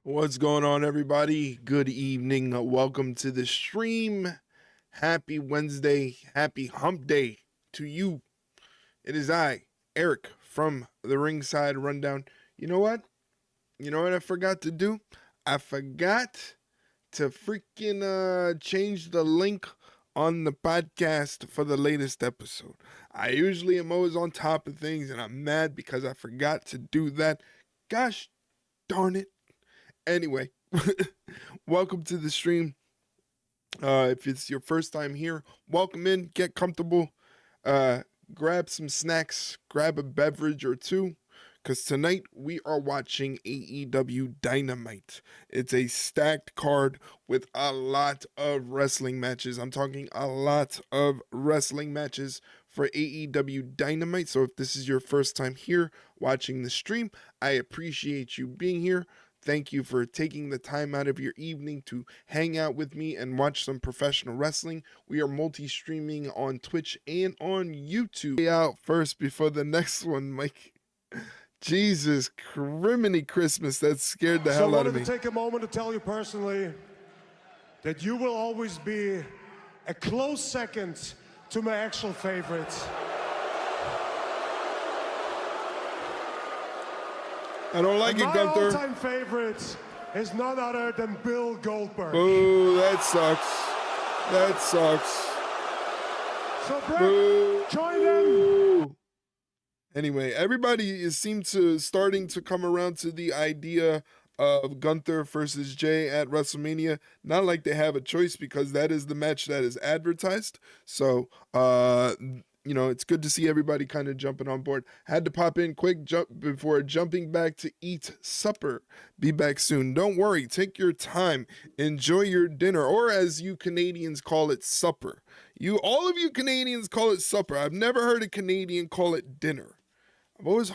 What's going on, everybody? Good evening. Welcome to the stream. Happy Wednesday. Happy hump day to you. It is I, Eric, from the Ringside Rundown. You know what? I forgot to do? I forgot to freaking change the link on the podcast for the latest episode. I usually am always on top of things, and I'm mad because I forgot to do that. Gosh darn it. Anyway, welcome to the stream. If it's your first time here, welcome in, get comfortable, grab some snacks, grab a beverage or two, because tonight we are watching AEW Dynamite. It's a stacked card with a lot of wrestling matches. I'm talking a lot of wrestling matches for AEW Dynamite. So if this is your first time here watching the stream, I appreciate you being here. Thank you for taking the time out of your evening to hang out with me and watch some professional wrestling. We are multi-streaming on Twitch and on YouTube. Out first before the next one, Mike. Jesus, criminy Christmas, that scared the hell out of me. I wanted to take a moment to tell you personally that you will always be a close second to my actual favorite. I don't like it, Gunther. My all-time favorite is none other than Bill Goldberg. Ooh, that sucks. That sucks. So, Brett, join them. Anyway, everybody starting to come around to the idea of Gunther versus Jay at WrestleMania. Not like they have a choice because that is the match that is advertised. So, it's good to see everybody kind of jumping on board. Had to pop in quick before jumping back to eat supper. Be back soon. Don't worry. Take your time. Enjoy your dinner, or as you Canadians call it, supper. All of you Canadians call it supper. I've never heard a Canadian call it dinner. I've always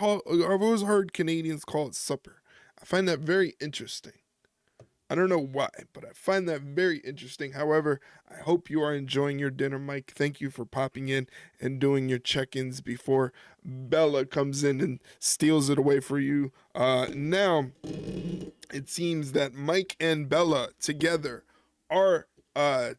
heard Canadians call it supper. I find that very interesting. I don't know why, but I find that very interesting. However, I hope you are enjoying your dinner, Mike. Thank you for popping in and doing your check-ins before Bella comes in and steals it away for you. Now, it seems that Mike and Bella together are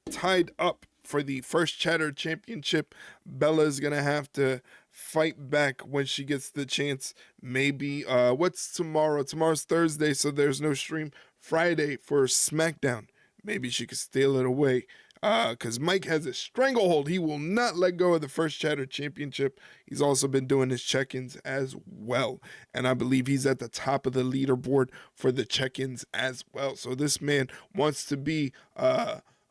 tied up for the first Chatter Championship. Bella is going to have to fight back when she gets the chance. Maybe, what's tomorrow? Tomorrow's Thursday, so there's no stream. Friday for SmackDown. Maybe she could steal it away. Because Mike has a stranglehold. He will not let go of the first Chatter Championship. He's also been doing his check-ins as well. And I believe he's at the top of the leaderboard for the check-ins as well. So this man wants to be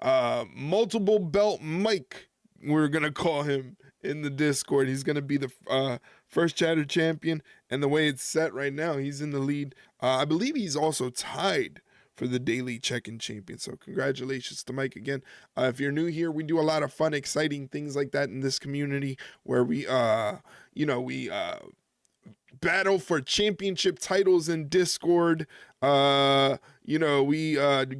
multiple belt Mike, we're going to call him in the Discord. He's going to be the first Chatter champion, and the way it's set right now, he's in the lead. I believe he's also tied for the daily check-in champion, so congratulations to Mike again. If you're new here, we do a lot of fun, exciting things like that in this community where we battle for championship titles in Discord. We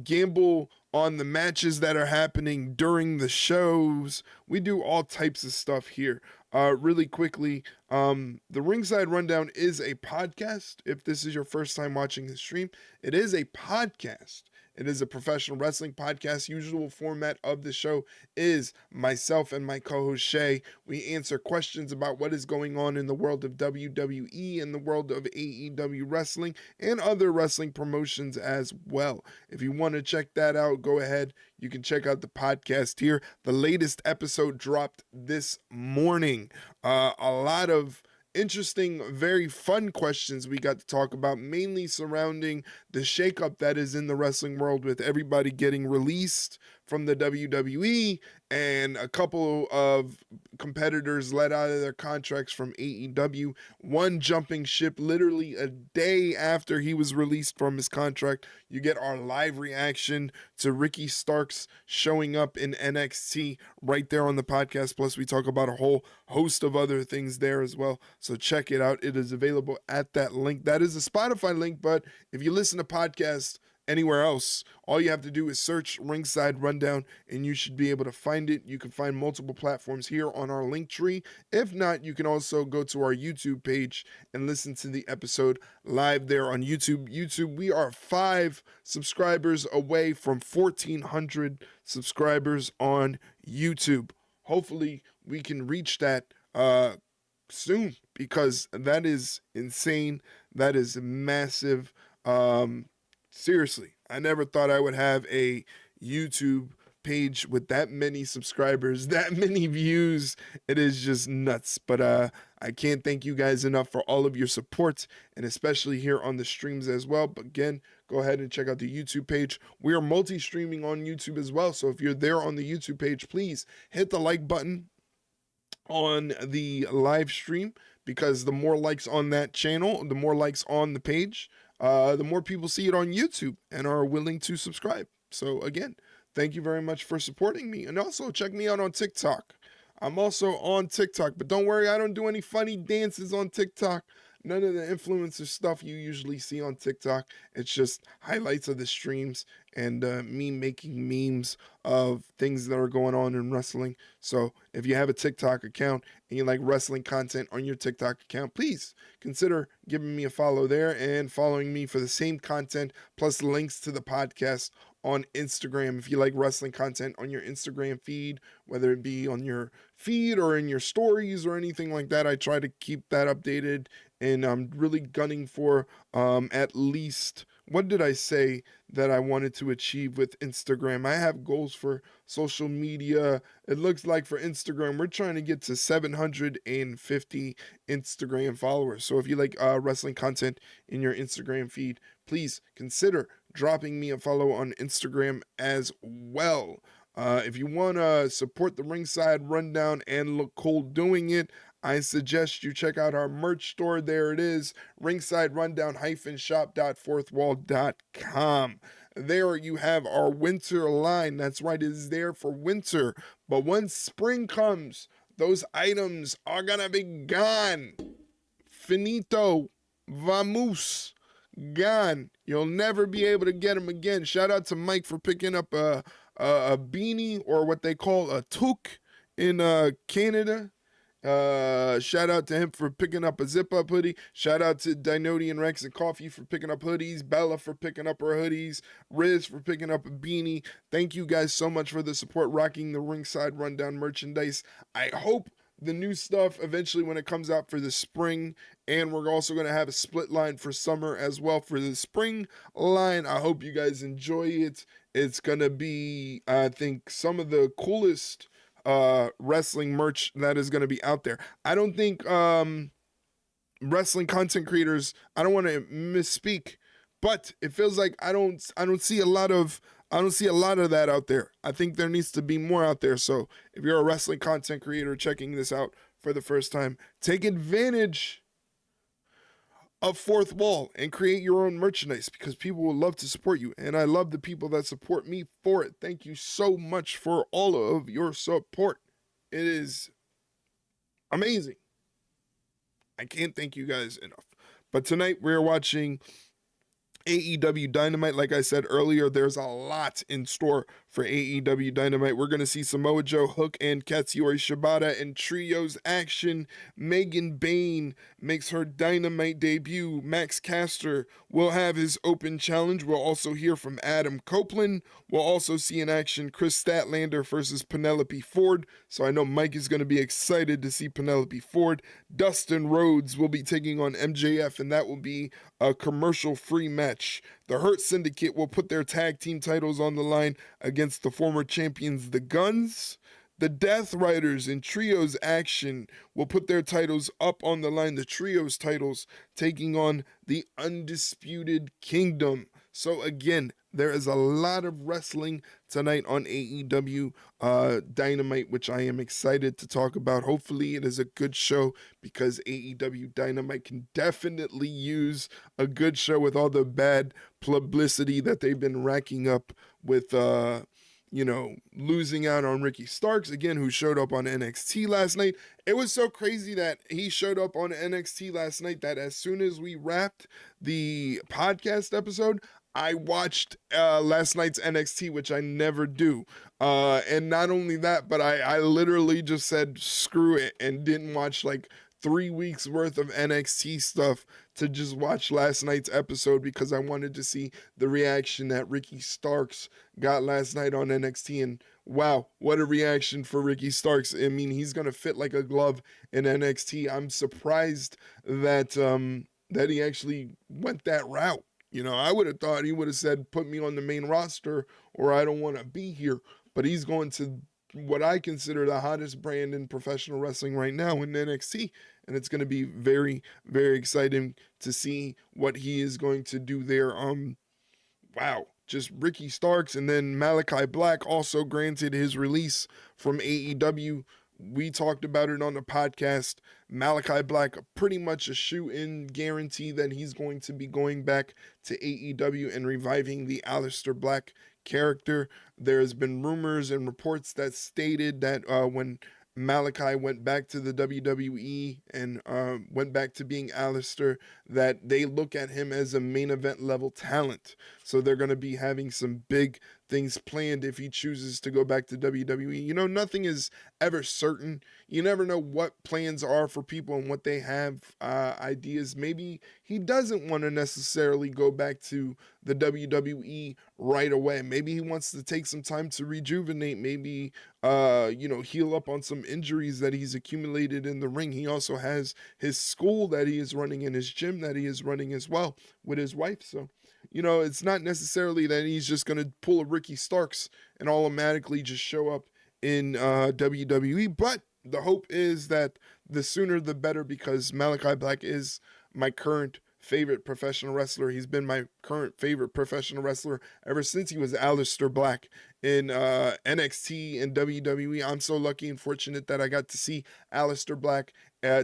gamble on the matches that are happening during the shows. We do all types of stuff here. Really quickly, the Ringside Rundown is a podcast. If this is your first time watching the stream, it is a podcast. It is a professional wrestling podcast. Usual format of the show is myself and my co-host Shay. We answer questions about what is going on in the world of WWE and the world of AEW wrestling and other wrestling promotions as well. If you want to check that out, go ahead. You can check out the podcast here. The latest episode dropped this morning. A lot of interesting, very fun questions we got to talk about, mainly surrounding the shakeup that is in the wrestling world with everybody getting released from the WWE and a couple of competitors let out of their contracts from AEW. One jumping ship literally a day after he was released from his contract. You get our live reaction to Ricky Starks showing up in NXT right there on the podcast. Plus, we talk about a whole host of other things there as well. So check it out. It is available at that link. That is a Spotify link, but if you listen to podcasts, anywhere else. All you have to do is search Ringside Rundown and you should be able to find it. You can find multiple platforms here on our link tree. If not, you can also go to our YouTube page and listen to the episode live there on YouTube. We are 5 subscribers away from 1,400 subscribers on YouTube. Hopefully, we can reach that soon, because that is insane. That is massive. Seriously, I never thought I would have a YouTube page with that many subscribers, that many views. It is just nuts. But I can't thank you guys enough for all of your support, and especially here on the streams as well. But again, go ahead and check out the YouTube page. We are multi-streaming on YouTube as well. So if you're there on the YouTube page, please hit the like button on the live stream, because the more likes on that channel, the more likes on the page, the more people see it on YouTube and are willing to subscribe. So again, thank you very much for supporting me. And also check me out on TikTok. I'm also on TikTok, but don't worry, I don't do any funny dances on TikTok. None of the influencer stuff you usually see on TikTok. It's just highlights of the streams and me making memes of things that are going on in wrestling. So if you have a TikTok account and you like wrestling content on your TikTok account, please consider giving me a follow there and following me for the same content, plus links to the podcast on Instagram. If you like wrestling content on your Instagram feed, whether it be on your feed or in your stories or anything like that, I try to keep that updated. And I'm really gunning for at least, what did I say that I wanted to achieve with Instagram? I have goals for social media. It looks like for Instagram, we're trying to get to 750 Instagram followers. So if you like wrestling content in your Instagram feed, please consider dropping me a follow on Instagram as well. If you want to support the Ringside Rundown and look cool doing it, I suggest you check out our merch store. There it is, ringside rundown-shop.fourthwall.com. There you have our winter line. That's right, it is there for winter. But once spring comes, those items are gonna be gone. Finito. Vamos. Gone. You'll never be able to get them again. Shout out to Mike for picking up a beanie, or what they call a toque in Canada. Shout out to him for picking up a zip-up hoodie. Shout out to Dynody and Rex and Coffee for picking up hoodies. Bella for picking up her hoodies. Riz for picking up a beanie. Thank you guys so much for the support, rocking the Ringside Rundown merchandise. I hope the new stuff eventually, when it comes out for the spring, and we're also going to have a split line for summer as well for the spring line. I hope you guys enjoy it. It's going to be, I think, some of the coolest wrestling merch that is going to be out there. I don't think wrestling content creators, I don't want to misspeak, but it feels like I don't see a lot of that out there. I think there needs to be more out there. So if you're a wrestling content creator checking this out for the first time, take advantage of Fourth Wall and create your own merchandise, because people will love to support you. And I love the people that support me for it. Thank you so much for all of your support. It is amazing. I can't thank you guys enough. But tonight we're watching AEW Dynamite. Like I said earlier, there's a lot in store for AEW Dynamite. We're going to see Samoa Joe, Hook, and Katsuyori Shibata in trios action. Megan Bayne makes her Dynamite debut. Max Caster will have his open challenge. We'll also hear from Adam Copeland. We'll also see in action Chris Statlander versus Penelope Ford. So I know Mike is going to be excited to see Penelope Ford. Dustin Rhodes will be taking on MJF, and that will be a commercial-free match. The Hurt Syndicate will put their tag team titles on the line against the former champions, the Guns. The Death Riders in trios action will put their titles up on the line, the trios titles, taking on the Undisputed Kingdom. So again, there is a lot of wrestling tonight on AEW Dynamite, which I am excited to talk about. Hopefully it is a good show, because AEW Dynamite can definitely use a good show with all the bad publicity that they've been racking up with losing out on Ricky Starks, again, who showed up on NXT last night. It was so crazy that he showed up on NXT last night that as soon as we wrapped the podcast episode, I watched last night's NXT, which I never do. And not only that, but I literally just said screw it and didn't watch like 3 weeks worth of NXT stuff to just watch last night's episode because I wanted to see the reaction that Ricky Starks got last night on NXT. And wow, what a reaction for Ricky Starks. I mean, he's going to fit like a glove in NXT. I'm surprised that that he actually went that route. You know, I would have thought he would have said, put me on the main roster or I don't want to be here. But he's going to what I consider the hottest brand in professional wrestling right now in NXT. And it's going to be very, very exciting to see what he is going to do there. Wow. Just Ricky Starks, and then Malachi Black also granted his release from AEW. We talked about it on the podcast. Malachi Black, pretty much a shoe-in guarantee that he's going to be going back to AEW and reviving the Aleister Black character. There's been rumors and reports that stated that when Malachi went back to the WWE and went back to being Aleister, that they look at him as a main event level talent. So they're going to be having some big things planned if he chooses to go back to WWE. You know, nothing is ever certain. You never know what plans are for people and what they have ideas. Maybe he doesn't want to necessarily go back to the WWE right away. Maybe he wants to take some time to rejuvenate, maybe heal up on some injuries that he's accumulated in the ring. He also has his school that he is running and his gym that he is running as well with his wife. So, you know, it's not necessarily that he's just going to pull a Ricky Starks and automatically just show up in WWE. But the hope is that the sooner the better, because Malachi Black is my current favorite professional wrestler. He's been my current favorite professional wrestler ever since he was Aleister Black in NXT and WWE. I'm so lucky and fortunate that I got to see Aleister Black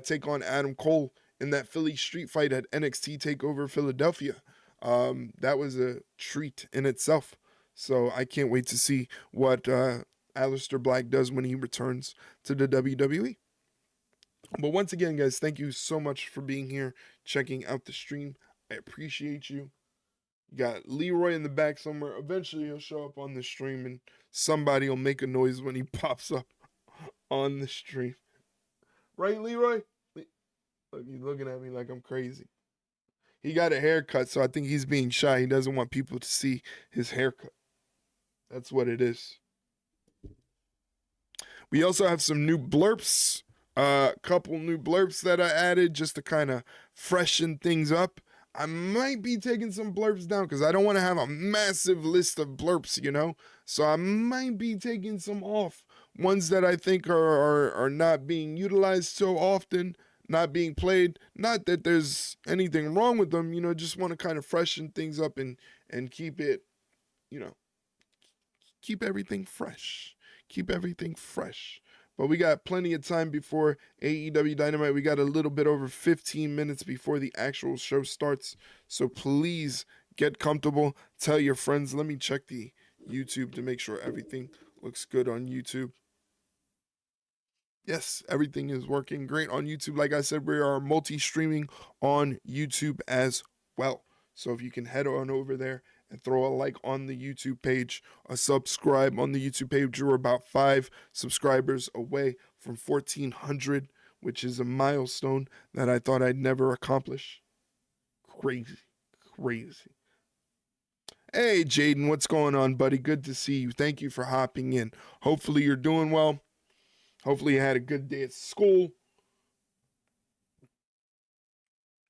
take on Adam Cole in that Philly street fight at NXT TakeOver Philadelphia. That was a treat in itself. So I can't wait to see what Aleister Black does when he returns to the WWE. But once again, guys, thank you so much for being here, checking out the stream. I appreciate you. You got Leroy in the back somewhere. Eventually he'll show up on the stream and somebody will make a noise when he pops up on the stream. Right, Leroy? Look, he's looking at me like I'm crazy. He got a haircut, so I think he's being shy. He doesn't want people to see his haircut. That's what it is. We also have some new blurps. A couple new blurps that I added just to kind of freshen things up. I might be taking some blurps down because I don't want to have a massive list of blurps, you know? So I might be taking some off. Ones that I think are not being utilized so often, not being played. Not that there's anything wrong with them, you know, just want to kind of freshen things up and keep it, you know, keep everything fresh. Keep everything fresh. But we got plenty of time before AEW Dynamite. We got a little bit over 15 minutes before the actual show starts. So please get comfortable. Tell your friends. Let me check the YouTube to make sure everything looks good on YouTube. Yes, everything is working great on YouTube. Like I said, we are multi-streaming on YouTube as well. So if you can head on over there and throw a like on the YouTube page, a subscribe on the YouTube page. We're about 5 subscribers away from 1,400, which is a milestone that I thought I'd never accomplish. Crazy, crazy. Hey, Jaden, what's going on, buddy? Good to see you. Thank you for hopping in. Hopefully you're doing well. Hopefully you had a good day at school.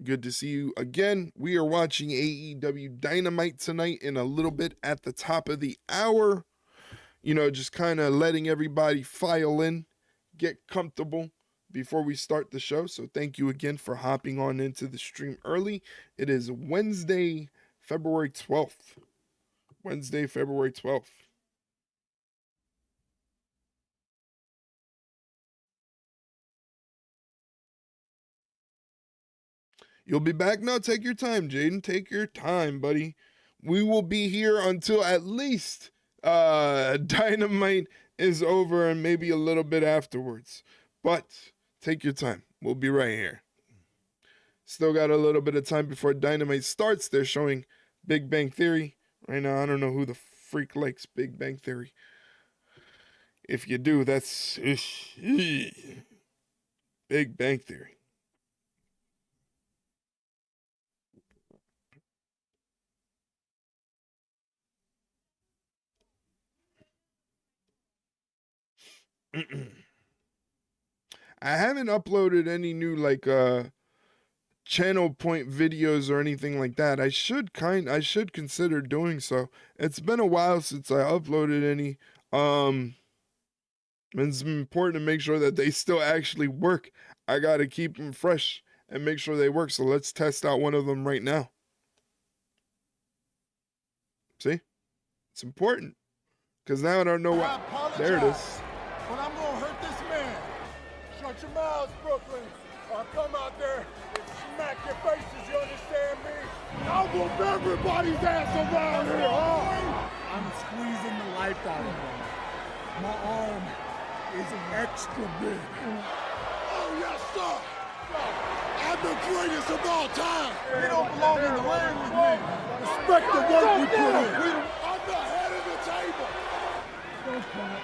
Good to see you again. We are watching AEW Dynamite tonight in a little bit at the top of the hour. You know, just kind of letting everybody file in, get comfortable before we start the show. So thank you again for hopping on into the stream early. It is Wednesday, February 12th. Wednesday, February 12th. You'll be back? No, take your time, Jaden. Take your time, buddy. We will be here until at least Dynamite is over and maybe a little bit afterwards. But take your time. We'll be right here. Still got a little bit of time before Dynamite starts. They're showing Big Bang Theory. Right now, I don't know who the freak likes Big Bang Theory. If you do, that's Big Bang Theory. I haven't uploaded any new like channel point videos or anything like that. I should consider doing so. It's been a while since I uploaded any. And it's important to make sure that they still actually work. I got to keep them fresh and make sure they work. So let's test out one of them right now. See? It's important. Because now I don't know what. There it is. But I'm going to hurt this man. Shut your mouths, Brooklyn. I'll come out there and smack your faces, you understand me? I'll whoop everybody's ass around here, huh? I'm squeezing the life out of him. My arm is extra big. Oh, yes, sir. I'm the greatest of all time. You don't belong in the ring with me. Respect the work we put in. I'm the head of the table. Don't clap.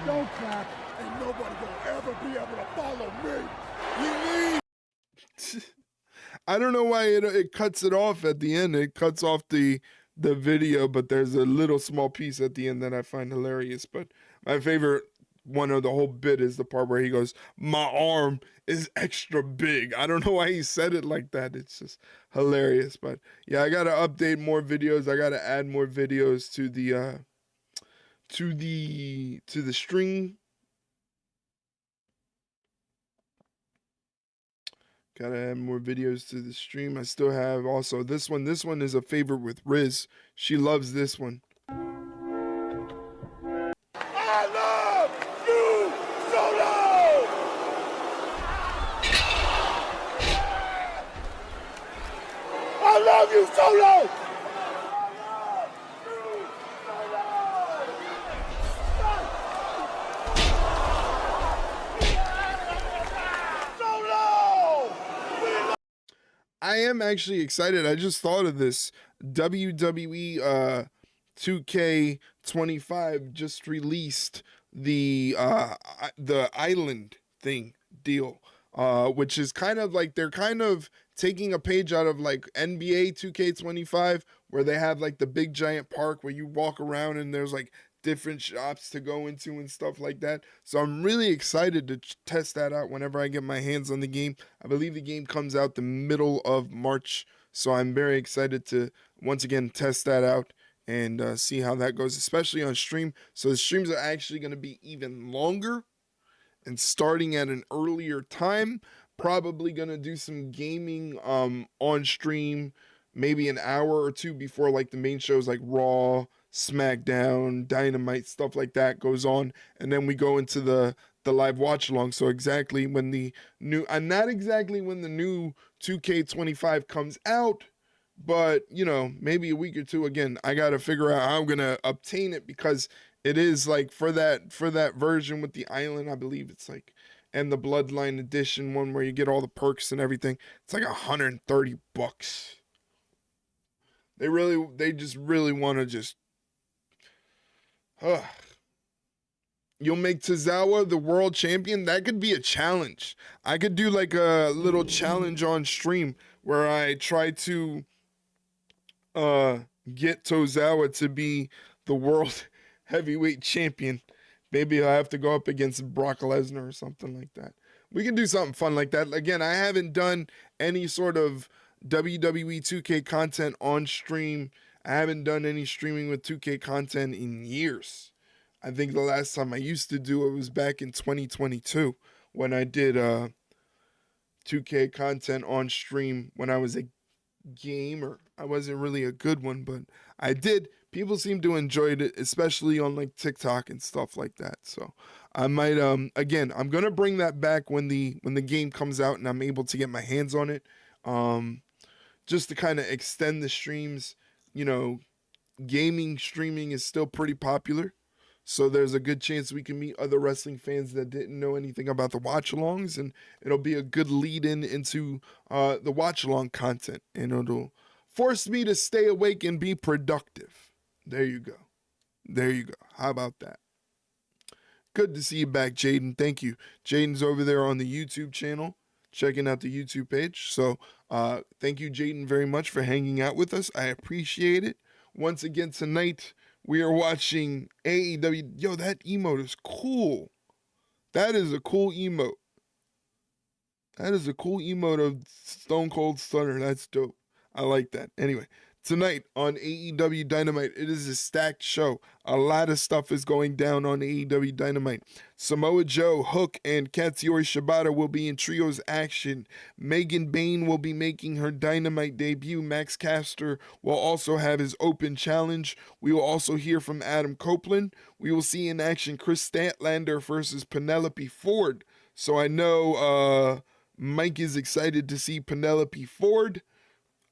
Don't clap. Ain't nobody gonna ever be able to follow me. You need. I don't know why it cuts it off at the end. It cuts off the video, but there's a little small piece at the end that I find hilarious. But my favorite one of the whole bit is the part where he goes, "My arm is extra big." I don't know why he said it like that. It's just hilarious. But yeah, I gotta update more videos. I gotta add more videos to the stream. Gotta add more videos to the stream. I still have also this one. This one is a favorite with Riz. She loves this one. I love you, Solo! I love you, Solo! I am actually excited. I just thought of this. WWE 2K25 just released the island thing deal, which is kind of like they're kind of taking a page out of like NBA 2K25, where they have like the big giant park where you walk around and there's like different shops to go into and stuff like that. So I'm really excited to test that out whenever I get my hands on the game. I believe the game comes out the middle of March, so I'm very excited to once again test that out and see how that goes, especially on stream. So the streams are actually going to be even longer and starting at an earlier time. Probably going to do some gaming on stream maybe an hour or two before like the main shows like Raw, SmackDown, Dynamite, stuff like that goes on, and then we go into the live watch along. So exactly when the new, not exactly when the new 2K25 comes out, but you know, maybe a week or two. Again, I got to figure out how I'm gonna obtain it, because it is like for that version with the island, I believe it's like, and the Bloodline edition one where you get all the perks and everything. It's like $130. They just really want to just. You'll make Tozawa the world champion? That could be a challenge. I could do like a little challenge on stream where I try to get Tozawa to be the world heavyweight champion. Maybe I'll have to go up against Brock Lesnar or something like that. We can do something fun like that. Again, I haven't done any sort of WWE 2K content on stream. I haven't done any streaming with 2K content in years. I think the last time I used to do it was back in 2022 when I did 2K content on stream when I was a gamer. I wasn't really a good one, but I did. People seem to enjoy it, especially on like TikTok and stuff like that. So I might again, I'm gonna bring that back when the game comes out and I'm able to get my hands on it. Just to kind of extend the streams. You know, gaming streaming is still pretty popular. So there's a good chance we can meet other wrestling fans that didn't know anything about the watch-alongs, and it'll be a good lead-in into the watch-along content, and it'll forced me to stay awake and be productive. There you go. There you go. How about that? Good to see you back, Jaden. Thank you. Jaden's over there on the YouTube channel, checking out the YouTube page. So thank you, Jaden, very much for hanging out with us. I appreciate it. Once again, tonight, we are watching AEW. Yo, that emote is cool. That is a cool emote. That is a cool emote of Stone Cold Stunner. That's dope. I like that. Anyway, tonight on AEW Dynamite, it is a stacked show. A lot of stuff is going down on AEW Dynamite. Samoa Joe, Hook, and Katsuyori Shibata will be in trios action. Megan Bayne will be making her Dynamite debut. Max Caster will also have his open challenge. We will also hear from Adam Copeland. We will see in action Chris Statlander versus Penelope Ford. So I know Mike is excited to see Penelope Ford.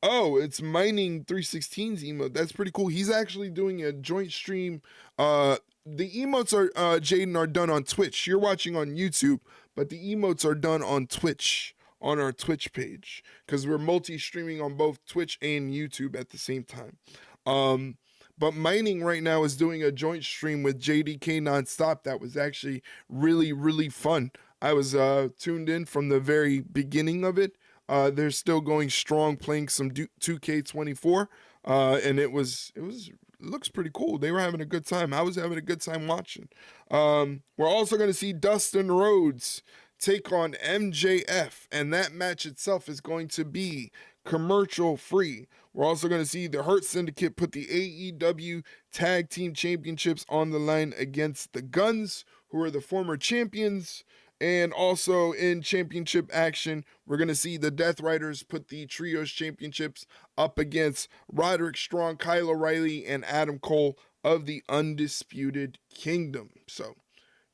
Oh, it's Mining 316's emote. That's pretty cool. He's actually doing a joint stream. The emotes are, Jaden, are done on Twitch. You're watching on YouTube, but the emotes are done on Twitch, on our Twitch page, because we're multi-streaming on both Twitch and YouTube at the same time. But Mining right now is doing a joint stream with JDK Nonstop. That was actually really, really fun. I was tuned in from the very beginning of it. They're still going strong, playing some 2K24, and it looks pretty cool. They were having a good time. I was having a good time watching. We're also going to see Dustin Rhodes take on MJF, and that match itself is going to be commercial free. We're also going to see the Hurt Syndicate put the AEW Tag Team Championships on the line against the Guns, who are the former champions. And also in championship action, we're going to see the Death Riders put the Trios Championships up against Roderick Strong, Kyle O'Reilly, and Adam Cole of the Undisputed Kingdom. So,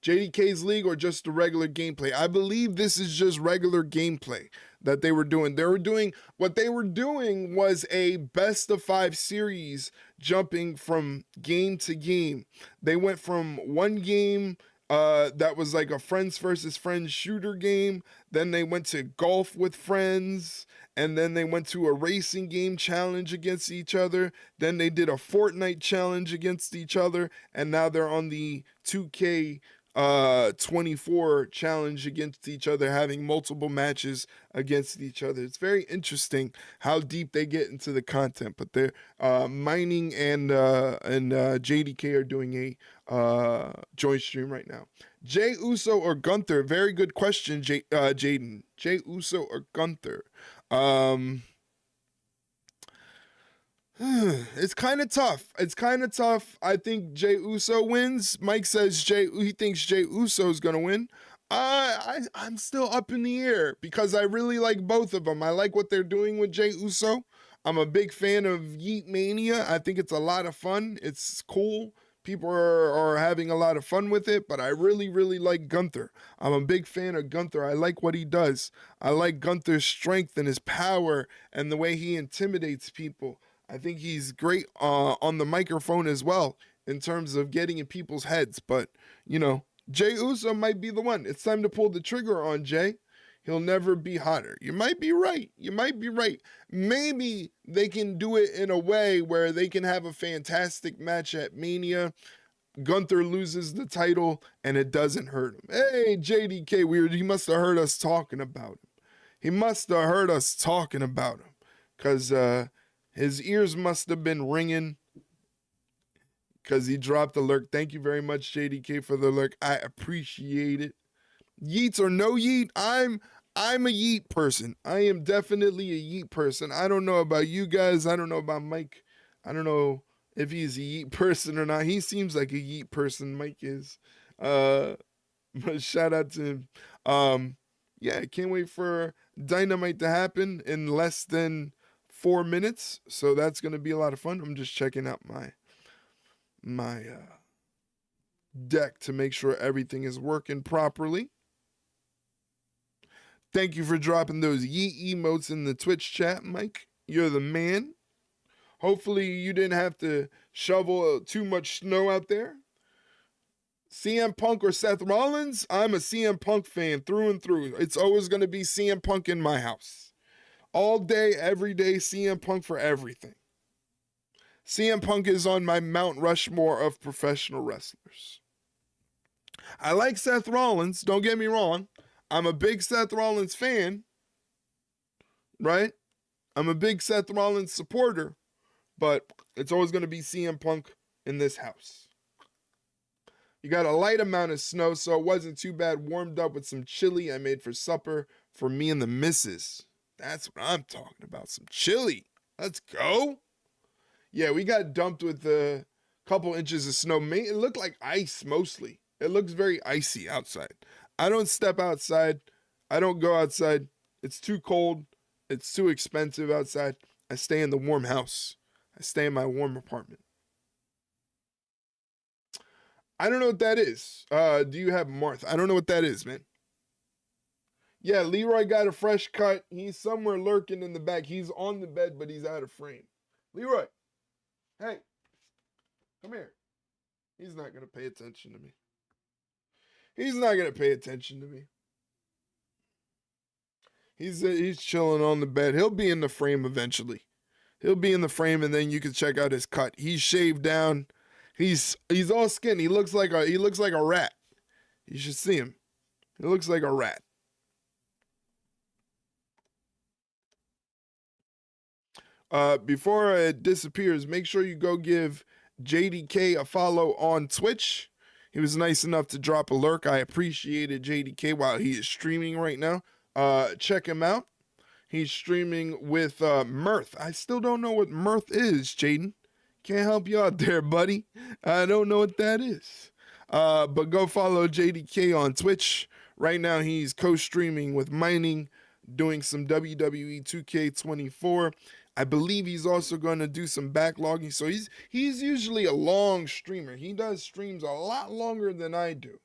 JDK's League or just the regular gameplay? I believe this is just regular gameplay that they were doing. What they were doing was a best of 5 series, jumping from game to game. They went from one game that was like a friends versus friends shooter game. Then they went to golf with friends, and then they went to a racing game challenge against each other. Then they did a Fortnite challenge against each other, and now they're on the 2K 24 challenge against each other, having multiple matches against each other. It's very interesting how deep they get into the content, but they're Mining and JDK are doing a joint stream right now. Jey Uso or Gunther? Very good question, Jaden. Jey Uso or Gunther? It's kind of tough. I think Jey Uso wins. Mike says he thinks Jey Uso is gonna win. I'm still up in the air because I really like both of them. I like what they're doing with Jey Uso. I'm a big fan of Yeet Mania. I think it's a lot of fun. It's cool. People are having a lot of fun with it, but I really, really like Gunther. I'm a big fan of Gunther. I like what he does. I like Gunther's strength and his power and the way he intimidates people. I think he's great on the microphone as well in terms of getting in people's heads. But, you know, Jey Uso might be the one. It's time to pull the trigger on Jey. He'll never be hotter. You might be right. Maybe they can do it in a way where they can have a fantastic match at Mania. Gunther loses the title and it doesn't hurt him. Hey, JDK Weird, he must have heard us talking about him. Because his ears must have been ringing because he dropped the lurk. Thank you very much, JDK, for the lurk. I appreciate it. Yeets or no yeet, I'm a yeet person. I am definitely a yeet person. I don't know about you guys. I don't know about Mike. I don't know if he's a yeet person or not. He seems like a yeet person, Mike is. But shout out to him. Yeah, can't wait for Dynamite to happen in less than 4 minutes, so that's gonna be a lot of fun. I'm just checking out my deck to make sure everything is working properly. Thank you for dropping those yeet emotes in the Twitch chat, Mike. You're the man. Hopefully you didn't have to shovel too much snow out there. CM Punk or Seth Rollins? I'm a CM Punk fan through and through. It's always gonna be CM Punk in my house. All day, every day, CM Punk for everything. CM Punk is on my Mount Rushmore of professional wrestlers. I like Seth Rollins, don't get me wrong. I'm a big Seth Rollins fan, right? I'm a big Seth Rollins supporter, but it's always going to be CM Punk in this house. You got a light amount of snow, so it wasn't too bad. Warmed up with some chili I made for supper for me and the missus. That's what I'm talking about, some chili. Let's go. Yeah, we got dumped with a couple inches of snow. It looked like ice mostly. It looks very icy outside. I don't step outside. I don't go outside. It's too cold. It's too expensive outside. I stay in the warm house. I stay in my warm apartment. I don't know what that is. Do you have Martha? I don't know what that is, man. Yeah, Leroy got a fresh cut. He's somewhere lurking in the back. He's on the bed, but he's out of frame. Leroy, hey, come here. He's not going to pay attention to me. He's not going to pay attention to me. He's chilling on the bed. He'll be in the frame eventually. He'll be in the frame, and then you can check out his cut. He's shaved down. He's all skin. He looks like a rat. You should see him. He looks like a rat. Before it disappears, make sure you go give JDK a follow on Twitch. He was nice enough to drop a lurk. I appreciated JDK while he is streaming right now. Check him out. He's streaming with Mirth. I still don't know what Mirth is, Jaden. Can't help you out there, buddy. I don't know what that is. But go follow JDK on Twitch. Right now he's co-streaming with Mining, doing some WWE 2K24. I believe he's also going to do some backlogging. So he's usually a long streamer. He does streams a lot longer than I do.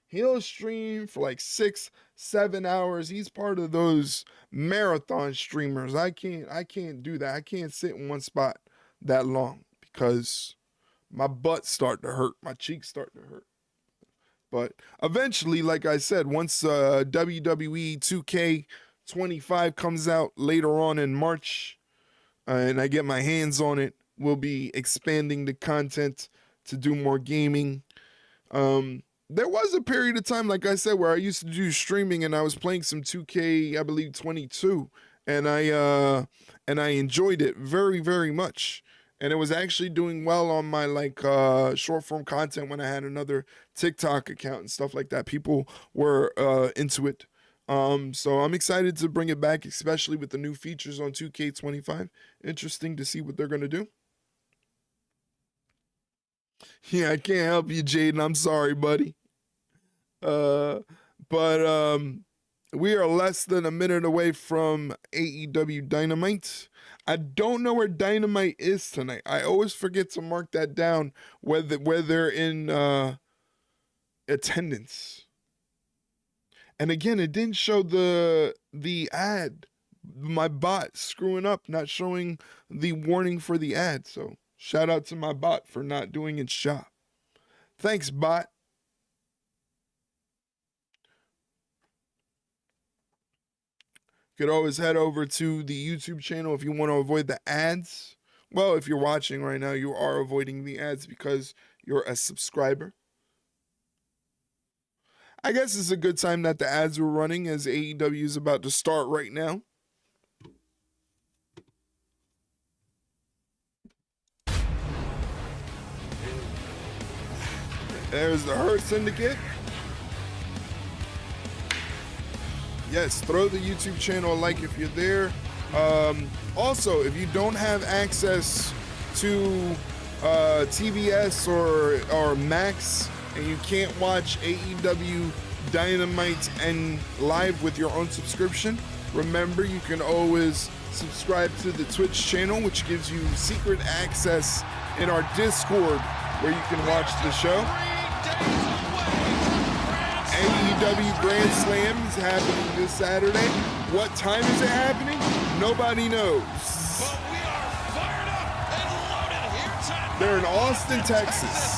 He'll stream for like 6-7 hours. He's part of those marathon streamers. I can't do that. I can't sit in one spot that long because my butt's starting to hurt. My cheeks start to hurt. But eventually, like I said, once WWE 2K25 comes out later on in March, and I get my hands on it, we'll be expanding the content to do more gaming. There was a period of time, like I said, where I used to do streaming and I was playing some 2K, I believe 22, and I enjoyed it very, very much. And it was actually doing well on my short form content when I had another TikTok account and stuff like that. People were into it. So I'm excited to bring it back, especially with the new features on 2K25. Interesting to see what they're going to do. Yeah, I can't help you, Jaden. I'm sorry, buddy. But we are less than a minute away from AEW Dynamite. I don't know where Dynamite is tonight. I always forget to mark that down where they're in attendance. And again, it didn't show the ad. My bot screwing up, not showing the warning for the ad. So shout out to my bot for not doing its job. Thanks, bot. You could always head over to the YouTube channel if you want to avoid the ads. Well, if you're watching right now, you are avoiding the ads because you're a subscriber. I guess it's a good time that the ads were running as AEW is about to start right now. There's the Hurt Syndicate. Yes, throw the YouTube channel a like if you're there. Also, if you don't have access to TBS or Max, and you can't watch AEW Dynamite and live with your own subscription, remember you can always subscribe to the Twitch channel, which gives you secret access in our Discord where you can watch the show. AEW Grand Slam is happening this Saturday. What time is it happening? Nobody knows. But we are fired up and loaded here tonight. They're in Austin, Texas.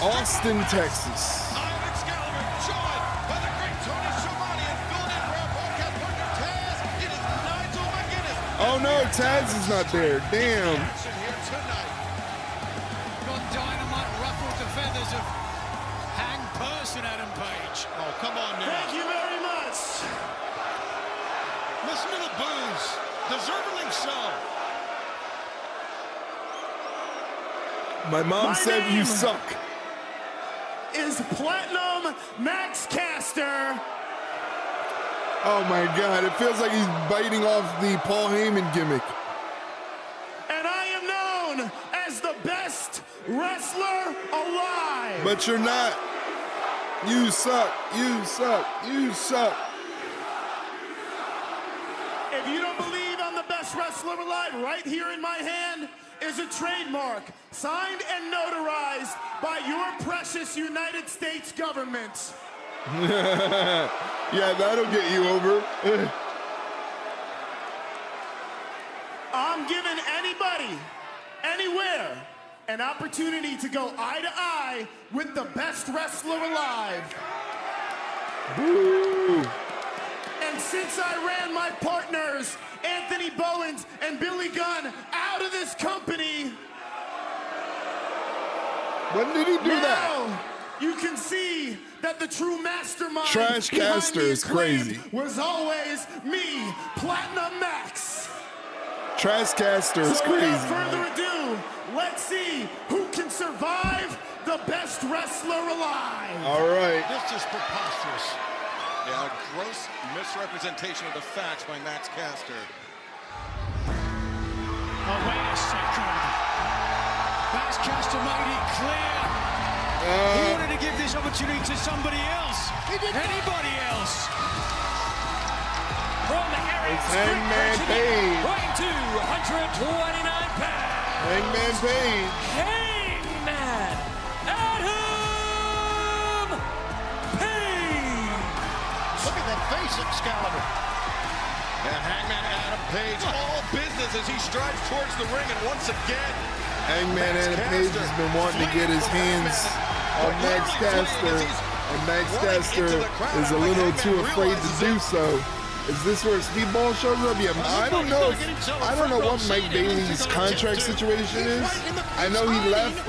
Austin, Texas. I'm Excalibur, joined by the great Tony Schiavone and filled in for our podcast partner Oh no, Taz is not there. Damn. Dynamite ruffled the feathers of Hang Person Adam Page. Oh, come on now. Thank you very much. Listen to the boos. Deservedly so. My mom said you suck. Is Platinum Max Caster. Oh my God, it feels like he's biting off the Paul Heyman gimmick. And I am known as the best wrestler alive. But you're not. You suck, you suck, you suck. If you don't believe I'm the best wrestler alive, right here in my hand is a trademark signed and notarized by your precious United States government. Yeah, that'll get you over. I'm giving anybody, anywhere, an opportunity to go eye to eye with the best wrestler alive. Boo. And since I ran my partners, Anthony Bowens and Billy Gunn, out of this company, When did he do that? now you can see that the true mastermind Trash behind Caster the is crazy. acclaimed was always me, Platinum Max. Trash Caster is So crazy. without further ado, let's see who can survive the best wrestler alive. All right. This is preposterous. Yeah, a gross misrepresentation of the facts by Max Caster. Oh, wait a second. Max Caster made it clear. He wanted to give this opportunity to somebody else. Anybody else. From Aaron It's Hangman Page. weighing 229 pounds. Hangman Page. Hangman Adam Page. Look at that face, Excalibur. And Hangman Adam Page, all business as he strides towards the ring, and once again, Hangman Adam Page has been wanting to get his hands on Max Caster, and Max Caster is a little too afraid to do so. Is this where Speedball shows up? Yeah, I don't know. I don't know what Mike Bailey's contract situation is. I know he left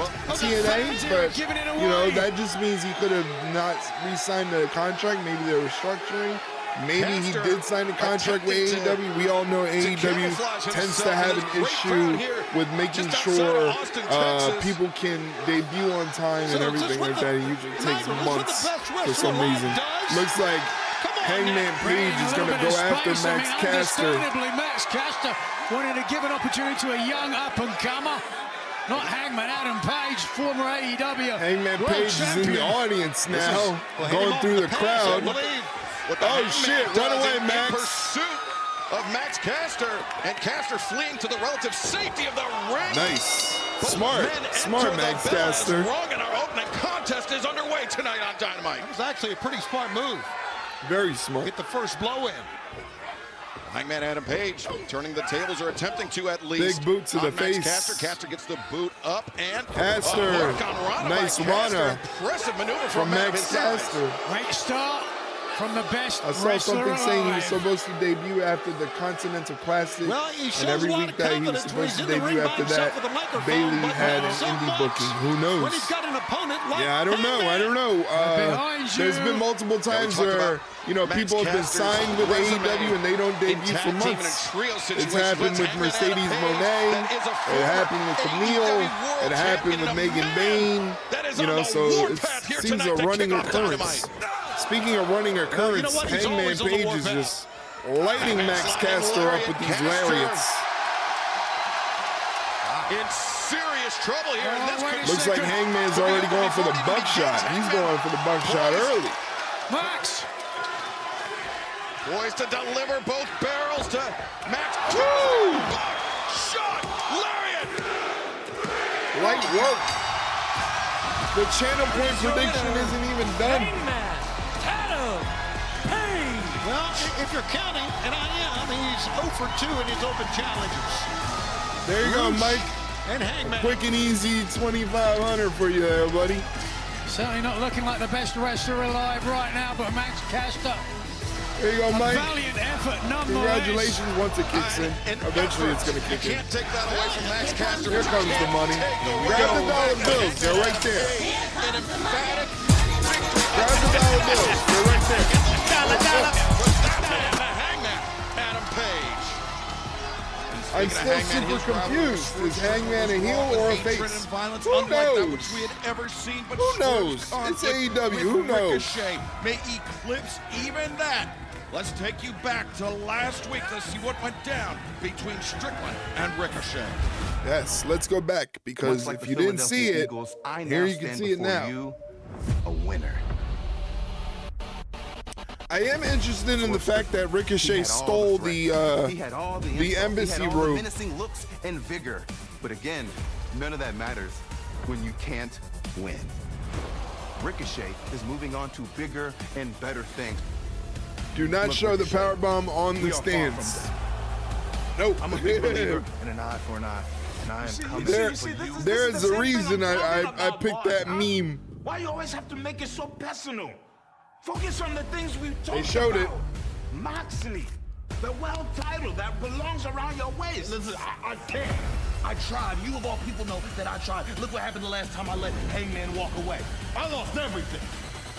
TNA, but you know that just means he could have not re-signed the contract. Maybe they're restructuring. Maybe he did sign a contract with AEW. We all know AEW tends to have an issue with making sure people can debut on time and everything like that. It usually takes months for some reason. Looks like Hangman Page is going to go after Max Caster. Understandably, Max Caster wanted to give an opportunity to a young up-and-comer. Not Hangman Adam Page, former AEW Hangman world Page is in champion. the audience now, going through the crowd. Oh shit, run away, Max. In pursuit of Max Caster, and Caster fleeing to the relative safety of the ring. Nice. Both Smart. men Smart, enter the Max bell as Caster. Wrong, and our opening contest is underway tonight on Dynamite. That was actually a pretty smart move. Very smart. Get the first blow in. Hangman Adam Page turning the tables, or attempting to at least. Big boot to the on Max face. Caster. Caster gets the boot up, and Caster. work on Rana Nice by Caster. Rana Impressive maneuver from from a man of Max his size. Caster. Great start from the best I saw wrestler something saying he was alive. supposed to debut after the Continental Classic, Well, he shows and every a lot week of that he was confidence when supposed to he's in the debut ring by after himself that, with a microphone, Bailey but had an not so indie much booking. Who knows? When he's got an opponent like Yeah, I don't know. I don't know. Behind There's you. been multiple times talked where, about you know, Max people have been Caster's signed with resume AEW and they don't in debut for tag team and in months. trio It's situations happened with Hangman Mercedes Adam Page. Moné. That is a It former happened with AEW Camille. World It happened Champion with and a Megan man Bain. that is You on know, the so it warpath here seems tonight a to running kick off occurrence. Dynamite. Speaking of running occurrence, what? He's Hangman always on the Page is warpath. just lighting Hangman Max sliding Caster up with these Caster. lariats. In serious trouble here. and this wait could a Looks like second. Hangman's already going for the buckshot. He's going for the buckshot early. Max. Poised to deliver both barrels to Max. Woo! Shot! Lariat! Light work. The channel point prediction isn't even done. Hangman Adam Page. Well, if you're counting, and I am, he's 0 for 2 in his open challenges. There you go, Mike. And Hangman. Quick and easy 2,500 for you there, buddy. Certainly not looking like the best wrestler alive right now, but Max Caster There you go, Mike. Valiant effort, nonetheless. Congratulations once it kicks in. Eventually it's going to kick in. Can't take that away from Max Caster. Here comes the money. Grab the dollar bills. They're right there. An emphatic Grab the dollar bills. They're right there. the Hangman, Adam Page. I'm still super confused. Is Hangman a heel or a face? Who knows? Who knows? It's AEW. Who knows? May eclipse even that. Let's take you back to last week. Let's see what went down between Strickland and Ricochet. Yes, let's go back because if you didn't see it, here you can see it now. A winner. I am interested in the fact that Ricochet stole the embassy robe. Menacing looks and vigor, but again, none of that matters when you can't win. Ricochet is moving on to bigger and better things. Do not show the powerbomb on the stands. Nope. I'm a big believer in an eye for an eye, and I am coming for you. There is a reason I picked that meme. Why you always have to make it so personal? Focus on the things we talked about. They showed it. Moxley, the world title that belongs around your waist. Listen, I can't. I tried. You of all people know that I tried. Look what happened the last time I let Hangman walk away. I lost everything.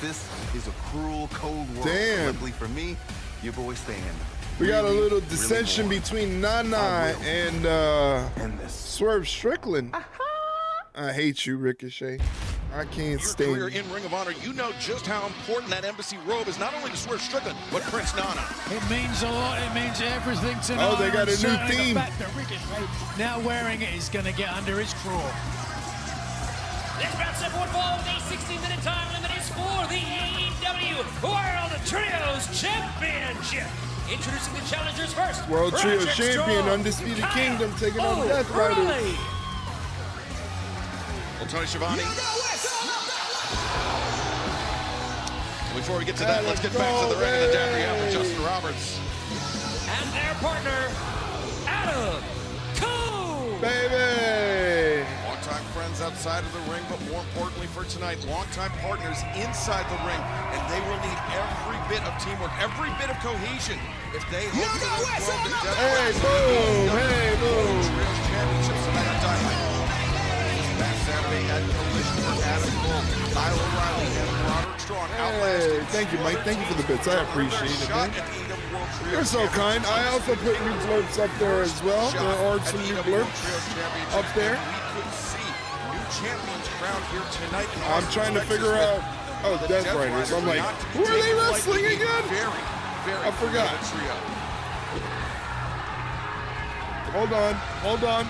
This is a cruel, cold world. Damn. Luckily for me, your boy stand. We got a Really, little really dissension won. between Nana and And this. Swerve Strickland. I hate you, Ricochet. I can't Your stand career you. in Ring of Honor, you know just how important that embassy robe is, not only to Swerve Strickland, but Prince Nana. It means a lot. It means everything tonight. Oh, they got a And new certainly theme. The fact that Ricochet now wearing it is going to get under his craw. This round 7 will fall with a 60-minute time limit is for the AEW World Trios Championship. Introducing the challengers first. World Trio Roderick Champion, Strong, Undisputed Kyle Kingdom taking on Death O'Reilly. Riders. Well, Tony Schiavone. Before we get to that, let's get back to the ring of the dagger you have with Justin Roberts. And their partner, Adam Copeland. Baby! Longtime friends outside of the ring, but more importantly for tonight, longtime partners inside the ring. And they will need every bit of teamwork, every bit of cohesion if they hope for this world to Hey, boom! Hey, boom! Trios Championship tonight on Dynamite. Last Saturday at Collision for Adam Cole, Kyle O'Reilly, and Roderick Strong Hey, outlasted. thank you, Mike. Thank you for the bits. I appreciate it, Shot man. at the AEW World Trios You're so kind. I also put new blurps up there as well. There are some new blurps up there. We could see new champions crowned here tonight. I'm trying to figure out. Oh, Death Riders. I'm like, who are they wrestling again? I forgot. Hold on. Hold on.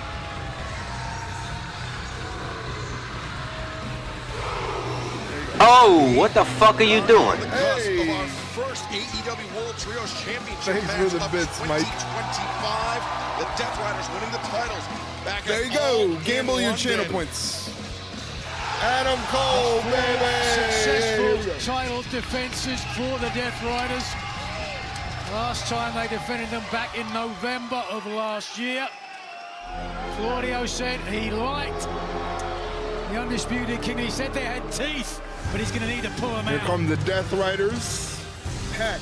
Oh, what the fuck are you doing? The cusp of Hey. our first AEW World Trios Championship Thanks match for the of bits, 2025. Mike. The Death Riders winning the titles. Back There at you All go. in Gamble your London. channel points. Adam Cole, baby. Successful title defenses for the Death Riders. Last time they defended them back in November of last year. Claudio said he liked the Undisputed King. He said they had teeth, but he's going to need to pull them Here out. come the Death Riders. Pac,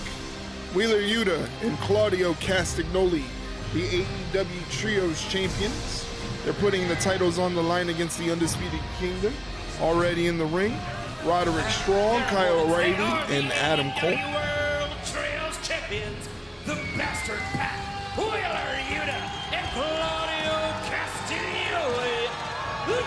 Wheeler Yuta, and Claudio Castagnoli, the AEW Trios champions. They're putting the titles on the line against the Undisputed Kingdom. Already in the ring, Roderick Strong, Kyle O'Reilly, and Adam Cole. World Trios Champions, the Bastard Pack, Wheeler Yuta, and Claudio Castagnoli, the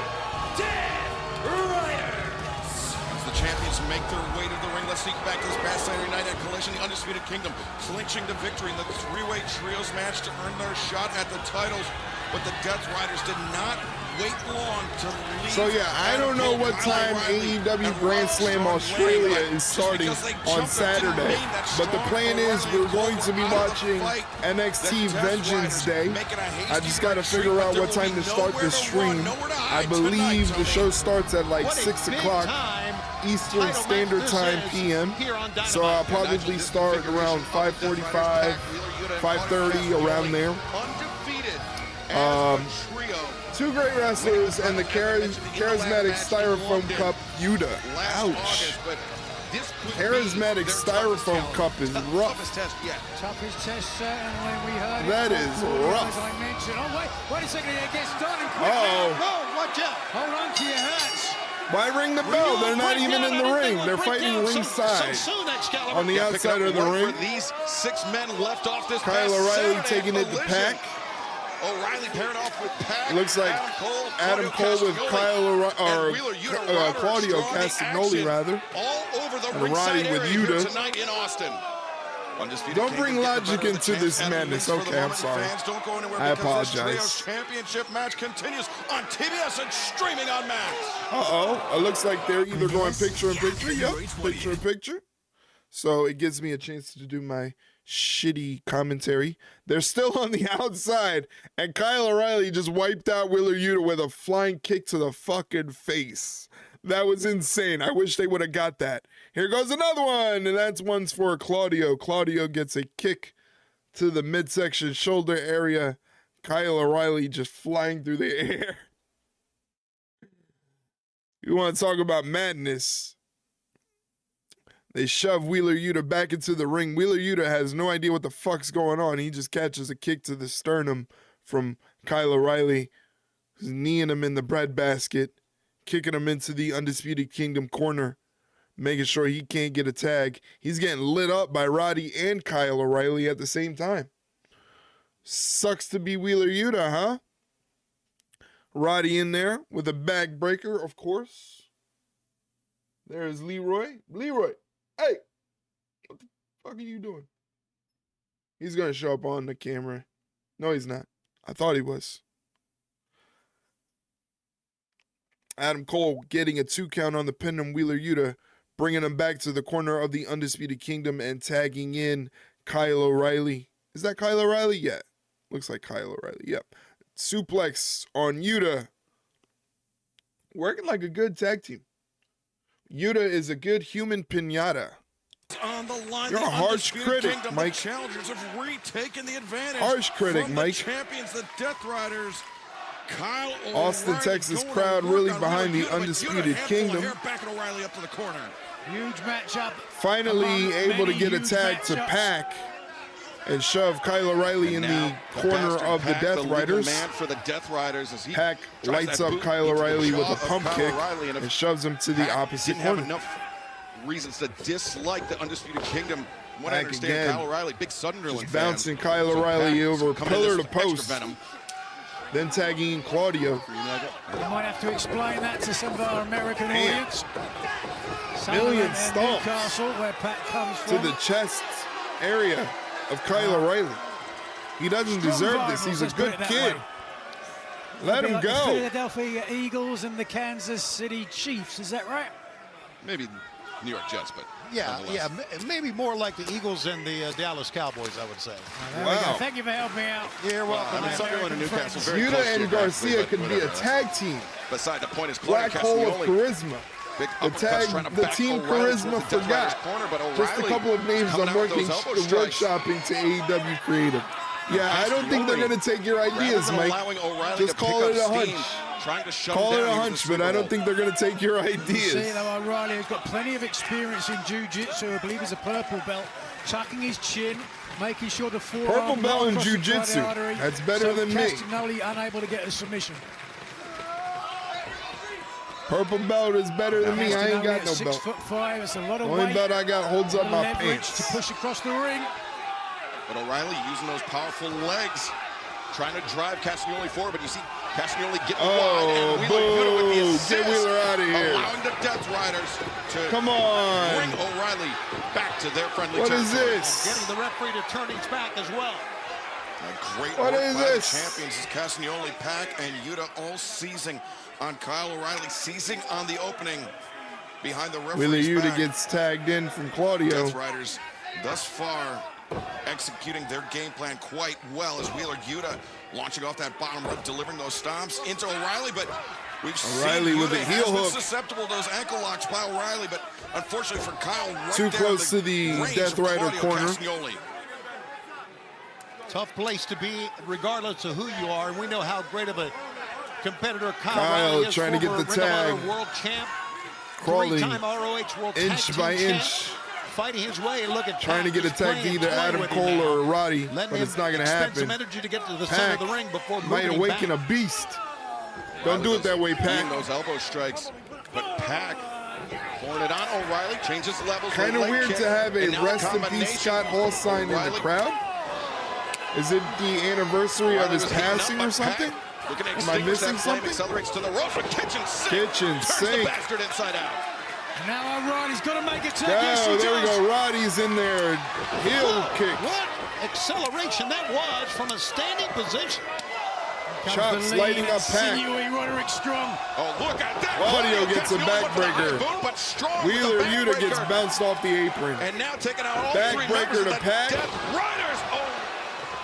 Death Riders. As the champions make their way to the ring, let's sneak back to this past Saturday night at Collision. The Undisputed Kingdom clinching the victory in the three-way trios match to earn their shot at the titles. But the Death Riders did not wait long to leave. So yeah, I don't know what time AEW Grand Slam Australia is starting on Saturday, but the plan is we're going to be watching NXT Vengeance Day. I just got to figure out what time to start the stream. I believe the show starts at like 6 o'clock Eastern Standard Time PM. So I'll probably start around 5:45, 5:30, around there. Two great wrestlers and the charismatic Styrofoam Cup Yuta. Ouch. But this Charismatic styrofoam cup is rough. Toughest test yet. Toughest test, certainly. We heard That it. is As rough. I mentioned. Oh, wait a second. It gets started. Uh-oh. Oh, watch out. Hold on to your hats. Why ring the bell? They're not even in the ring. They're fighting ringside. On the outside of the ring. These 6 men left off this Kyle O'Reilly taking it to Pac. O'Reilly paired off with Pac. Looks like Adam Cole with Kyle O'Reilly, or Claudio Castagnoli, rather. All over the And ringside Roddy with area here Yuta. tonight in Austin. Undisputed Don't Kingdom bring getting logic better. The into champs this and madness. for the Okay, I'm moment. sorry. Fans, don't go anywhere I because this apologize. Trios Championship match continues on TBS and streaming on Max. Uh-oh. It looks like they're either going picture-in-picture. Yep, picture-in-picture. So it gives me a chance to do my shitty commentary. They're still on the outside, and Kyle O'Reilly just wiped out Wheeler Yuta with a flying kick to the fucking face. That was insane. I wish they would have got that. Here goes another one, and that's one's for Claudio. Claudio gets a kick to the midsection shoulder area. Kyle O'Reilly just flying through the air. You want to talk about madness? They shove Wheeler Yuta back into the ring. Wheeler Yuta has no idea what the fuck's going on. He just catches a kick to the sternum from Kyle O'Reilly, who's kneeing him in the breadbasket, kicking him into the Undisputed Kingdom corner, making sure he can't get a tag. He's getting lit up by Roddy and Kyle O'Reilly at the same time. Sucks to be Wheeler Yuta, huh? Roddy in there with a back breaker, of course. There's Leroy. Leroy, hey, what the fuck are you doing? He's going to show up on the camera. No, he's not. I thought he was. Adam Cole getting a 2 count on the pin on Wheeler Yuta, bringing him back to the corner of the Undisputed Kingdom and tagging in Kyle O'Reilly. Is that Kyle O'Reilly? Yeah. Looks like Kyle O'Reilly. Yep. Suplex on Yuta. Working like a good tag team. Yuta is a good human pinata. On the line, You're a harsh critic, Mike. The challengers have retaken the advantage. Harsh critic, from Mike. The champions, the Death Riders. Kyle O'Reilly Austin, Texas crowd really behind the Undisputed Kingdom. Back at O'Reilly up to the corner. Huge matchup. Finally able to get a tag to Pac and shove Kyle O'Reilly in the corner of the Death Riders. Man for the Death Riders as he Pac lights up Kyle O'Reilly with a pump kick and shoves him to the opposite didn't have corner. enough reasons to dislike the Undisputed Kingdom. When I Pac understand again. Kyle O'Reilly, big Sunderland Just fan. bouncing Kyle O'Reilly over coming in pillar this to post. extra venom. Then tagging in Claudio. You might have to explain that to some of our American Damn. audience. Million Sunderland and stomps Newcastle, where Pat comes to from. the chest area of Kyle O'Reilly. He doesn't Strong deserve this. rivals, He's a let's put good it that kid. way. Let Be him like the go. Philadelphia Eagles and the Kansas City Chiefs, is that right? Maybe New York Jets, but Yeah, nonetheless. yeah, maybe more like the Eagles and the Dallas Cowboys, I would say. There we go. Wow. Thank you for helping me out. You're welcome. I mean, man. Sunderland and Newcastle very Yuta close and geographically, Garcia but could be a whatever. tag team. Beside the point is Black Claudio hole of Castagnoli. charisma. Big The uppercuts tag, trying to the back team O'Reilly charisma towards the Death Riders' forgot. corner, but Just a O'Reilly couple of names coming I'm out with working, those elbow strikes. workshopping to AEW Creative. Yeah, I don't think they're going to take your ideas, Rather than Mike. allowing O'Reilly Just to call pick it a up hunch. steam, trying to shut Call him it down, a he was hunch, a but I don't sleeper think they're going to take your See, ideas. though, O'Reilly has got plenty of experience in jiu-jitsu. I believe he's a purple belt, tucking his chin, making sure the forearm Purple belt not in across the jiu-jitsu. carotid artery. That's better So than me. Castagnoli unable to get a submission. Purple belt is better than me. I ain't Castagnoli got at no 6'5", belt. it's a lot of Only weight, belt I got holds up my leverage pants. to push across the ring. But O'Reilly using those powerful legs, trying to drive Castagnoli forward, but you see Castagnoli getting wide and Wheeler Yuta with the boo. assist, Get Wheeler out of here. allowing the Death Riders to Come on. bring O'Reilly back to their friendly What is territory. this? Getting the referee to turn his back as well. A great What work is by this? the champions as Castagnoli, Pac, and Yuta all seizing on Kyle O'Reilly, seizing on the opening behind the Wheeler referee's Yuta back. gets tagged in from Claudio. Death Riders thus far executing their game plan quite well as Wheeler Yuta launching off that bottom rope, delivering those stomps into O'Reilly, but we've O'Reilly seen with Yuta a heel has been hook. susceptible to those ankle locks by O'Reilly, but unfortunately for Kyle, right Too there close in to the range Death of Rider Claudio corner. Castagnoli. Tough place to be, regardless of who you are. And we know how great of a competitor Kyle Kyle O'Reilly is. trying to get former the Ring of Honor tag. world champ. crawling three-time ROH World inch Tag by Team inch, champ, fighting his way. And look at trying to Pac get just attacked playing either toy Adam with him Cole now. or Roddy, Letting but him it's not going to expend happen. some energy to get to the Pac center of the ring before might moving awaken back. a beast. Don't do it that way, Pac. Those elbow strikes, but Pac pouring it on O'Reilly, changes levels. Kind of leg weird kick, to have a and now the rest in peace combination. Scott Hall sign in the O'Reilly crowd. Is it the anniversary of his was beaten up passing by or something? Pac. Looking to Am I extinguish missing that flame, something? accelerates to the ropes with kitchen sink. Kitchen Turns sink. the bastard inside out. Now O'Reilly's got to make a tag. Oh, Yes, he there we does. go. Roddy's in there. Heel kick. What acceleration that was from a standing position. Chops lighting up Pac. Sinewy Roderick Strong. Oh, look at that. Claudio gets a going with the backbreaker. high boot, but Strong with the Wheeler Yuta gets backbreaker. bounced off the apron. And now taking out all three Backbreaker members of to the Pac. Death Riders. Oh,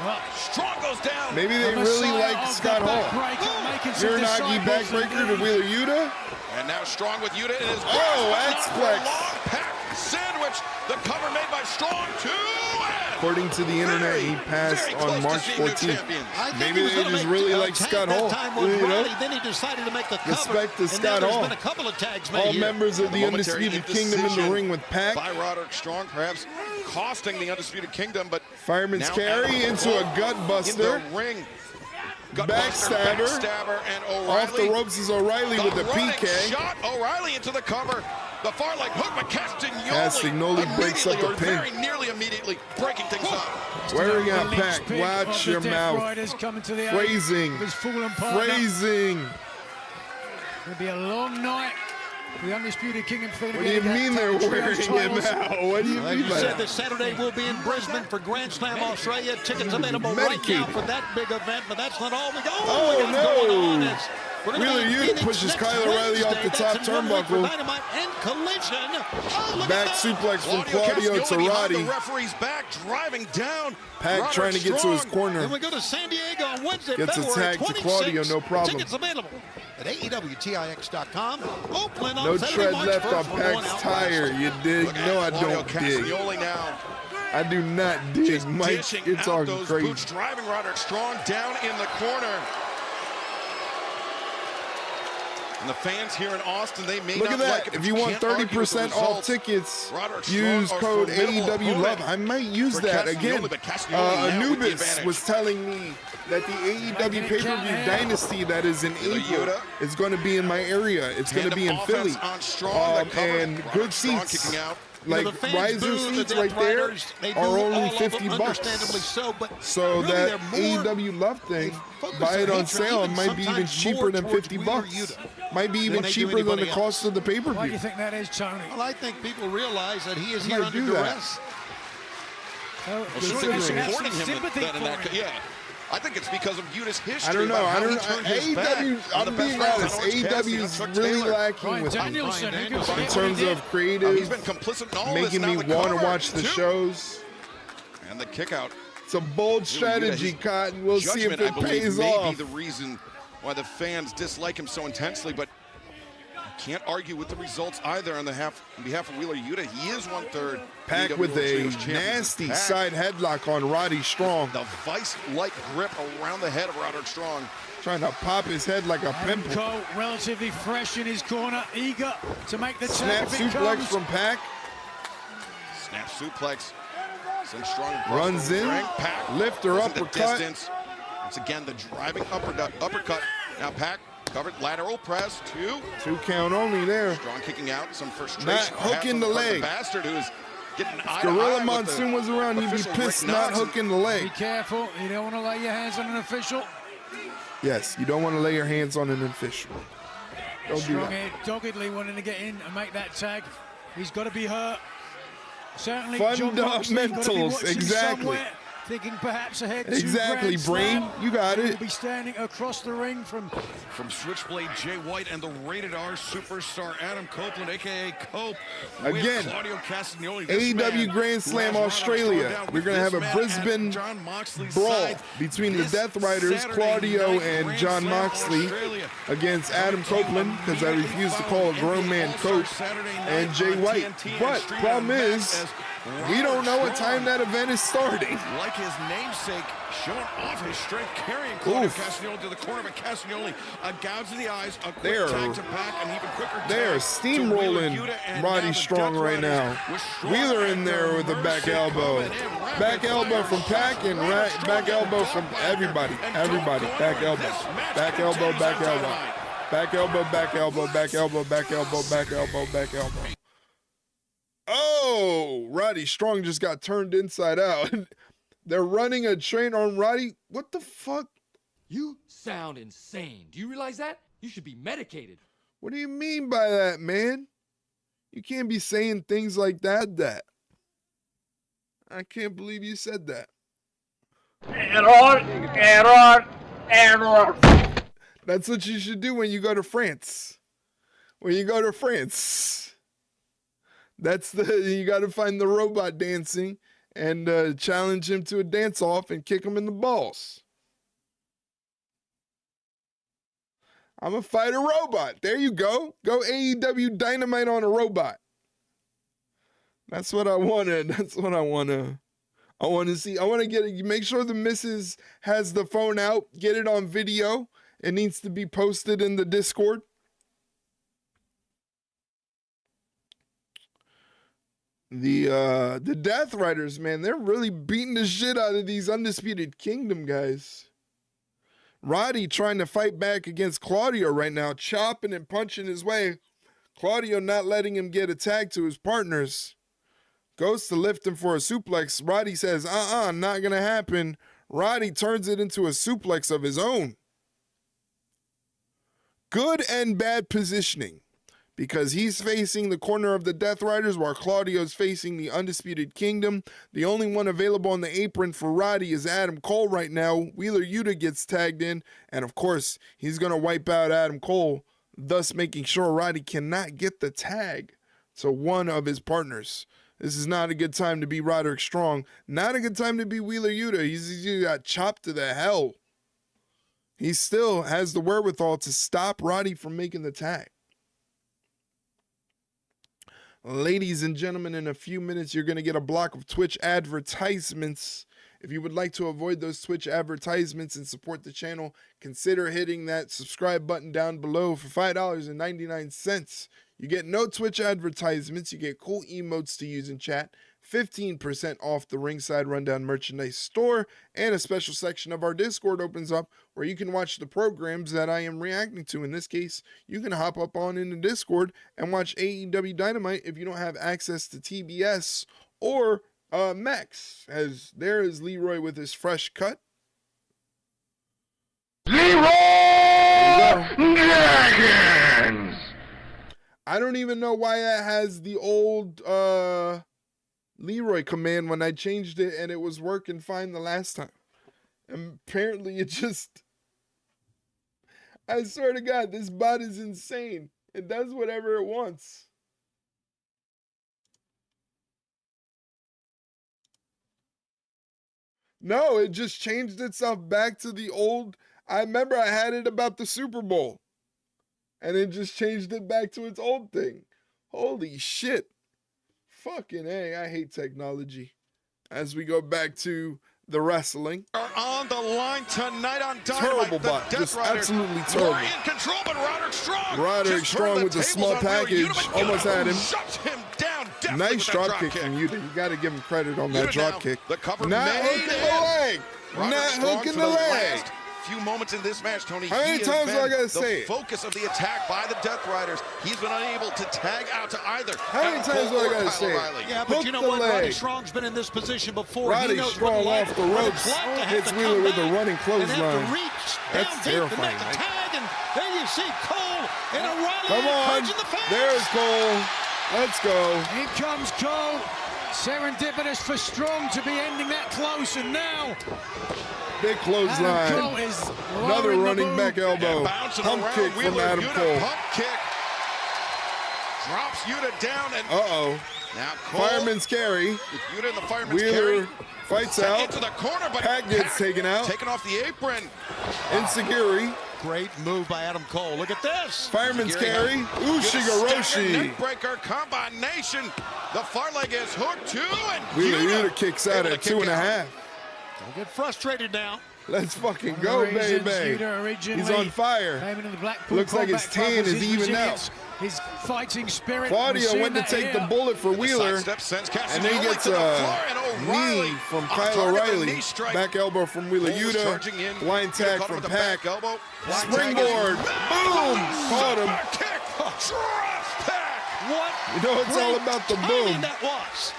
Well, Strong goes down. Maybe they the really Messiah like of Scott the Hall. backbreaker, making some Uranagi disciples backbreaker to and- Wheeler Yuta. And now Strong with Yuta in his grasp, Oh, but axe not for flex. long. Pac sandwich. The cover made by Strong to win. According to the internet, he passed Very on close to March seeing new 14th. champions. I think Maybe he was they gonna just make really a like tag Scott that Hall. time with You know? Roddy, then he decided to make the cover. Respect to and Scott now there's Hall. been a couple of tags made All here. members of the Momentary Undisputed Kingdom in the indecision ring with Pac. by Roderick Strong, perhaps costing the Undisputed Kingdom, but Fireman's now carry Adam into a Cole gut in buster. the ring. Backstabber. Backstabber, and O'Reilly. Off the ropes is O'Reilly with the running PK. shot. O'Reilly into the cover. The far leg hook, but Castagnoli breaks up the or pin. very nearly immediately breaking things up. Wearing out The Pac. linchpin Watch of the your Death mouth. Riders coming to the aid Phrasing. of his fallen partner. Phrasing. It'll be a long night. The Undisputed Kingdom feeling. What do you mean they're wearing him out? What do you Like mean you by said, that? this Saturday we'll be in Brisbane for Grand Slam Australia. Tickets available right now Medicated. for that big event, but that's not all we got. Oh, we got going on no. is we're gonna Wheeler be in Yuta Phoenix pushes next Kyle O'Reilly off the Wednesday. top That's in 1 week for turnbuckle. Dynamite and Collision. Oh, look Back at that. suplex from Claudio Castagnoli to behind Roddy. The referee's back, driving down. Pac Roderick trying to get to his Strong. corner. Then we go to San Diego on Wednesday, Gets a February tag to 26th. Claudio, no problem. Tickets available at AEWTIX.com. Oakland on No Saturday, tread March left 1st. on We're going Pac's out tire. west. You dig? Look at No, I Claudio don't dig. Castagnoli now. I do not dig. Just Mike, dishing you're out talking those crazy. boots, driving Roderick Strong down in the corner. And the fans here in Austin, they may Look not at that. like it, but If you want can't argue with the 30% off results. tickets, Roderick Strong, use a code formidable AEW opponent Love. I might use for that Castagnoli, again. but Castagnoli now with the Anubis advantage. was telling me that the AEW pay-per-view Dynasty that is in April Yuta. is going to be in my area. It's going to be in Tandem Philly. offense on Strong, that cover. And Roderick good Strong seats. kicking out. Like the fans riser boo the seats Death right there Riders. They are boo all only of them, $50. understandably so, but So really that they're more- AEW Love thing, focus buy their it on hatred sale. It even might be even sometimes cheaper more than towards $50. Wheeler Yuta Might be even than they do cheaper than the anybody cost of the Why do you pay-per-view. think that is, Tony? Well, I think people realize that he is He here might under do that. duress. Oh, Well, sure, should they you be should have supporting some him sympathy then in that, for him. yeah. I think it's because of Yuta's history. I don't know. about how I he don't. turned his back AEW. on the I'm best being friends on honest. Orange Cassidy AEW and is Chuck really Taylor. lacking Brian with Danielson, who could in forget terms what he of did. creative, He's been complicit in all this. making Now me the want to cover, watch the too. shows. And the kick out. It's a bold strategy, His Cotton. We'll see if judgment, it I believe, pays may off. be the reason why the fans dislike him so intensely, but you can't argue with the results either on behalf of Wheeler Yuta. He is 1/3. Pac with a nasty side headlock on Roddy Strong. The vice-like grip around the head of Roderick Strong. Trying to pop his head like a Adam pimple. Cole, relatively fresh in his corner, eager to make the Snap tag if it suplex comes. from Pac. Snap suplex. Some strong Runs in. Pac Lifter goes into uppercut. distance. Once again, the driving uppercut. Now Pac covered lateral press. 2 count only there. Strong kicking out. Some frustration. Not perhaps hooking on the part of leg. bastard who is getting eye Gorilla to eye Monsoon was around. He'd be official pissed Rick not Knox. hooking the Be leg. careful, you don't want to lay your hands on an official. Yes, you don't want to lay your hands on an official. Don't do Strong that. here, doggedly wanting to get in and make that tag. He's got to be hurt. Certainly, John Moxley's got to be Fundamentals, watching exactly. somewhere, thinking perhaps ahead to Exactly, Grand brain. Slam. You got He it. will be standing across the ring from Switchblade Jay White and the Rated R superstar Adam Copeland, a.k.a. Cope. Again, with Claudio Castagnoli, AEW Grand Slam Australia. We're going to have a Brisbane brawl between the Death Riders, Claudio and John Moxley, against Adam Copeland, because I refuse to call a grown man Cope, and Jay White. But problem is, We don't know what time that event is starting. Like his namesake, showing off his strength, carrying Claudio Castagnoli to the corner, but Castagnoli a gouge to the eyes, a quick tag to back, and even quicker they are steamrolling Roddy Strong right now. Wheeler in there with a back elbow. Back elbow from Pac and back elbow from everybody. Everybody. Back elbow. Back elbow, back elbow. Back elbow, back elbow, back elbow, back elbow, back elbow, back elbow. Oh, Roddy Strong just got turned inside out. They're running a train on Roddy. What the fuck? You sound insane. Do you realize that? You should be medicated. What do you mean by that, man? You can't be saying things like that. I can't believe you said that. Error. That's what you should do when you go to France. When you go to France. You got to find the robot dancing and challenge him to a dance-off and kick him in the balls. I'm gonna fight a robot. There you go. Go AEW Dynamite on a robot. That's what I wanted. That's what I want to see. I want to make sure the missus has the phone out. Get it on video. It needs to be posted in the Discord. The Death Riders, man, they're really beating the shit out of these Undisputed Kingdom guys. Roddy trying to fight back against Claudio right now, chopping and punching his way. Claudio not letting him get a tag to his partners. Goes to lift him for a suplex. Roddy says, not gonna happen. Roddy turns it into a suplex of his own. Good and bad positioning, because he's facing the corner of the Death Riders while Claudio's facing the Undisputed Kingdom. The only one available on the apron for Roddy is Adam Cole right now. Wheeler Yuta gets tagged in, and of course, he's going to wipe out Adam Cole, thus making sure Roddy cannot get the tag to one of his partners. This is not a good time to be Roderick Strong. Not a good time to be Wheeler Yuta. He got chopped to the hell. He still has the wherewithal to stop Roddy from making the tag. Ladies and gentlemen, in a few minutes, you're going to get a block of Twitch advertisements. If you would like to avoid those Twitch advertisements and support the channel, consider hitting that subscribe button down below for $5.99. You get no Twitch advertisements. You get cool emotes to use in chat, 15% off the Ringside Rundown merchandise store, and a special section of our Discord opens up where you can watch the programs that I am reacting to. In this case, you can hop up on into Discord and watch AEW Dynamite if you don't have access to TBS or Max, as there is Leroy with his fresh cut. Leroy Dragons! I don't even know why that has the old Leroy command when I changed it and it was working fine the last time. And apparently it just... I swear to God, this bot is insane. It does whatever it wants. No, it just changed itself back to the old... I remember I had it about the Super Bowl. And it just changed it back to its old thing. Holy shit. Fucking A, I hate technology. As we go back to the wrestling. Are on the line tonight on Dynamite. Terrible bot, just absolutely terrible. In control, but Roderick Strong. Roderick Strong with the small package, almost had him. Shuts him down. Nice drop kick from Yuta. You got to give him credit on that drop kick. The cover not hooking the leg. Not hooking the leg. Few moments in this match, Tony. How many times do I gotta say it? The focus of the attack by the Death Riders. He's been unable to tag out to either. How many times do I gotta say it? Yeah, but you know what? Roddy Strong's been in this position before. Roddy Strong off the ropes hits Wheeler with a running clothesline. That's terrifying. And there you see Cole in a rally. Come on, there's Cole. Let's go. Here comes Cole. Serendipitous for Strong to be ending that close, and now big clothesline. Another running back elbow. Pump kick from Adam Cole. Pump kick. Drops Yuta down and now Cole, fireman's carry. Yuta in the fireman's Wheeler carry. fights out. Into the corner, but Pac gets taken out. Taken off the apron. Enziguri. Great move by Adam Cole. Look at this. Fireman's carry. Ushigoroshi. Neckbreaker combination. The far leg is hooked too, and Wheeler Yuta kicks out at 2.5. Don't get frustrated now. Let's fucking go, baby. He's on fire. Looks like his tan is even out. His fighting spirit. Claudio went to take the bullet for Wheeler, and then gets a knee from Kyle O'Reilly. Back elbow from Wheeler Yuta. Line tag from Pac. Springboard. Boom! Caught him. What? You know it's all about the boom. That was.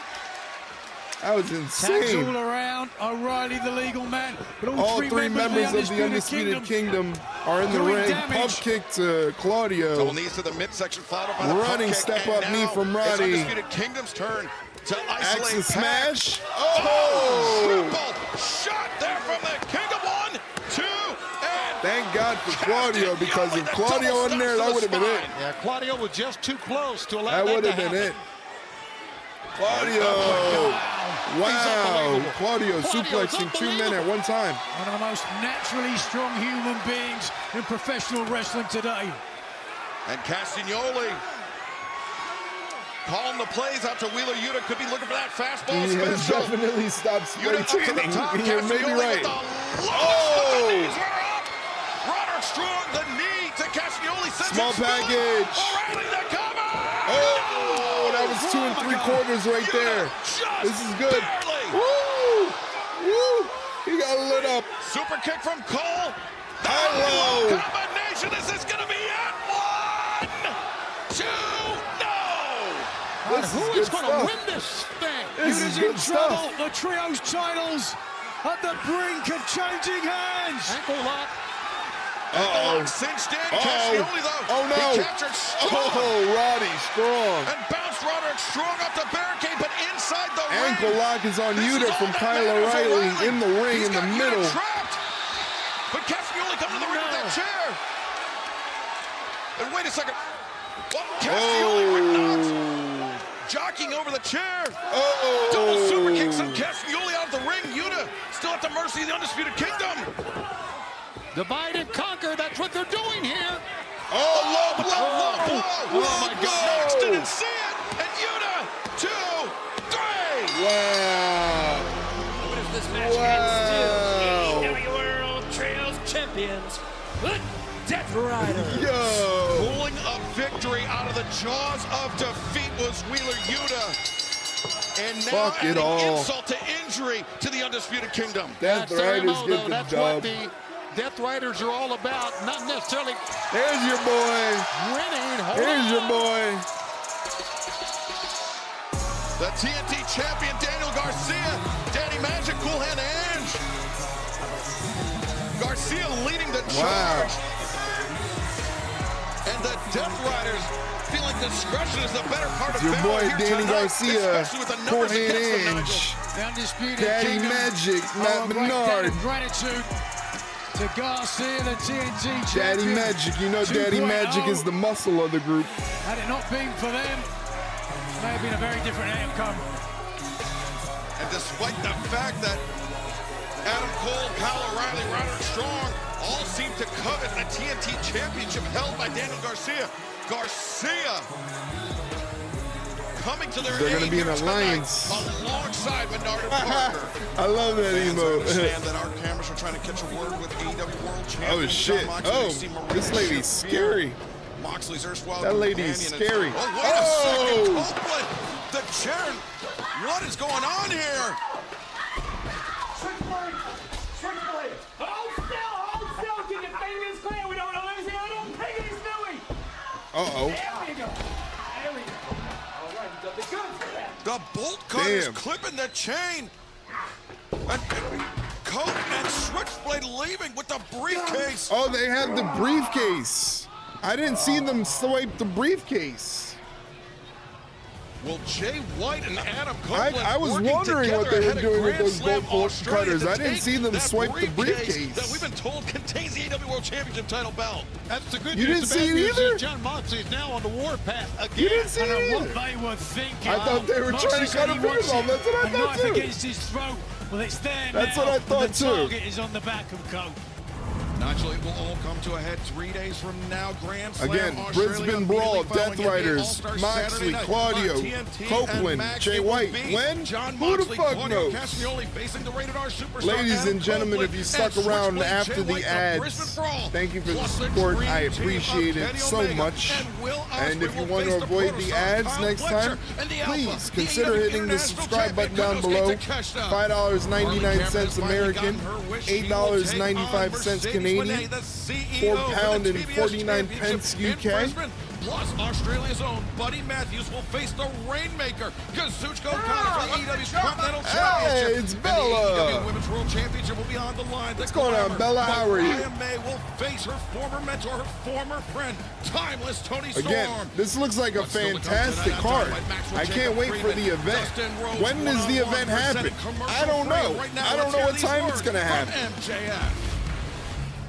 That was Tags insane. all around. O'Reilly, the legal man. But all three members of the Undisputed Kingdom are in the ring. Pump kick to Claudio. Double knees to the midsection, followed up by the running step up knee from Roddy. It's Undisputed Kingdom's turn to isolate Axe and Pac. smash. Oh! Triple shot there from the Kingdom. 1, 2, and thank God for Claudio, because if Claudio wasn't there, that would have been it. Yeah, Claudio was just too close to allow That would have been it. Claudio. Wow. Claudio suplexing 2 men at one time. One of the most naturally strong human beings in professional wrestling today. And Castagnoli calling the plays out to Wheeler Yuta. Could be looking for that fastball He has special. definitely stopped spray Yuta up to the tanning. top. You're maybe Castagnoli right. with the Oh! the knees were up. Roderick Strong, the knee to Castagnoli. Small package. O'Reilly the cover. Oh, that was 2 3/4 right there. This is good. Barely. Woo! Woo! He got lit up. Super kick from Cole. High low. Combination. This is going to be it. 1, 2, no. This Who is is good going to stuff. win this thing? This is Yuta's good in trouble. stuff. The trio's titles at the brink of changing hands. Ankle lock. Uh-oh. Cinched in. Uh-oh. Castagnoli, though. Oh, no. He captured Strong. Oh, Roddy Strong. And bounced Roderick Strong up the barricade, but inside the Ankle ring. lock is on This is Yuta all from that Kyle matters. O'Reilly in the ring He's in the got Yuta middle. trapped. But Castagnoli coming to the ring with that chair. And wait a second. Well, Castagnoli would not. Jockeying over the chair. Oh. Double super kicks and Castagnoli out of the ring. Yuta still at the mercy of the Undisputed Kingdom. Divide and conquer. That's what they're doing here. Oh, low blow. Oh my God. Knox didn't see it. And Yuta, 2, 3. Wow. What is this match against AEW World Trios Champions, the Death Rider. Yo. Pulling a victory out of the jaws of defeat was Wheeler Yuta. And now Fuck it adding all. insult to injury to the Undisputed Kingdom. Death Riders Samoa, get the that's dub. what the Death Riders are all about. Not necessarily There's your boy. winning. Hold Here's on. your boy. The TNT champion, Daniel Garcia. Danny Magic, Cool Hand Ange. Garcia leading the charge. And the Death Riders feeling discretion is the better part of Your valor boy here Danny tonight, Garcia, especially with the Cool numbers Hand against them, Ange, Nigel. The Undisputed Daddy Kingdom. Magic, Matt A great debt Menard. of gratitude to Garcia, the TNT champion. Daddy Magic, you know Daddy 2.0. Magic is the muscle of the group. Had it not been for them, it may have been a very different outcome. And despite the fact that Adam Cole, Kyle O'Reilly, Roderick Strong all seem to covet a TNT championship held by Daniel Garcia, Garcia coming to their They're aid gonna be in here alliance. tonight alongside Menard and Parker. I love that Fans emote. understand that our cameras are trying to catch a word with AEW World Champion. Oh shit. John Moxley. Oh, They see Maria this lady's Shafir. scary. Moxley's erstwhile That lady is companion scary. Oh, wait a second. Oh. Copeland, the chair. What is going on here? Hold still, keep your fingers clear. We don't want to lose here. I don't think he's doing. Uh-oh. There we go. There we go. All right, you got the goods for that. The bolt cutters Damn. clipping the chain. And Cope and Switchblade leaving with the briefcase. Oh, they have the briefcase. I didn't see them swipe the briefcase. Well, Jay White and Adam Copeland I was working wondering what together they were ahead of doing with Grand those Slam bolt Australia cutters. to I didn't take see them that swipe the briefcase. that we've been told contains the AEW World Championship title belt. That's the good You news. didn't The see bad it news either? is John Moxley is now on the warpath again. You didn't see I don't it know what either. they were thinking. I thought they were Moxley trying to said cut he a fingers wants off. That's what I a thought knife too. against his throat. Well, it's there That's now. what I thought the too. target is on the back of Cope. Nigel, it will all come to a head 3 days from now. Grand Slam Again, Australia, Brisbane Brawl, following Death NBA Riders, All-Star Moxley, Saturday night Claudio, on TNT Copeland, and Max. Jay It will White. be When? John Who the Moxley, fuck Claudio knows? Castagnoli facing the Rated R Superstar Ladies Adam and gentlemen, Copeland, if you stuck and around Switchblade after Jay the White of ads, Brisbane Brawl. thank you for the Plus the support. dream I team of appreciate it Kenny so Omega much. and Will And if Ospreay you will want to face the avoid the Protostar ads Kyle next Fletcher time, and the please Alpha, consider the hitting the International subscribe button Champion, down below. Konosuke Takeshita. $5.99 American, $8.95 Canadian, £4.49 UK. Plus, Australia's own Buddy Matthews will face the Rainmaker, Kazuchika Okada for AEW's Continental Championship. Hey, it's And Bella. the AEW Women's World Championship will be on the line. What's going on, Bella? How are you? Brian May will face her former mentor, her former friend, Timeless Tony Storm. Again, this looks like a fantastic card. I can't wait for the event. When does the event happen? I don't know. I don't know what time it's going to happen.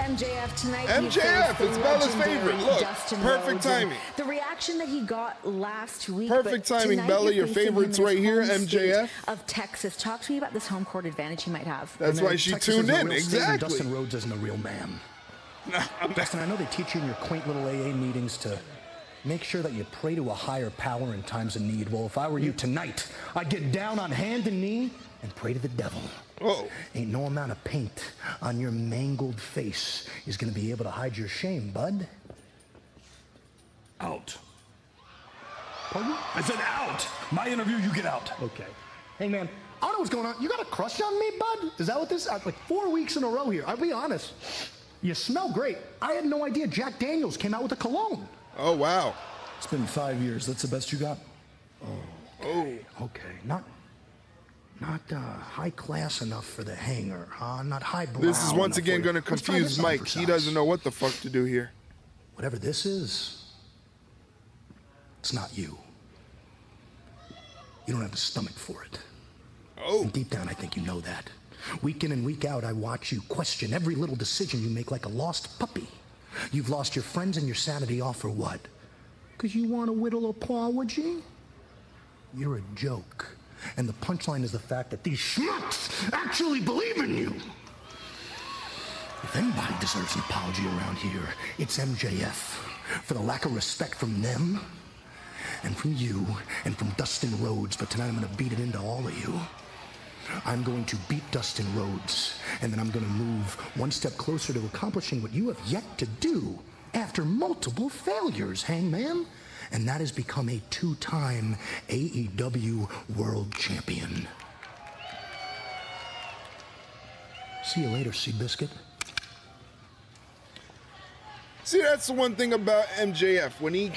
MJF tonight. MJF, it's Bella's favorite. Look, Dustin perfect Rhodes, timing. The reaction that he got last week. Perfect but timing, tonight Bella. you're Your facing favorites him in right his here, home state MJF. of Texas. Talk to me about this home court advantage he might have. That's why she Texas tuned is a in. real state and Exactly. Dustin Rhodes isn't a real man. Dustin, I know they teach you in your quaint little AA meetings to make sure that you pray to a higher power in times of need. Well, if I were you tonight, I'd get down on hand and knee and pray to the devil. Oh. Ain't no amount of paint on your mangled face is going to be able to hide your shame, bud. Out. Pardon? I said out. My interview, you get out. Okay. Hey, man, I don't know what's going on. You got a crush on me, bud? Is that what this is? Like 4 weeks in a row here. I'll be honest. You smell great. I had no idea Jack Daniels came out with a cologne. Oh, wow. It's been 5 years. That's the best you got? Okay. Not high class enough for the hanger, huh? Not highbrow. This is once enough again for you. going to Let's try confuse this on Mike. for He size. doesn't know what the fuck to do here. Whatever this is, it's not you. You don't have the stomach for it. Oh. And deep down, I think you know that. Week in and week out, I watch you question every little decision you make like a lost puppy. You've lost your friends and your sanity all for what? Because you want to whittle apology? You're a joke. And the punchline is the fact that these schmucks actually believe in you. If anybody deserves an apology around here, it's MJF. For the lack of respect from them, and from you, and from Dustin Rhodes. But tonight I'm going to beat it into all of you. I'm going to beat Dustin Rhodes, and then I'm going to move one step closer to accomplishing what you have yet to do after multiple failures, Hangman. And that is become a 2-time AEW World Champion. See you later, Seabiscuit. See, that's the one thing about MJF. When he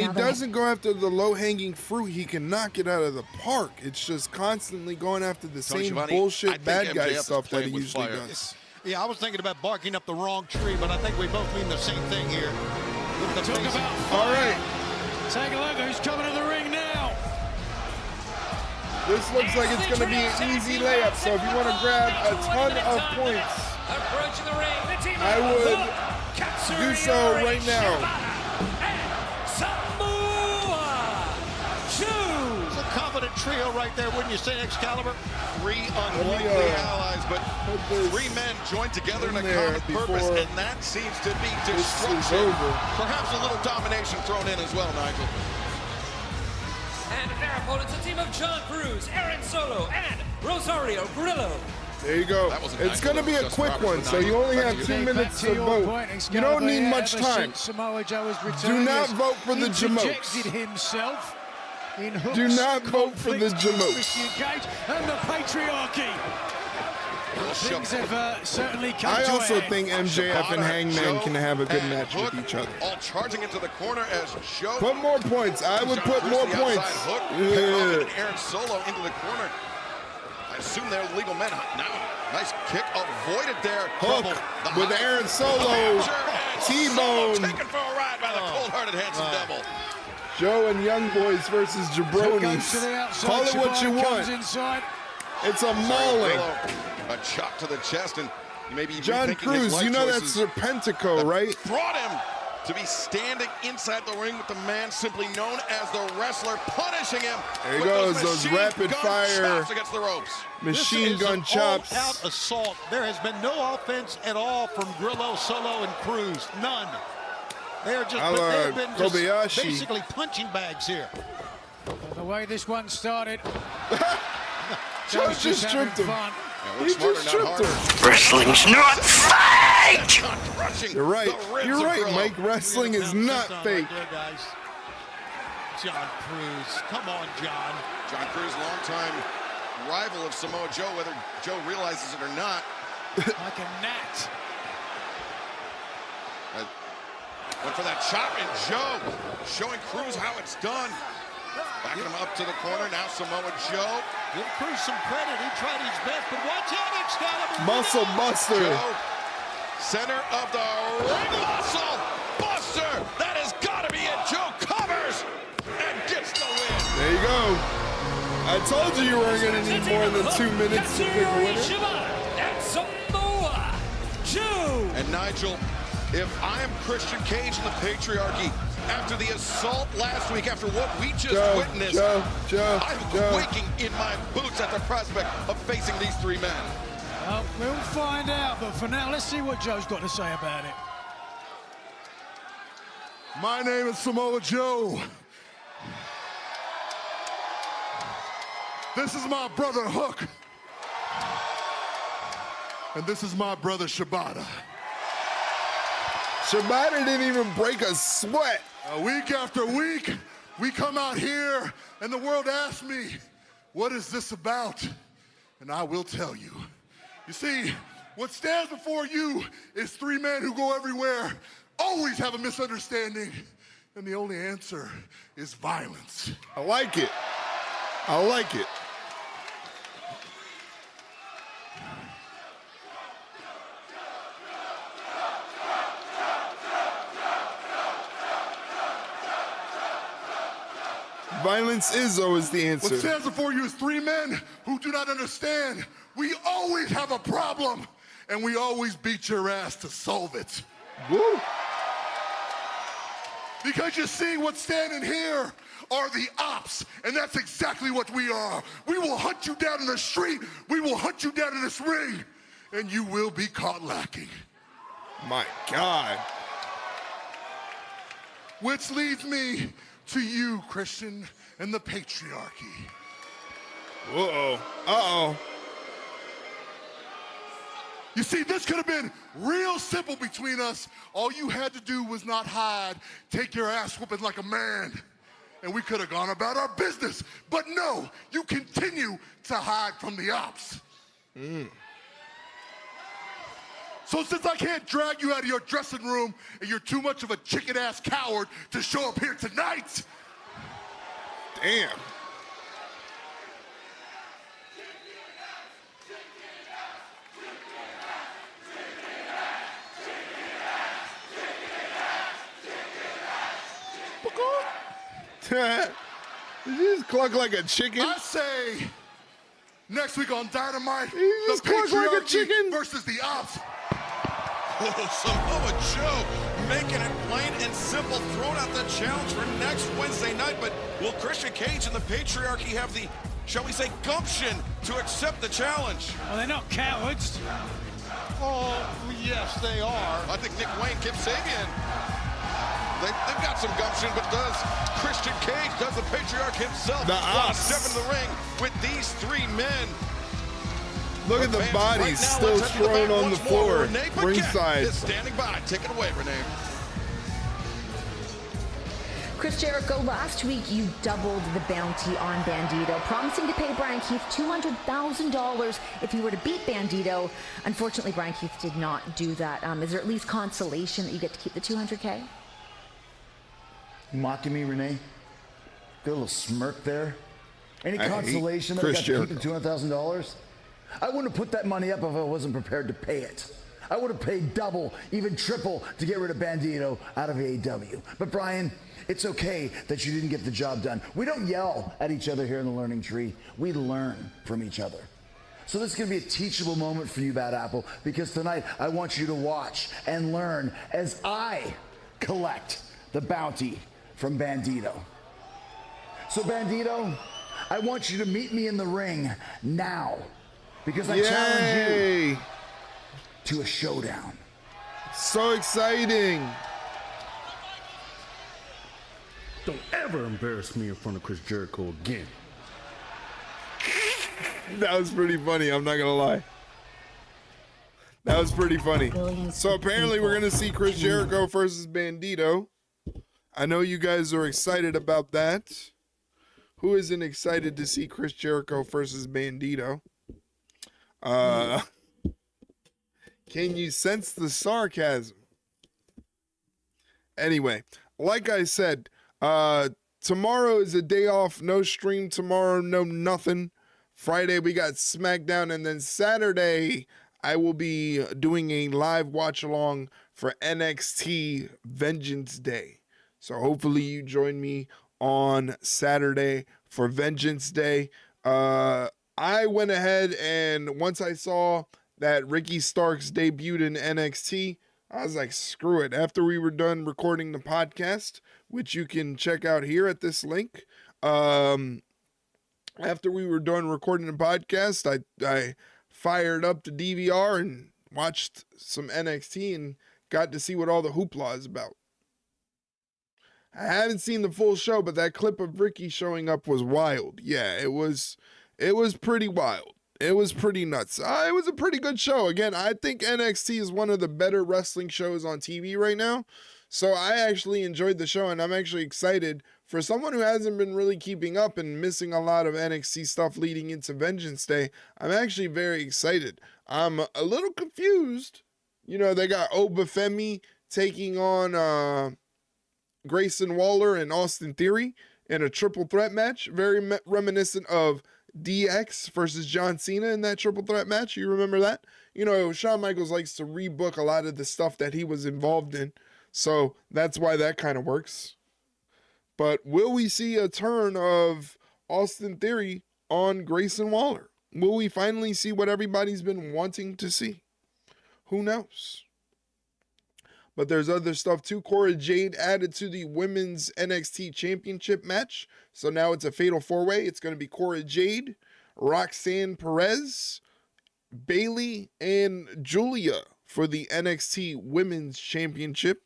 doesn't go after the low-hanging fruit, he can knock it out of the park. It's just constantly going after the same bullshit bad guy stuff that he usually does. Yeah, I was thinking about barking up the wrong tree, but I think we both mean the same thing here. Talk about fire. All right. Take a look who's coming to the ring now. This looks like it's going to be an easy layup, so if you want to grab a ton of points, Approaching the ring, the team I would do so right now. Samoa Joe. It's a confident trio right there, wouldn't you say, Excalibur? 3 unlikely allies, but 3 men joined together in a common purpose, and that seems to be destruction. Perhaps a little domination thrown in as well, Nigel. And their opponents, a team of John Cruz, Aaron Solo, and Rosario Grillo. There you go. It's going to be a quick one, so you only have 2 minutes to vote. You don't need much time. Samoa Joe has returned. Do not vote for the Jamokes. Interjected himself in hooks, Do not vote for the Jamokes. Christian Cage and the patriarchy. Things have certainly come I to also a head. think MJF and Hangman can have a good match with each other. All charging into the corner as Joe. Put more points. I would put more points. Yeah. Aaron Solo into the corner. I assume they're legal men. Now, nice kick avoided there. Hook with Aaron Solo. T-bone. Taken for a ride by the cold-hearted handsome devil. Joe and Young Boys versus Jabronis. Call it what you want. It's a mauling. A chop to the chest, and maybe John Cruz, you know that's Serpentico, right? Brought him to be standing inside the ring with the man simply known as the Wrestler, punishing him. There he goes, those rapid fire against the ropes. Machine gun chops. All-out assault. There has been no offense at all from Grillo, Solo, and Cruz. None. They are just, they've been just basically punching bags here. The way this one started. Joe's just tripped him. He just tripped him. Wrestling's not fake! You're right. You're right, Mike. Wrestling is not fake. John Cruz. Come on, John. John Cruz, longtime rival of Samoa Joe, whether Joe realizes it or not. Like a gnat. Went for that chop, and Joe showing Cruz how it's done. Backing him up to the corner. Now Samoa Joe. Give Cruz some credit. He tried his best, but watch out, Excalibur. Muscle Buster. Joe, center of the ring. Muscle Buster. That has got to be it. Joe covers and gets the win. There you go. I told you weren't going to need more than 2 minutes to pick a winner. Shibata and Samoa Joe. And Nigel, if I am Christian Cage in the Patriarchy, after the assault last week, after what we just witnessed, I'm quaking in my boots at the prospect of facing these three men. Well, we'll find out, but for now, let's see what Joe's got to say about it. My name is Samoa Joe. This is my brother Hook. And this is my brother Shibata. Shibata didn't even break a sweat. Week after week, we come out here and the world asks me, what is this about? And I will tell you. You see, what stands before you is three men who go everywhere, always have a misunderstanding, and the only answer is violence. I like it. I like it. Violence is always the answer. What stands before you is three men who do not understand. We always have a problem, and we always beat your ass to solve it. Woo. Because you see, what's standing here are the ops, and that's exactly what we are. We will hunt you down in the street. We will hunt you down in this ring, and you will be caught lacking. My God. Which leads me to you, Christian, and the Patriarchy. Uh-oh. Uh-oh. You see, this could have been real simple between us. All you had to do was not hide, take your ass whooping like a man, and we could have gone about our business. But no, you continue to hide from the ops. So since I can't drag you out of your dressing room and you're too much of a chicken-ass coward to show up here tonight. Damn. Did you just cluck like a chicken? I say next week on Dynamite, you just the cluck like a Patriarchy chicken versus the ops. Samoa Joe making it plain and simple, throwing out the challenge for next Wednesday night. But will Christian Cage and the Patriarchy have the, shall we say, gumption to accept the challenge? Well, they're not cowards. Oh, yes, they are. I think Nick Wayne, Kip Sabian, they've got some gumption, but does Christian Cage, does the Patriarch himself want to step into the ring with these three men? Look at the bodies still thrown on the floor. Ringside. Is standing by. Take it away, Renee. Chris Jericho, last week you doubled the bounty on Bandito, promising to pay Brian Keith $200,000 if he were to beat Bandito. Unfortunately, Brian Keith did not do that. Is there at least consolation that you get to keep the $200K? You mocking me, Renee? Got a little smirk there. Any consolation that I got Jericho. to keep the $200,000? I wouldn't have put that money up if I wasn't prepared to pay it. I would have paid double, even triple, to get rid of Bandito out of AEW. But Brian, it's okay that you didn't get the job done. We don't yell at each other here in the Learning Tree. We learn from each other. So this is going to be a teachable moment for you, Bad Apple, because tonight I want you to watch and learn as I collect the bounty from Bandito. So Bandito, I want you to meet me in the ring now, because I challenge you to a showdown. So exciting. Don't ever embarrass me in front of Chris Jericho again. That was pretty funny, I'm not gonna lie. That was pretty funny. So apparently we're gonna see Chris Jericho versus Bandito. I know you guys are excited about that. Who isn't excited to see Chris Jericho versus Bandito? Can you sense the sarcasm? Anyway, like I said, tomorrow is a day off. No stream tomorrow, no nothing. Friday we got SmackDown, and then Saturday I will be doing a live watch along for NXT Vengeance Day. So hopefully you join me on Saturday for Vengeance Day. I went ahead and once I saw that Ricky Starks debuted in NXT, I was like, screw it. After we were done recording the podcast, which you can check out here at this link, after we were done recording the podcast, I fired up the DVR and watched some NXT and got to see what all the hoopla is about. I haven't seen the full show, but that clip of Ricky showing up was wild. Yeah, it was pretty wild. It was pretty nuts. It was a pretty good show. Again, I think NXT is one of the better wrestling shows on TV right now. So I actually enjoyed the show, and I'm actually excited. For someone who hasn't been really keeping up and missing a lot of NXT stuff leading into Vengeance Day, I'm actually very excited. I'm a little confused. You know, they got Obafemi taking on Grayson Waller and Austin Theory in a triple threat match. Very reminiscent of DX versus John Cena in that triple threat match. You remember that? You know, Shawn Michaels likes to rebook a lot of the stuff that he was involved in. So that's why that kind of works. But will we see a turn of Austin Theory on Grayson Waller? Will we finally see what everybody's been wanting to see? Who knows? But there's other stuff too. Cora Jade added to the women's NXT championship match. So now it's a fatal four-way. It's going to be Cora Jade, Roxanne Perez, Bayley, and Julia for the NXT women's championship.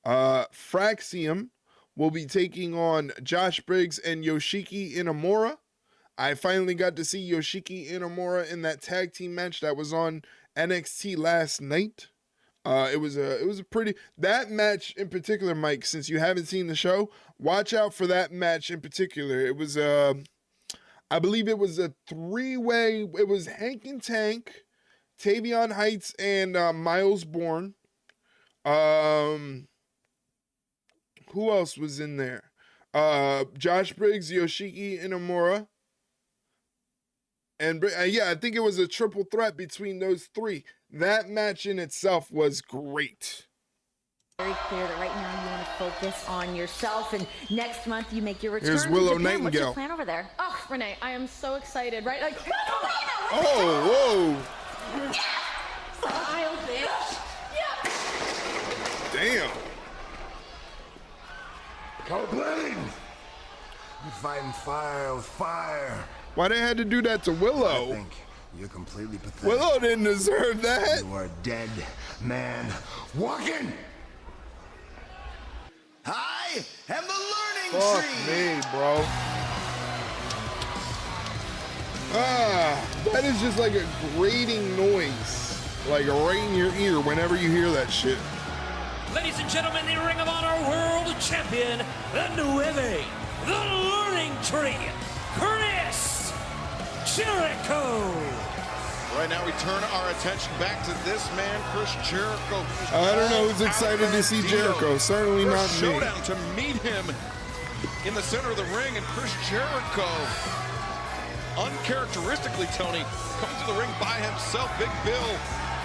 Fraxium will be taking on Josh Briggs and Yoshiki Inamura. I finally got to see Yoshiki Inamura in that tag team match that was on NXT last night. It was a pretty, that match in particular, Mike, since you haven't seen the show, watch out for that match in particular. It was I believe it was a three-way. It was Hank and Tank, Tavion Heights, and Miles Bourne. Who else was in there? Josh Briggs, Yoshiki Inamura. And yeah, I think it was a triple threat between those three. That match in itself was great. Very clear that right now you want to focus on yourself, and next month you make your return. Here's Willow to Japan. Nightingale. What's your plan over there? Oh, Renee, I am so excited, right? Like, oh, whoa. Yeah. Style, bitch. Yeah. Damn. Copeland! You're fighting fire with fire. Why they had to do that to Willow? I think you're completely pathetic. Willow didn't deserve that. You are a dead man walking. I am the learning Fuck tree. me, bro. That is just like a grating noise, like right in your ear whenever you hear that shit. Ladies and gentlemen, the Ring of Honor World Champion, the Nueve, the Learning Tree, Chris Jericho. Right now, we turn our attention back to this man, Chris Jericho. I don't know who's excited to see Jericho. Certainly not me. Showdown to meet him in the center of the ring, and Chris Jericho, uncharacteristically, Tony, coming to the ring by himself. Big Bill,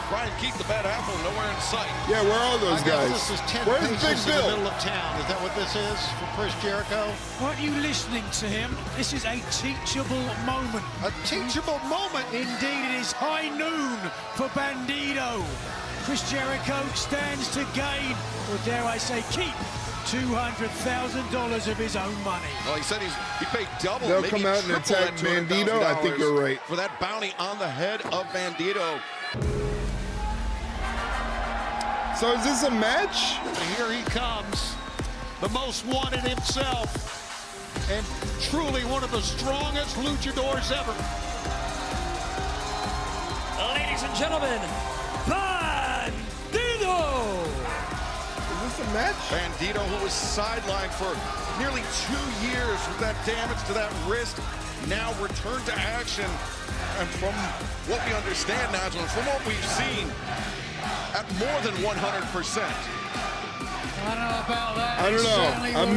Brian Keith, the bad apple, nowhere in sight. Yeah, where are those guys? This is 10 Where's paces Big in Bill? the middle of town. Is that what this is for Chris Jericho? Weren't you listening to him? This is a teachable moment. A teachable moment? Indeed, it is high noon for Bandito. Chris Jericho stands to gain, or dare I say keep, $200,000 of his own money. Well, he said he paid double. They'll maybe come out and triple attack that Bandito. I think you're right. For that bounty on the head of Bandito. So is this a match? And here he comes, the most wanted himself, and truly one of the strongest luchadors ever. Ladies and gentlemen, Bandito! Is this a match? Bandito, who was sidelined for nearly 2 years with that damage to that wrist, now returned to action. And from what we understand now, and from what we've seen, at more than 100%. I don't know about that. I don't know. I'm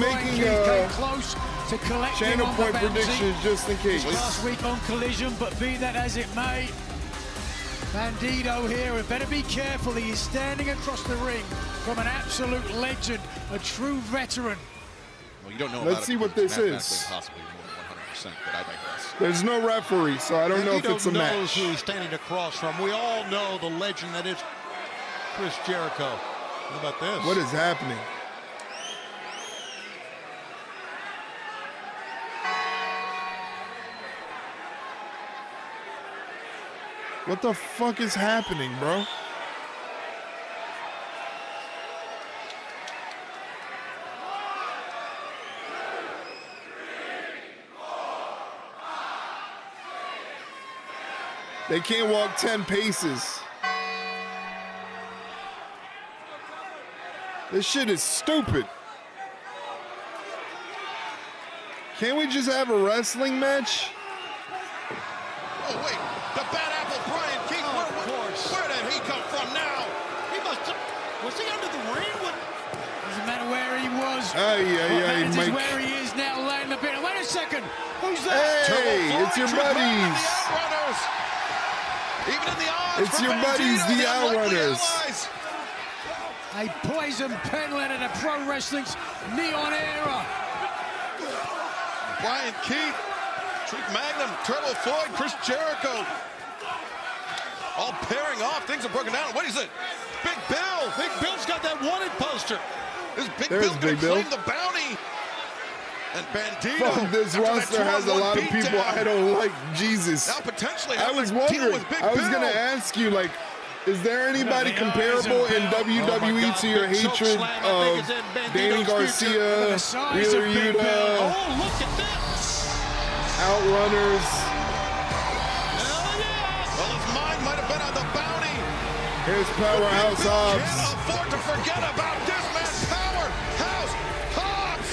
making a close to collecting channel on point the bounty predictions just in case. last week on Collision, but be that as it may, Bandito here, and better be careful. He is standing across the ring from an absolute legend, a true veteran. Well, you don't know. Let's see what this is. Possibly more than 100%, but I digress. There's no referee, so I don't know if it's a match. knows who he's standing across from. We all know the legend that is Chris Jericho. How about this? What is happening? What the fuck is happening, bro? They can't walk 10 paces. This shit is stupid. Can't we just have a wrestling match? Oh, wait. The bad apple, Brian Keith. Where did he come from now? He must have... Was he under the ring? What? Doesn't matter where he was. What matters Mike. is where he is now, laying the bit. Wait a second. Who's that? Hey, it's your buddies. Even in the odds. It's your buddies, the Outrunners. A poison peddler in a pro wrestling's neon era. Brian Keith, Truth Magnum, Turbo Floyd, Chris Jericho. All pairing off. Things are broken down. What is it? Big Bill. Big Bill's got that wanted poster. Is Big There's Bill going Big to Bill. claim the bounty? And Bandito. Fuck, this roster has a lot of people I don't like. Jesus. Now potentially I was wondering. I was going to ask you, like, is there anybody comparable in WWE to your hatred of Danny Garcia, Wheeler Yuta, Oh, look at this. Outrunners? Well, his mind might have been on the bounty. Here's Powerhouse Hobbs. Can't afford to forget about this man, Powerhouse Hobbs.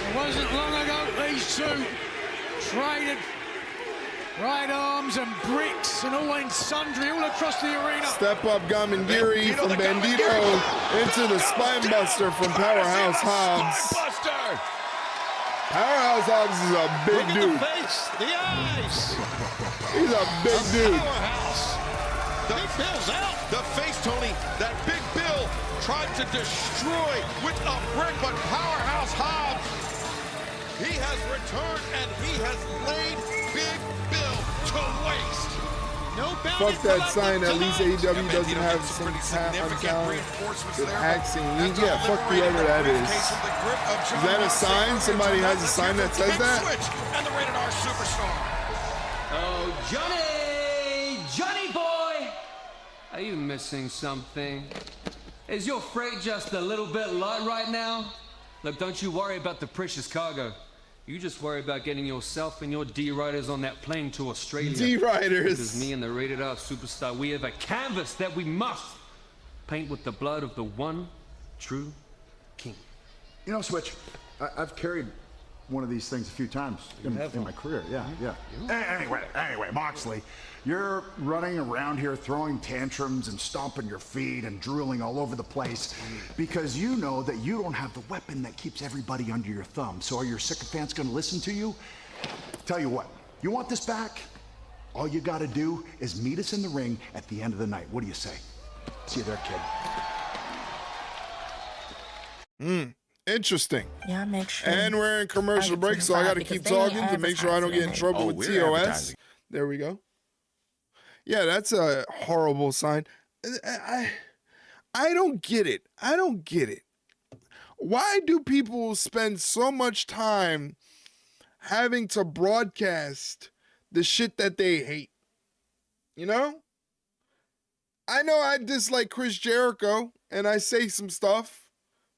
It wasn't long ago these two traded right arms and bricks and all in sundry all across the arena. Step up Gamindiri from Bandito into the spine buster from Powerhouse Hobbs. Powerhouse Hobbs is a big dude. The face, the eyes. He's a big dude. Powerhouse. Big Bill's out. The face, Tony, that Big Bill tried to destroy with a brick, but Powerhouse Hobbs, he has returned and he has laid Big Bill to waste. No bounty. Fuck that sign. At least AEW doesn't have some talent with axing. Yeah, fuck whoever that is. Is that a sign? Somebody has a sign that says that? And the Rated R Superstar. Oh, Johnny boy, are you missing something? Is your freight just a little bit light right now? Look, don't you worry about the precious cargo. You just worry about getting yourself and your D-Riders on that plane to Australia. D-Riders. Because me and the Rated R Superstar, we have a canvas that we must paint with the blood of the one true king. You know, Switch, I've carried one of these things a few times in my career. Yeah. Anyway, Moxley, you're running around here throwing tantrums and stomping your feet and drooling all over the place because you know that you don't have the weapon that keeps everybody under your thumb. So are your sycophants going to listen to you? Tell you what, you want this back? All you got to do is meet us in the ring at the end of the night. What do you say? See you there, kid. Interesting. Yeah, make sure. And we're in commercial break, so I got to keep talking to make sure I don't get in trouble with TOS. There we go. Yeah, that's a horrible sign. I don't get it. I don't get it. Why do people spend so much time having to broadcast the shit that they hate? You know? I know I dislike Chris Jericho and I say some stuff,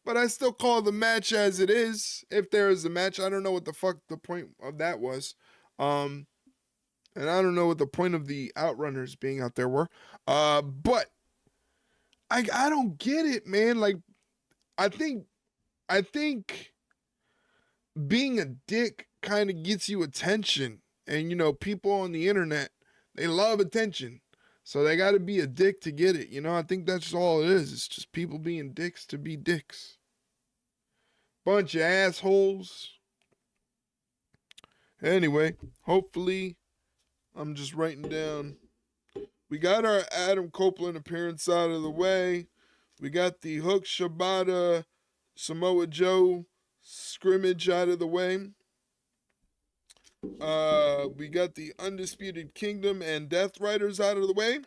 but I still call the match as it is. If there is a match, I don't know what the fuck the point of that was. And I don't know what the point of the Outrunners being out there were. But I don't get it, man. Like, I think being a dick kind of gets you attention. And, you know, people on the internet, they love attention. So they got to be a dick to get it. You know, I think that's all it is. It's just people being dicks to be dicks. Bunch of assholes. Anyway, hopefully, I'm just writing down. We got our Adam Copeland appearance out of the way. We got the Hook Shibata Samoa Joe scrimmage out of the way. We got the Undisputed Kingdom and Death Riders out of the way.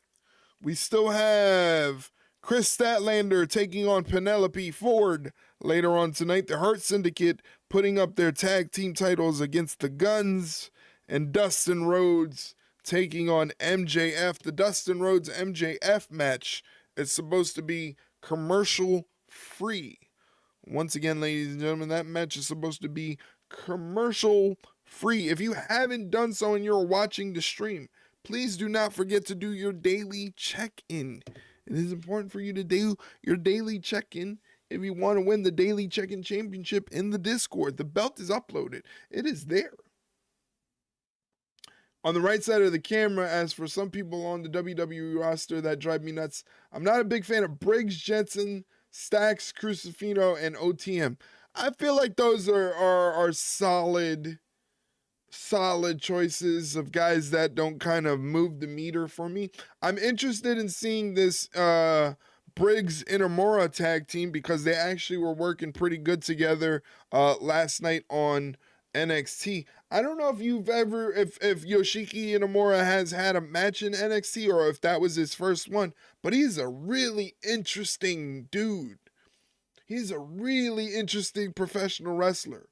We still have Chris Statlander taking on Penelope Ford later on tonight. The Hurt Syndicate putting up their tag team titles against the Guns, and Dustin Rhodes taking on MJF. The Dustin Rhodes MJF match is supposed to be commercial free. Once again, ladies and gentlemen, that match is supposed to be commercial free. If you haven't done so and you're watching the stream, please do not forget to do your daily check-in. It is important for you to do your daily check-in if you want to win the daily check-in championship in the Discord. The belt is uploaded. It is there. On the right side of the camera, as for some people on the WWE roster that drive me nuts, I'm not a big fan of Briggs, Jensen, Stax, Crucifino, and OTM. I feel like those are solid choices of guys that don't kind of move the meter for me. I'm interested in seeing this Briggs Inamura tag team because they actually were working pretty good together last night on NXT. I don't know if you've ever, if Yoshiki Inamura has had a match in NXT or if that was his first one, but he's a really interesting dude. He's a really interesting professional wrestler.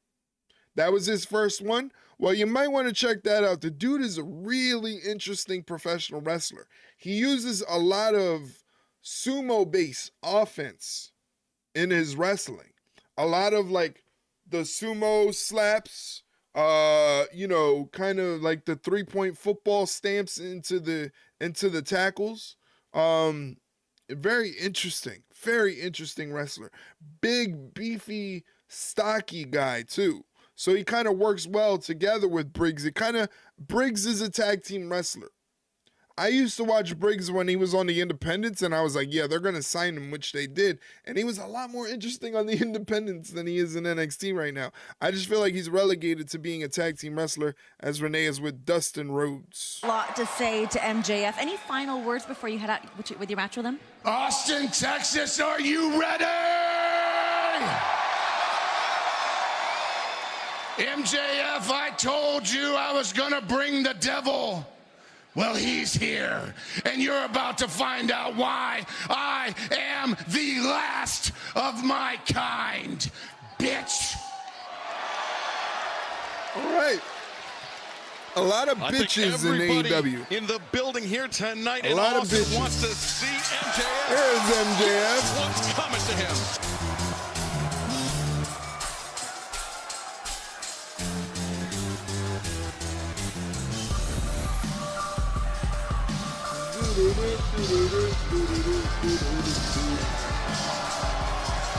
That was his first one. Well, you might want to check that out. The dude is a really interesting professional wrestler. He uses a lot of sumo-based offense in his wrestling. A lot of like the sumo slaps, kind of like the 3-point football stamps into the tackles. Very interesting wrestler. Big, beefy, stocky guy too. So he kind of works well together with Briggs. Briggs is a tag team wrestler. I used to watch Briggs when he was on the Independents, and I was like, yeah, they're going to sign him, which they did. And he was a lot more interesting on the Independents than he is in NXT right now. I just feel like he's relegated to being a tag team wrestler, as Renee is with Dustin Rhodes. A lot to say to MJF. Any final words before you head out with your match with him? Austin, Texas, are you ready? MJF, I told you I was gonna bring the devil. Well, he's here, and you're about to find out why I am the last of my kind, bitch. All right. A lot of bitches in AEW. In the building here tonight, a lot of bitches wants to see MJF. Here's MJF. What's coming to him?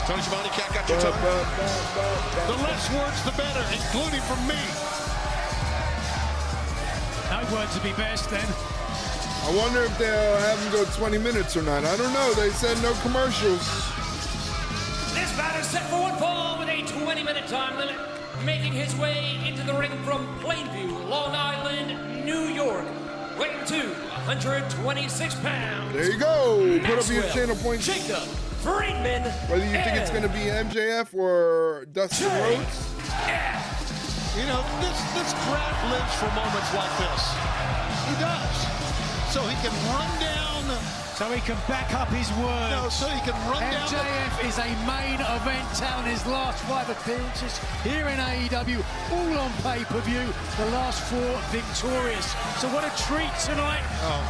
Tony Schiavone, Cat got your tongue. The less words, the better, including from me. No words would be best then. I wonder if they'll have him go 20 minutes or not. I don't know. They said no commercials. This battle is set for one fall with a 20-minute time limit. Making his way into the ring from Plainview, Long Island, New York. Weighing to 126 pounds. There you go. Put up your channel points. Jacob Friedman. Whether you think it's going to be MJF or Dustin Rhodes. You know, this crowd lives for moments like this. He does. so he can run down. So he can back up his words. No, so he can run down. MJF is a main event talent. His last 5 appearances here in AEW, all on pay-per-view. The last 4 victorious. So what a treat tonight.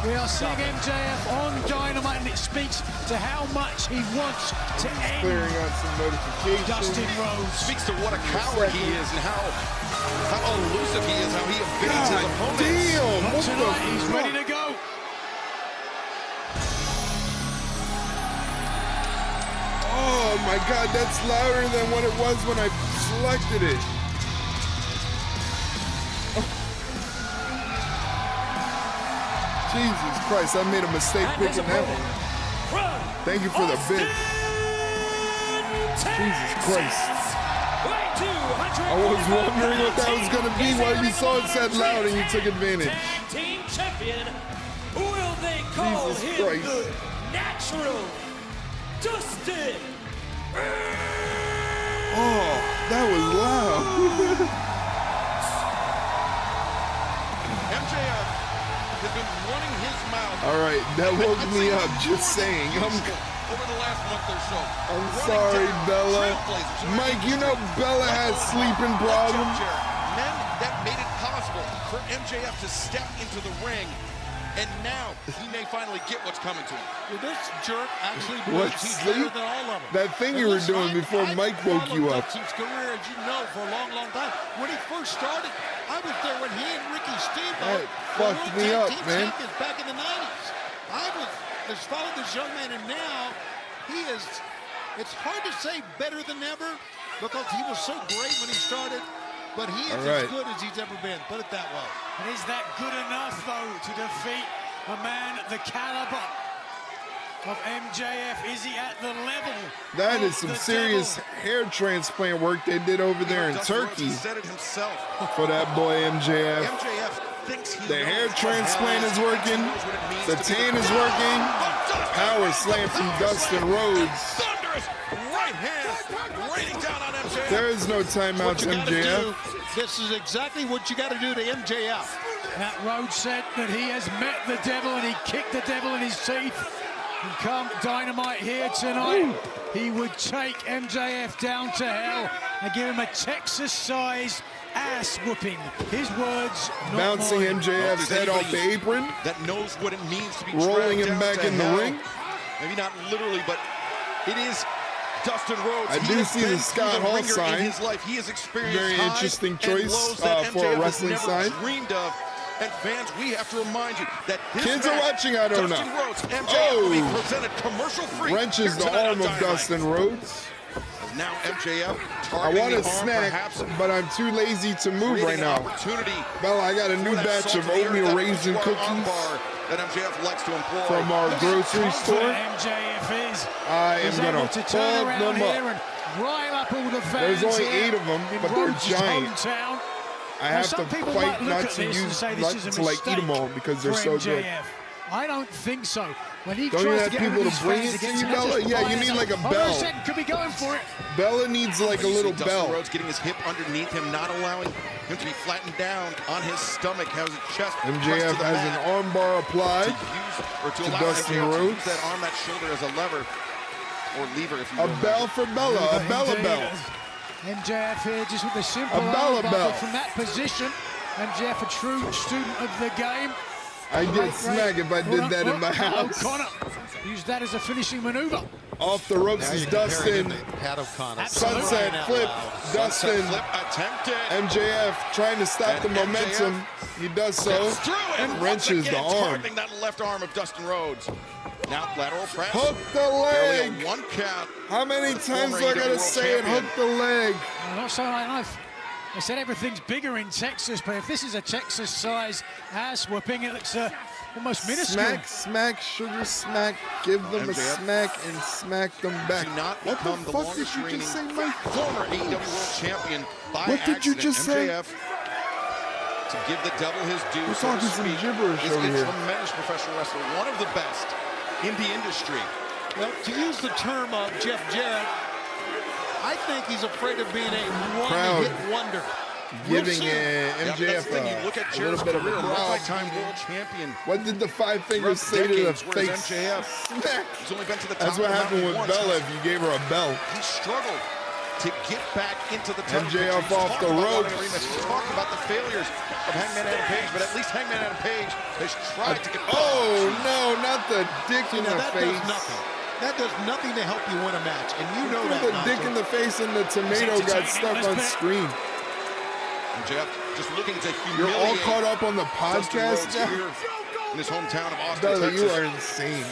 We are seeing MJF on Dynamite, and it speaks to how much he wants to end. Clearing out some notifications. Dustin Rhodes speaks to what a coward he is and how elusive he is, how he evades his opponents. Damn! But tonight he's ready to go. Oh my God, that's louder than what it was when I selected it. Oh. Jesus Christ, I made a mistake picking that one. Thank you for the bit. Jesus Christ. I was wondering what that was going to be while you saw it said loud and you took advantage. Team champion, will they call Jesus him Christ. the Natural Dustin? Oh, that was loud. MJF has been running his mouth. All right, that woke me up, just saying. Over the last month or so. I'm sorry, Bella. Mike, you know Bella has sleeping problems. Men that made it possible for MJF to step into the ring, and now he may finally get what's coming to him. Well, this jerk actually What, believes he's sleep? better than all of them. That thing you were doing before Mike woke you up. Dustin's career, as you know, for a long, long time. When he first started, I was there when he and Ricky Steamboat That fucked me up, man. back in the 90s. I was followed this young man, and now he is, it's hard to say better than ever because he was so great when he started, but he is as good as he's ever been, put it that way. And is that good enough, though, to defeat a man the caliber of MJF? Is he at the level? That is some serious hair transplant work they did over there in Turkey. He said it himself. For that boy MJF. MJF thinks he The hair transplant is working. The tan is working. Power slam from Dustin Rhodes. Thunderous right hand raining down on MJF. There is no timeouts, MJF. This is exactly what you got to do to MJF. Matt Rhodes said that he has met the devil and he kicked the devil in his teeth. And come Dynamite here tonight, he would take MJF down to hell and give him a Texas-sized ass whooping. His words, not Bouncing mine. MJF's head off the apron. That knows what it means to be rolling him dragged back down in to the hell. ring. Maybe not literally, but it is Dustin Rhodes. I He do has see been the through Scott Hall ringer sign. In his life. He has experienced Very highs interesting and choice lows that for a MJF wrestling has never sign. dreamed of. And fans, we have to remind you that this Kids match, are watching, I don't Dustin know. Rhodes, MJF will be Oh. presented commercial-free. Wrenches here the tonight on arm of Dynamite. Dustin Rhodes. Now MJF I targeting want a the arm, snack, perhaps but I'm too lazy to move right creating an now. opportunity Bella, I got a new for that batch salt of of the earth, oatmeal that raisin arm cookies bar that MJF likes to employ. from our grocery store. MJF is. I am He's going able to to turn fuck around them here up. and rile up all the fans. There's only here 8 of them, in but they're Rhodes' giant. hometown. I Now, have some to people fight might look not at to this and use say not this is a to like eat them all because they're for so good. MJF. I don't think so. When he Don't you tries have to get people rid of to his bring fans it to against you, him, Bella? just Yeah, you fires need up. like a Hold on bell. a second, could be going for it. Bella needs like a little Dustin bell. Rhodes getting his hip underneath him, not allowing him to be flattened down on his stomach, has his chest pressed MJF to the has mat. an armbar applied to to allow Dustin MJF to Rhodes. use that arm, that shoulder as a lever or lever, if you A will. bell for Bella, a Bella bell. MJF here just with a simple A Bella armbar, bell. but from that position, MJF a true student of the game. I'd get smacked if I did that in my house. O'Connor used that as a finishing maneuver. Off the ropes is Dustin. Pat O'Connor. Sunset flip. Dustin. Flip attempted. MJF trying to stop the And momentum. He does so Steps through it and once wrenches again, the arm. targeting that left arm of Dustin Rhodes. Now lateral press. Hook the Barely leg. a 1 count. How many times Former do I gotta world say it? champion. Hook the leg. Well, not so enough. They said everything's bigger in Texas, but if this is a Texas-sized ass whooping, it looks almost minuscule. Smack, smack, sugar smack. Give them a MJF. smack and smack them back. Do not What the become the fuck did longest you reigning just say, Mike? former AEW World Champion by What did you accident. just say? MJF, to give the devil his due, We're so to talking some speak, gibberish is over a here. tremendous professional wrestler, one of the best in the industry. Well, to use the term of Jeff Jarrett, I think he's afraid of being a one-hit wonder. giving MJF you look at a little bit of a growl. multi-time world champion. What did the five fingers say to the face? MJF, he's only been to the top. That's what happened with Bella if you gave her a bell. He struggled to get back into the title. MJF off the ropes. He's talked about the failures of Hangman Adam Page, but at least Hangman Adam Page has tried to get back. Oh no, not the dick in the face. That does nothing to help you win a match, and you know that. The dick in the face and the tomato got stuck on screen. MJF just looking to humiliate. You're all caught up on the podcast now? Here in his hometown of Austin, Bella, Texas. you are insane.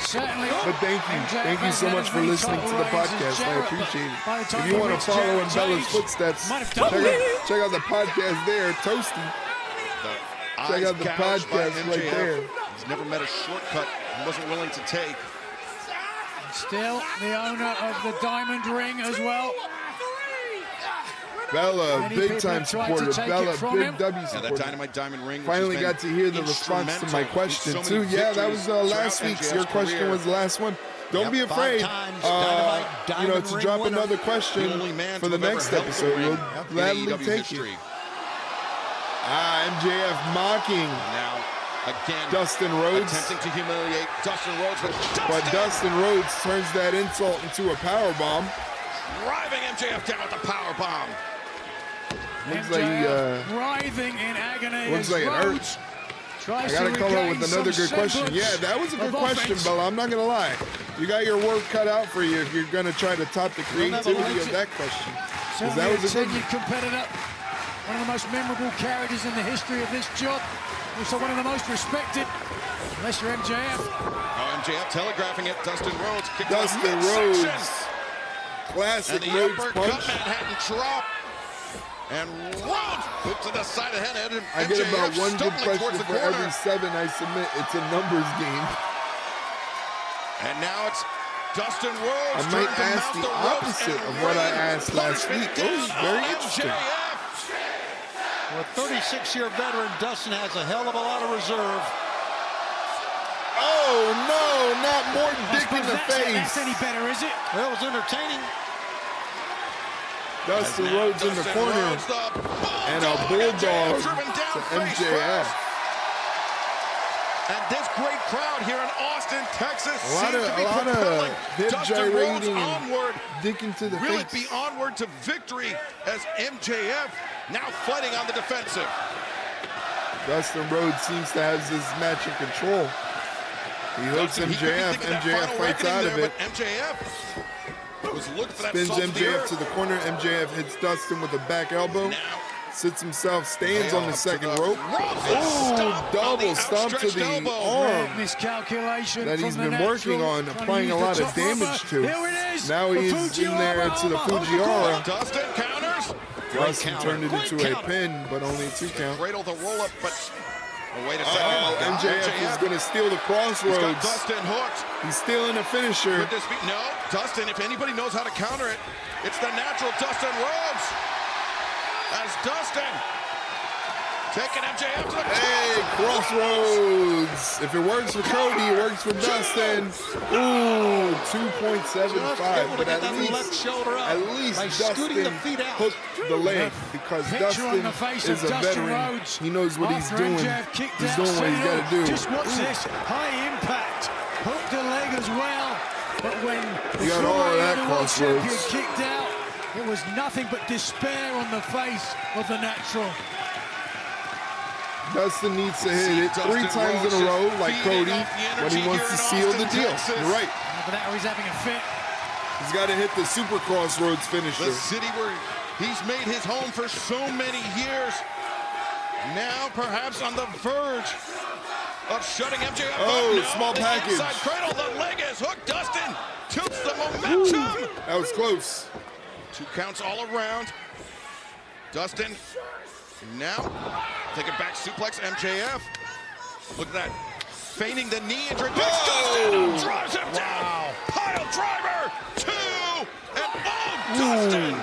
Certainly. But thank you. Thank you so much for listening to the podcast. I appreciate it. If you want to follow in Bella's footsteps, check out the podcast there, Toasty. Check out the podcast right there. He's never met a shortcut he wasn't willing to take. Still the owner of the Diamond Ring as well. Bella, big time supporter. Bella, big W supporter. Yeah, that Dynamite Diamond Ring. Finally got to hear the response to my question too. Yeah, that was last week's. Your question was the last one. Don't be afraid, to drop another question for the next episode. We'll gladly take it. MJF mocking. Now, again, Dustin Rhodes. Attempting to humiliate Dustin Rhodes. But Dustin Rhodes turns that insult into a powerbomb. Driving MJF down with the powerbomb. Looks like he, writhing in agony. Looks like it hurts. I gotta come up with another good question. Yeah, that was a good question, Bella. I'm not gonna lie. You got your work cut out for you if you're gonna try to top the creativity of that question. Because that was a good competitor. One of the most memorable characters in the history of this job. Also one of the most respected. Unless you're MJF. Oh, MJF telegraphing it. Dustin Rhodes. Dustin Rhodes. Classic Rhodes punch. Manhattan drop. And Rhodes put to the side of the head. I get about one good question for every 7 I submit. It's a numbers game. And now it's Dustin Rhodes. I might ask the opposite of what I asked last week. That was very interesting. Well, 36-year veteran Dustin has a hell of a lot of reserve. Oh, no, not more dick in the face. That's any better, is it? Well, it was entertaining. Dustin Rhodes in the corner. And a bulldog to MJF. And this great crowd here in Austin, Texas, a lot of hip gyrating and dick into the really face. Be onward to victory as MJF now fighting on the defensive. Dustin Rhodes seems to have this match in control. He hooks MJF. MJF fights out of it. MJF was looking for that spins MJF to the corner. MJF hits Dustin with a back elbow. Sits himself, stands on the second rope. Oh, double stomp to the arm miscalculation that he's been working on, applying a lot of damage to. Now he's in there to the Fujiwara. Dustin counters. Dustin turned it into a pin, but only a 2 count. Cradle the roll up, but wait a second. MJF is going to steal the crossroads. He's got Dustin hooked. He's stealing a finisher. Could this be? No, Dustin, if anybody knows how to counter it, it's the natural Dustin Rhodes. As Dustin taking MJF to the crossroads. If it works for Cody, it works for Dustin. Ooh, 2.75. But at least Dustin hooked the leg because Dustin is a veteran. He knows what he's doing. He's doing what he's got to do. Just watch this. High impact. Hooked the leg as well. But when you got all of that crossroads kicked out, it was nothing but despair on the face of the natural. Dustin needs to hit it 3 times in a row like Cody when he wants to seal the deal. You're right. For that, or he's having a fit. He's got to hit the super crossroads finisher. The city where he's made his home for so many years. Now perhaps on the verge of shutting MJF up. Oh, small package. Inside cradle, the leg is hooked. Dustin tilts the momentum. That was close. 2 counts all around. Dustin now taking back suplex MJF. Look at that. Feigning the knee injury. Dustin drives him down. Pile driver. 2. And Dustin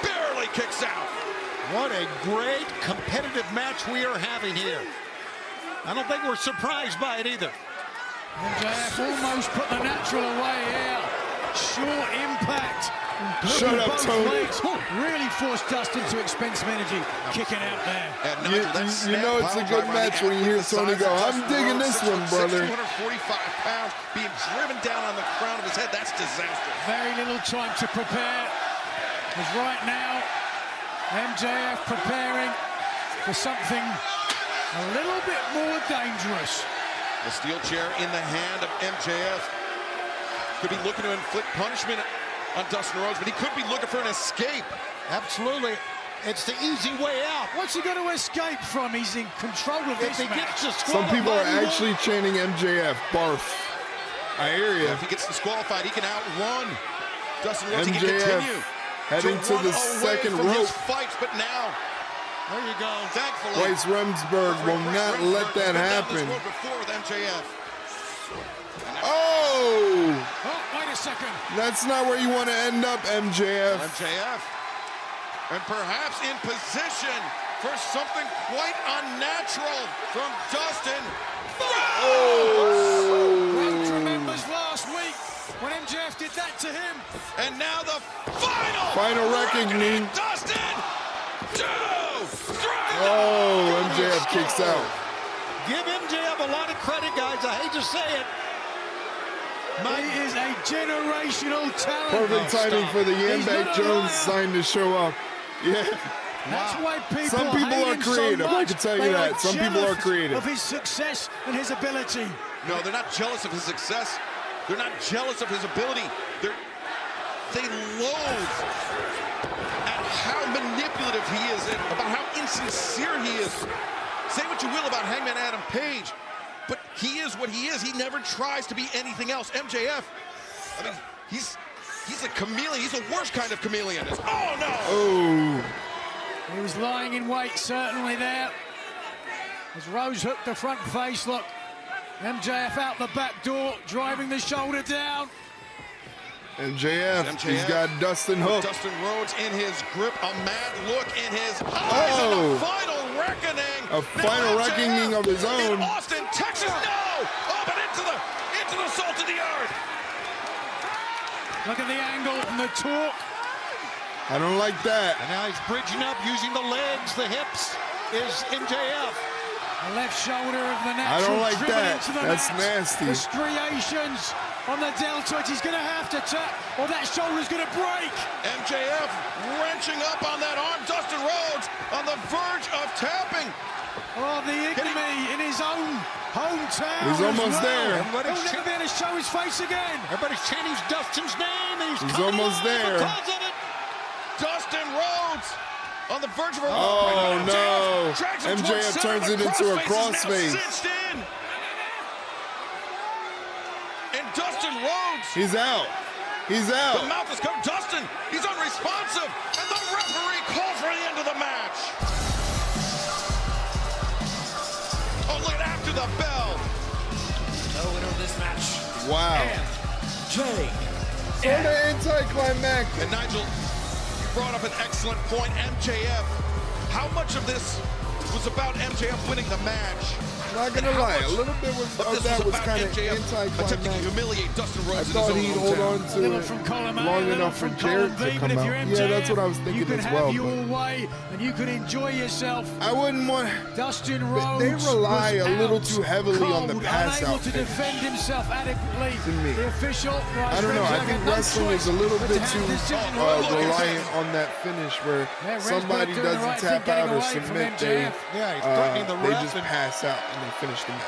barely kicks out. What a great competitive match we are having here. I don't think we're surprised by it either. MJF almost put the natural away here. Short impact. Shut up, Tony. Really forced Dustin to expend some energy kicking out there. You know it's a good match when you hear Tony go, I'm digging this one, brother. 245 pounds being driven down on the crown of his head. That's disastrous. Very little time to prepare. Because right now, MJF preparing for something a little bit more dangerous. The steel chair in the hand of MJF. Could be looking to inflict punishment on Dustin Rhodes, but he could be looking for an escape. Absolutely. It's the easy way out. What's he going to escape from? He's in control of this match. Some people are actually chanting MJF. Barf. I hear you. If he gets disqualified, he can outrun Dustin Rhodes. MJF he can continue heading to the second rope. Fights, but now, there you go. Thankfully, Weiss Remsburg will not let that happen. Before with MJF. Oh! Wait a second. That's not where you want to end up, MJF. MJF. And perhaps in position for something quite unnatural from Dustin. Oh! Rhodes remembers last week when MJF did that to him. And now the final reckoning. Dustin! 2, 3. Oh, MJF kicks out. Give MJF a lot of credit, guys. I hate to say it. He is a generational talent. Perfect timing for the Yambag Jones sign to show up. Yeah. That's why people Some people are creative, I can tell you that. Some people are creative. Of his success and his ability. No, they're not jealous of his success. They're not jealous of his ability. They loathe at how manipulative he is and about how insincere he is. Say what you will about Hangman Adam Page, but he is what he is. He never tries to be anything else. MJF, I mean, he's a chameleon. He's the worst kind of chameleon. Oh, no! Oh. He was lying in wait, certainly there. As Rose hooked the front face, look. MJF out the back door, driving the shoulder down. MJF, he's got Dustin hooked. Dustin Rhodes in his grip, a mad look in his eyes, and a final reckoning. A final reckoning of his own. In Austin, Texas, no! Up and into the salt of the earth. Look at the angle and the torque. I don't like that. And now he's bridging up, using the legs, the hips, is MJF. The left shoulder of the natural. I don't like that. That's mat. nasty. The striations on the deltoid. He's going to have to tap, or that shoulder's going to break. MJF wrenching up on that arm. Dustin Rhodes on the verge of tapping. Oh, the ignominy in his own hometown. He's almost there. He'll never be able to show his face again. Everybody's chanting Dustin's name, and he's almost there. Because of it. Dustin Rhodes on the verge of a oh no! MJF turns it into a crossface. And Dustin Rhodes. He's out. He's out. The mouth is covered. Dustin, he's unresponsive. And the referee calls for the end of the match. Oh, look after the bell. The winner of this match. Wow. Jay. Sort of anticlimactic. And Nigel, brought up an excellent point. MJF, how much of this was about MJF winning the match? Not gonna lie, a little bit of that was kind of anticlimactic. Attempting to humiliate Dustin Rhodes. I thought he'd hold on to it long enough for Jarrett to come out. MJF, yeah, that's what I was thinking as well. You can have your way, and you can enjoy yourself. I wouldn't want. Dustin Rhodes. They rely a little too heavily on the pass out. Unable to defend himself adequately. The official. I don't know. I think wrestling is a little bit too reliant on that finish where somebody doesn't tap out or submit. They just pass out and they finish the match.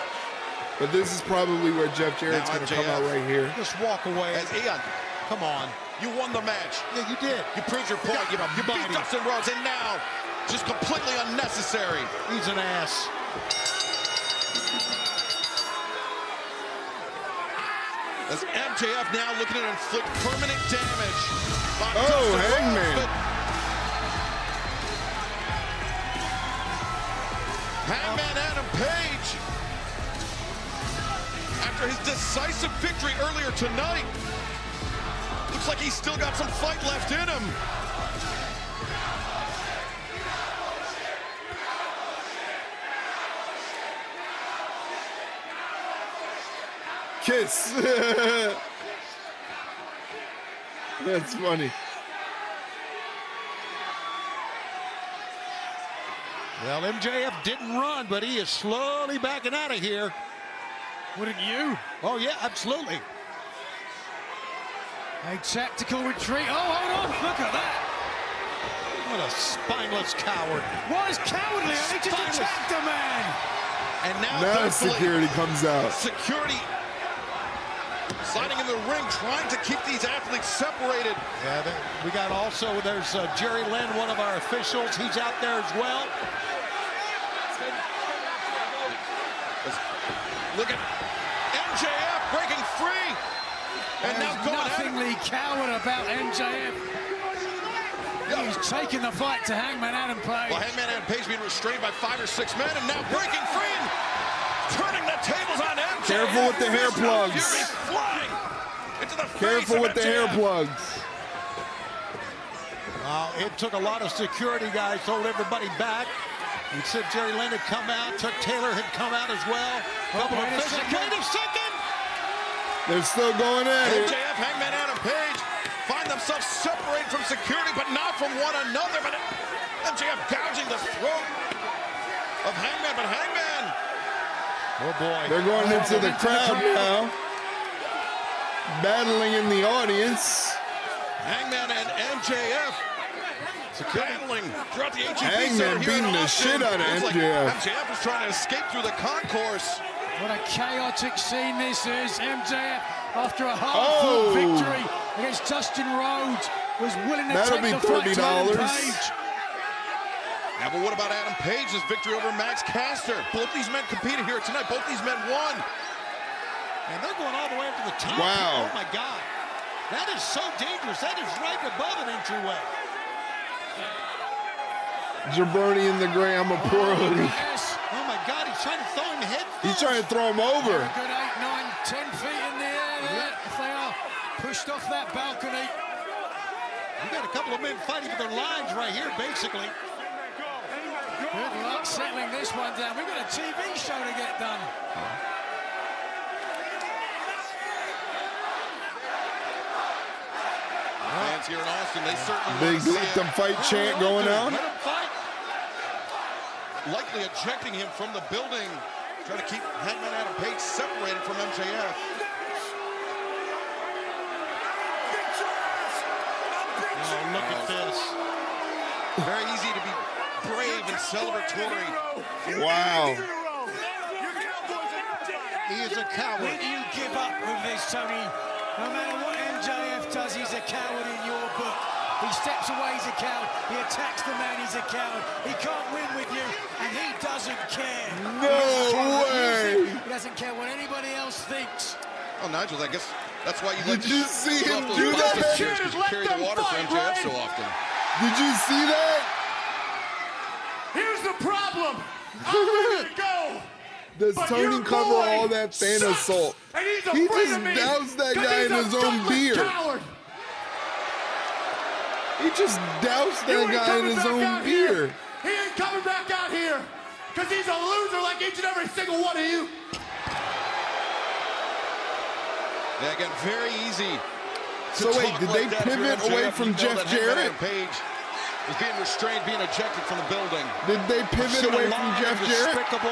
But this is probably where Jeff Jarrett's going to come out right here. Just walk away. As Aeon, come on. You won the match. Yeah, you did. You proved your point. You beat Dustin Rhodes, and now, just completely unnecessary. He's an ass. As MJF now looking to inflict permanent damage. Oh, Hangman. Hangman Adam Page, after his decisive victory earlier tonight, looks like he's still got some fight left in him. Kiss. That's funny. Well, MJF didn't run, but he is slowly backing out of here. Wouldn't you? Oh, yeah, absolutely. A tactical retreat. Oh, hold on. Look at that. What a spineless coward. What is cowardly? He just attacked a man. And now security comes out. Security signing in the ring, trying to keep these athletes separated. Yeah, we got also, there's Jerry Lynn, one of our officials. He's out there as well. Look at MJF breaking free. And There's now going nothingly coward about MJF. He's taking the fight to Hangman Adam Page. Well, Hangman Adam Page being restrained by 5 or 6 men, and now breaking free and turning the tables on MJF. Careful with the hair plugs. Flying into the Careful with the hair plugs. It took a lot of security guys, hold everybody back. You said Jerry Lynn had come out, Chuck Taylor had come out as well. Wait a second. They're still going at it. MJF, Hangman Adam Page find themselves separated from security, but not from one another. But MJF gouging the throat of Hangman, but Hangman. Oh boy. They're going into the crowd now. Battling in the audience. Hangman and MJF battling throughout the HEB. Hangman beating the shit out of MJF. Like MJF is trying to escape through the concourse. What a chaotic scene this is. MJF, after a hard-fought victory against Dustin Rhodes, was willing to take the fight to Adam Page. Now, but what about Adam Page's victory over Max Caster? Both these men competed here tonight. Both these men won. And they're going all the way up to the top. Wow. Oh, my God. That is so dangerous. That is right above an entryway. Jabroni in the gray, I'm a poor hoodie. Oh, my God. He's trying to throw him head first. He's trying to throw him over. A good 8, 9, 10 feet in the air there. If they are pushed off that balcony. We got a couple of men fighting for their lives right here, basically. Good luck settling this one down. We've got a TV show to get done. Fans here in Austin, they certainly Big let them fight chant going on. Let him fight. Likely ejecting him from the building, trying to keep Hangman Adam Page separated from MJF. Oh, look at this. Very easy to be brave and celebratory. Wow. He is a coward. When you give up with this, Tony, no matter what MJF does, he's a coward in your book. He steps away, he's a coward. He attacks the man, he's a coward. He can't win with you, and he doesn't care. No way. He doesn't care what anybody else thinks. Oh, Nigel, I guess that's why you like Did you see him do that? Because you carry the water for MJF so often. Did you see that? Here's the problem. I'm ready to go. Does Tony cover all that fan assault? He just doused that guy in his own beer. Coward. He just doused that guy in his own beer. He ain't coming back out here because he's a loser like each and every single one of you. Yeah, again, very easy. So wait, did they pivot away from Jeff Jarrett? Page is being restrained, being ejected from the building. Did they pivot away from Jeff Jarrett? Oh,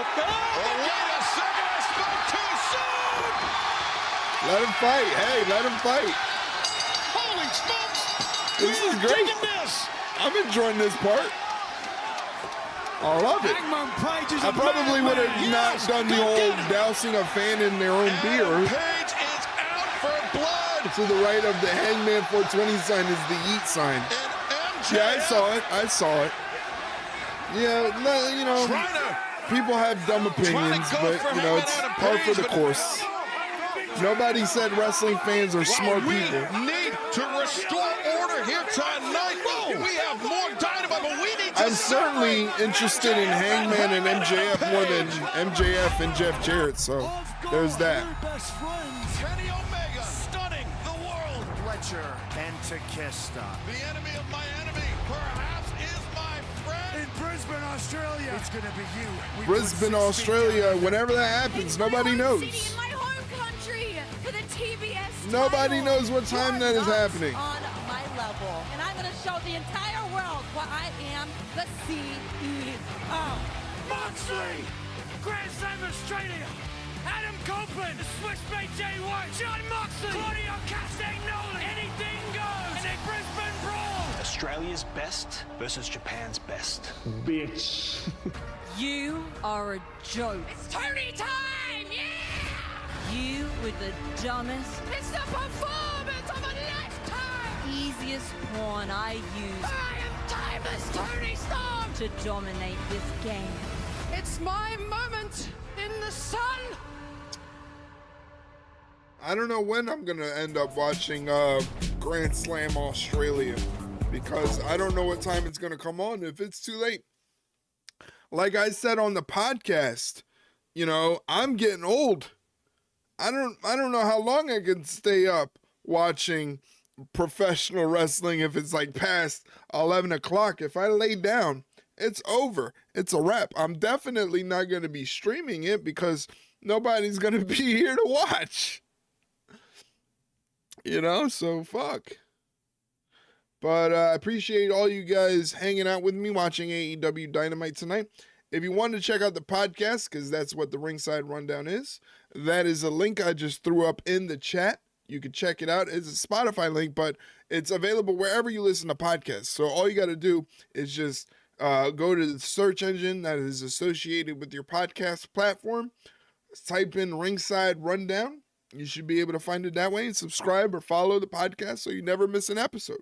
wait a second, I spoke too soon! Let him fight. Hey, let him fight. Holy smokes! This is great. I'm enjoying this part. I love it. I probably would have not done the old dousing a fan in their own beer. Page is out for blood. To the right of the Hangman 420 sign is the eat sign. Yeah, I saw it. I saw it. Yeah, you know, people have dumb opinions, but, you know, it's par for the course. Nobody said wrestling fans are smart people. We need to restore order here tonight. We have more Dynamite, but we need to... I'm certainly interested in Hangman and MJF more than MJF and Jeff Jarrett, so there's that. Kenny Omega stunning the world. Fletcher and Takeshita. The enemy of my enemy perhaps is my friend. In Brisbane, Australia. It's going to be you. Brisbane, Australia, whenever that happens, nobody knows. My home country for the TBS Nobody knows what time that is happening. On the entire world why I am the CEO. Moxley! Grand Slam Australia! Adam Copeland! The Switchblade Jay White! John Moxley! Claudio Castagnoli! Anything goes in a Brisbane brawl! Australia's best versus Japan's best. Bitch. You are a joke. It's Tony time! Yeah! You were the dumbest, It's the performance of a lifetime! easiest pawn I used I am timeless Tony Storm! to dominate this game. It's my moment in the sun! I don't know when I'm gonna end up watching Grand Slam Australia, because I don't know what time it's gonna come on if it's too late. Like I said on the podcast, you know, I'm getting old. I don't know how long I can stay up watching professional wrestling if it's like past 11 o'clock. If I lay down, it's over. It's a wrap. I'm definitely not going to be streaming it because nobody's going to be here to watch. You know, so fuck. But I appreciate all you guys hanging out with me watching AEW Dynamite tonight. If you want to check out the podcast, because that's what the Ringside Rundown is, that is a link I just threw up in the chat. You can check it out. It's a Spotify link, but it's available wherever you listen to podcasts. So all you got to do is just go to the search engine that is associated with your podcast platform. Type in Ringside Rundown. You should be able to find it that way, and subscribe or follow the podcast so you never miss an episode.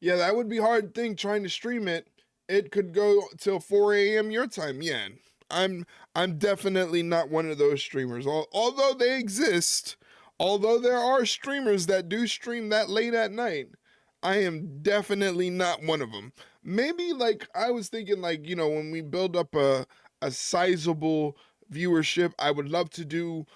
Yeah, that would be a hard thing trying to stream it. It could go till 4 a.m. your time. Yeah, I'm definitely not one of those streamers. Although they exist, although there are streamers that do stream that late at night, I am definitely not one of them. Maybe like I was thinking, like, you know, when we build up a sizable viewership, I would love to do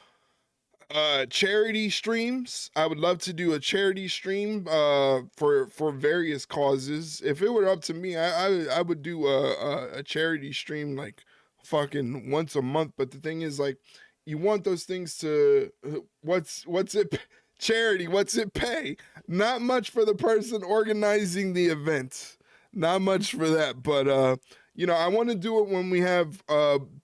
charity streams. I would love to do a charity stream for various causes. If it were up to me, I would do a charity stream like fucking once a month. But the thing is, like, you want those things to what's it charity, what's it pay? Not much for the person organizing the event. Not much for that, but you know, I want to do it when we have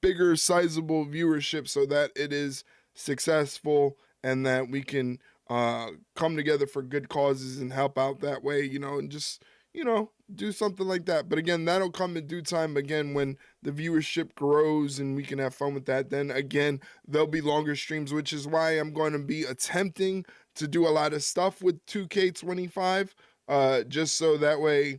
bigger sizable viewership so that it is successful and that we can come together for good causes and help out that way, you know, and just, you know, do something like that. But again, that'll come in due time. Again, when the viewership grows and we can have fun with that, then again, there'll be longer streams, which is why I'm going to be attempting to do a lot of stuff with 2K25, just so that way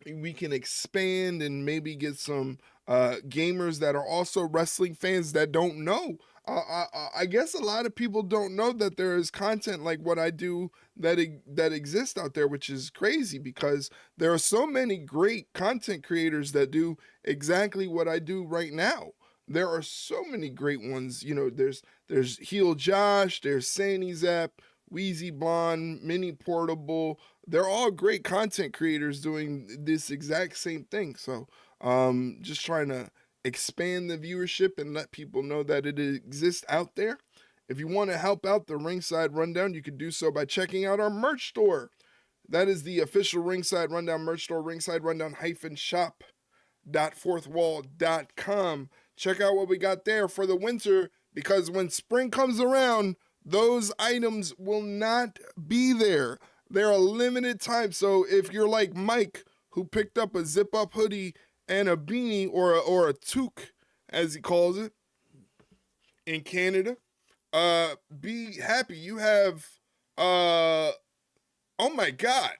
we can expand and maybe get some gamers that are also wrestling fans that don't know. I guess a lot of people don't know that there is content like what I do that exists out there, which is crazy because there are so many great content creators that do exactly what I do right now. There are so many great ones. You know, there's Heel Josh, there's Sandy Zap, Wheezy Blonde, Mini Portable. They're all great content creators doing this exact same thing. So just trying to expand the viewership and let people know that it exists out there. If you want to help out the Ringside Rundown, you can do so by checking out our merch store. That is the official Ringside Rundown merch store, Ringside Rundown-shop.fourthwall.com. Check out what we got there for the winter, because when spring comes around, those items will not be there. They're a limited time. So if you're like Mike, who picked up a zip-up hoodie and a beanie, or a toque, as he calls it, in Canada, be happy. You have, oh my God,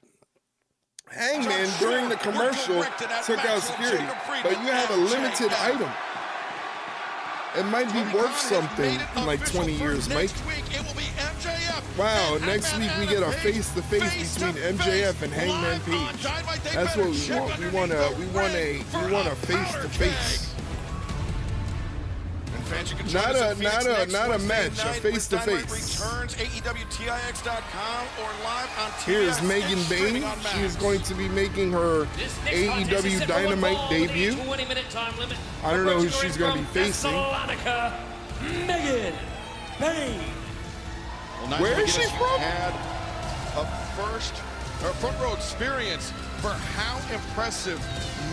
Hangman during the commercial took out security, but you have a limited item. It might be worth something in like 20 years, Mike. Wow, next week we get a face-to-face between MJF and Hangman Page. That's what we want. We want a face-to-face. Not a match, a face-to-face. Returns AEWTIX.com or live on TBS. Here's Megan Bain. She is going to be making her AEW Dynamite debut. I don't know who she's going to be facing. Megan Bain. Well, where is she from? Had a first her front row experience for how impressive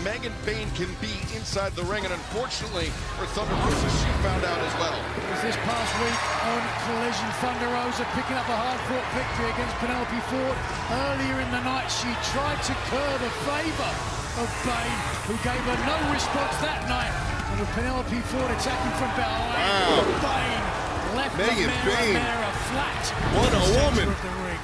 Megan Bayne can be inside the ring, and unfortunately for Thunder Rosa, she found out as well. This past week on Collision, Thunder Rosa picking up a hard-fought victory against Penelope Ford. Earlier in the night, she tried to curb a favor of Bayne, who gave her no response that night. And with Penelope Ford attacking from behind, Bayne left Megan Bayne flat. What a woman! Of the ring.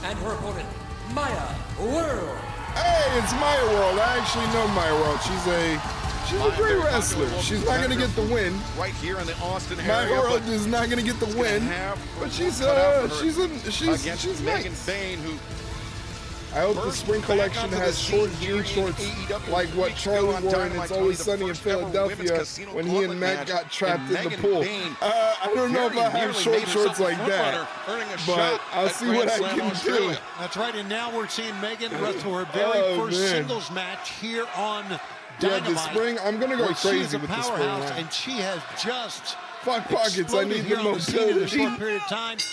And her opponent, Maya World. Hey, it's Maya World. I actually know Maya World. She's a great wrestler. She's not gonna get the win. Right here in the Austin Maya area. World is not gonna get the win, but she's Megan nice. Bayne, who I hope the spring collection has short jean shorts like what Charlie wore in It's Always Sunny in Philadelphia when he and Matt got trapped in the pool. I don't know if I have short shorts like that, but I'll see what I can do. That's right, and now we're seeing Megan wrestle her very first singles match here on Dynamite. Yeah, the spring, I'm going to go crazy with the spring line. And she has just fuck pockets. I need the mobility.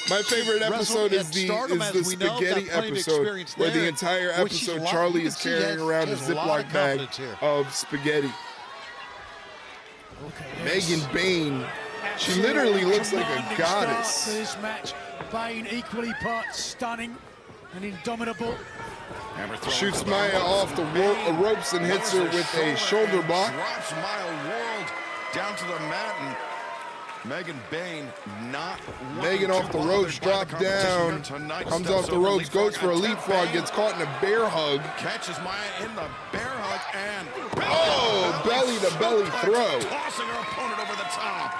My favorite episode is the spaghetti episode, where the entire episode Charlie is carrying around a Ziploc bag of spaghetti. Megan Bayne, she literally looks like a goddess. For this match, Bayne equally part stunning and indomitable. Shoots Maya off the ropes and hits her with a shoulder block. Drops Maya World down to the mat, and Megan Bayne not Megan off the ropes, dropped down, comes off the ropes, goes for a leapfrog, gets caught in a bear hug. Catches Maya in the bear hug and belly to belly throw. Tossing her opponent over the top.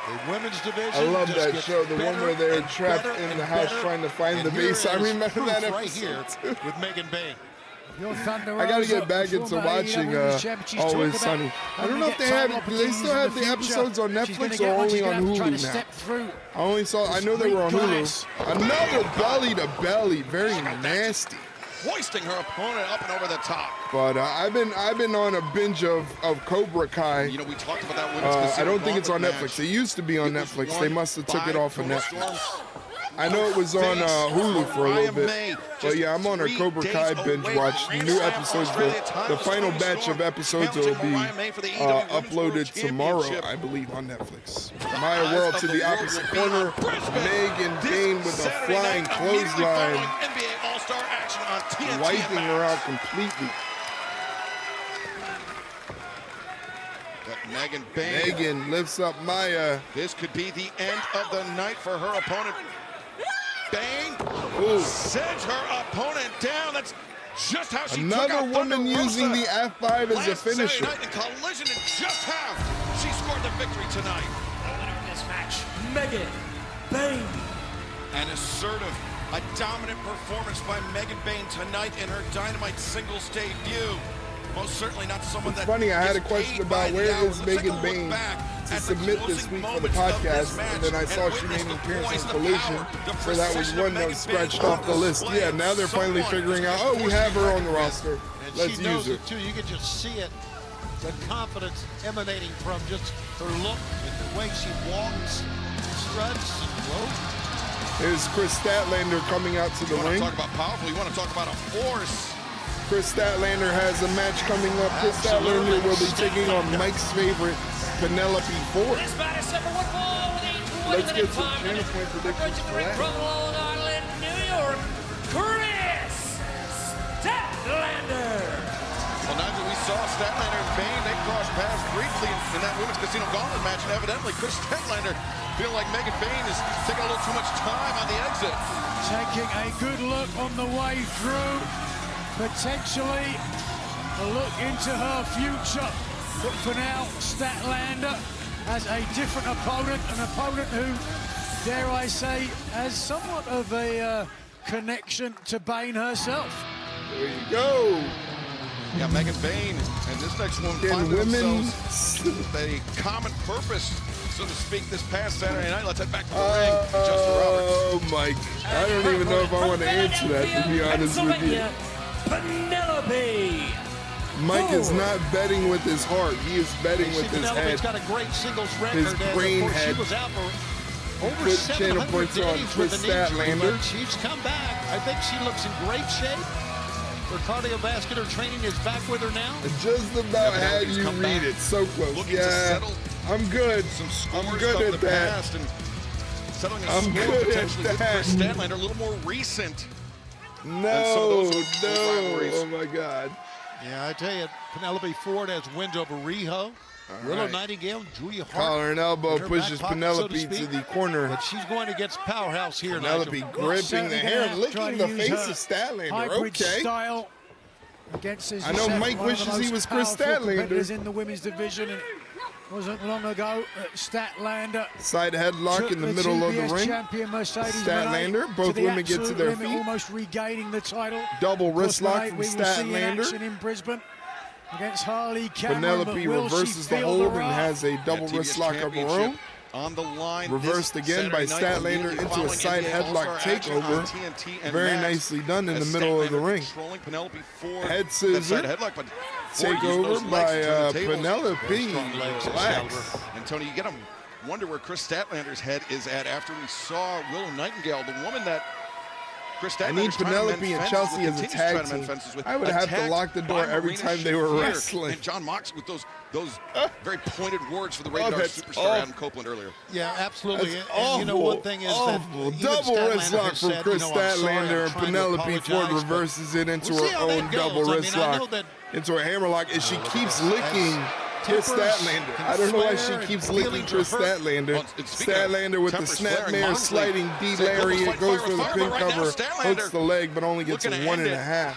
The women's division. I love that show, the one where they're trapped in the house trying to find the base. I remember that episode right here with Megan Bayne. I gotta get back into watching Always Sunny. I don't know if they have it. Do they still have the episodes on Netflix or only on Hulu now? I know they were on Hulu. Another belly to belly, very nasty. Hoisting her opponent up and over the top. But I've been on a binge of Cobra Kai. You know, we talked about that women's I don't think it's on Netflix. It used to be on Netflix. They must have took it off of Netflix. I know it was on Hulu for a little bit. But yeah, I'm on a Cobra Kai binge watch. New episodes, the final batch of episodes will be uploaded tomorrow, I believe, on Netflix. Maya World to the opposite corner. Megan Bayne with a flying clothesline. Wiping her out completely. Megan Bayne. Megan lifts up Maya. This could be the end of the night for her opponent. Bayne sends her opponent down. That's just how she Another took out woman using the F5 as a finisher. Last Saturday night in Collision in just half. She scored the victory tonight. The winner of this match, Megan Bayne. An assertive, a dominant performance by Megan Bayne tonight in her Dynamite singles debut. Most certainly not someone it's that funny, I had a gets question paid about by where the hour. is Let's take a Megan look Bayne back to at the submit this closing week for the moments of podcast, this match and then I saw she made an appearance on Collision, so that was one that was scratched off the list. Yeah, now they're finally figuring out, oh, we have her on the roster. And Let's she knows use her. it too. You can just see it, the confidence emanating from just her look and the way she walks, struts, and Here's Chris Statlander coming out to the ring. You want to talk about powerful, you want to talk about a force. Chris Statlander has a match coming up. Chris Statlander will be taking on Mike's favorite, Penelope Ford. This match is set for one fall with a 20-minute Let's get some time channel limit. point predictions Approaching the for ring that. from Long Island, New York, Chris Statlander. Well, Nigel, we saw Statlander and Bayne. They crossed paths briefly in that Women's Casino Gauntlet match, and evidently Chris Statlander feeling like Megan Bayne is taking a little too much time on the exit. Taking a good look on the way through. Potentially a look into her future. But for now, Statlander has a different opponent, an opponent who, dare I say, has somewhat of a connection to Bayne herself. There you go. Yeah, Megan Bayne and this next one find themselves with a common purpose, so to speak, this past Saturday night. Let's head back to the ring. Justin Roberts. Oh, Mike. I don't even know if I want to answer that, to be honest with you. Penelope. Mike is not betting with his heart. He is betting with his head. Penelope's got a great singles record. His brain and of course, head. she was out for Over Put 700 channel points on days Chris with an injury, Statlander. but she's come back. I think she looks in great shape. Her cardiovascular training is back with her now. I just about had you read it. So close. Yeah, I'm good. I'm good at that. I'm good potentially with Chris Statlander, a little more recent. No. Oh my God. Yeah, I tell you, Penelope Ford has wins over Riho. Willow Nightingale, Julia Hart. Collar and elbow in her pushes back pocket, Penelope so to to speak. the corner. But she's going against Powerhouse here. Penelope Nigel. gripping the hair, licking the face of Statlander. Hybrid Okay. style against his I know Mike wishes he was Chris Statlander. in the women's division. And it wasn't long ago that Statlander Side headlock in the middle of the TBS ring. champion Mercedes Statlander, Moné both to the women get to absolute their limit, feet. almost regaining the title. Double wrist lock Tonight from we will see in Statlander. action in Brisbane against Harley Cameron. Penelope but will reverses she the feel hold and wrath? has a double wrist lock of her own. On the line. Reversed again by Statlander into a side headlock takeover. Very nicely done in the middle of the ring. Head scissor. Takeover by Penelope. Relax. And Tony, you gotta wonder where Chris Statlander's head is at after we saw Willow Nightingale, the woman that Chris I need Penelope and Chelsea as a tag team. I would have to lock the door every time they were wrestling. And John Mox with those very pointed words for the Rated R that's superstar awful. Adam Copeland earlier. Yeah, absolutely. That's And you know, one thing is that even double wrist Statlander lock has from said, Chris you know, I'm sorry, I'm Statlander, and trying to Penelope Ford apologize, but reverses it into we'll see her how that own goes. double I mean, wrist I know lock, that into a hammerlock, and she keeps licking Chris tempers Statlander. can I don't know why flare she keeps and licking feelings Chris are hurt. Statlander. Well, speaking of Statlander with the tempers flaring, snapmare Moxley sliding D said, Larry. "Go It fight goes fire for the with pin fire," but right now, cover, Statlander hooks the leg, but only gets a looking to 1.5.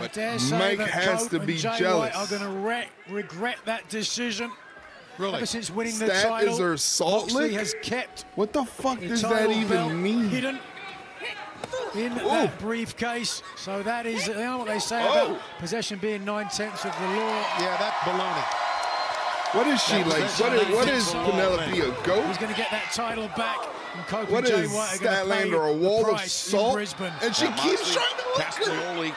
I dare say Mike that has Cope to and be Jay jealous. White are going to regret that decision. Really? Ever since winning the Stat title, is her salt Moxley lick? has kept What the fuck the does title that even belt mean? hidden in that briefcase. So that is, you know what they say about possession being 9/10 of the law. Yeah, that's baloney. What is she like? What is Penelope, a goat? He's going to get that title back. And Cope What and Jay is White are going to pay Statlander, a wall the of price salt? in Brisbane. And she keeps trying to look good. Castagnoli,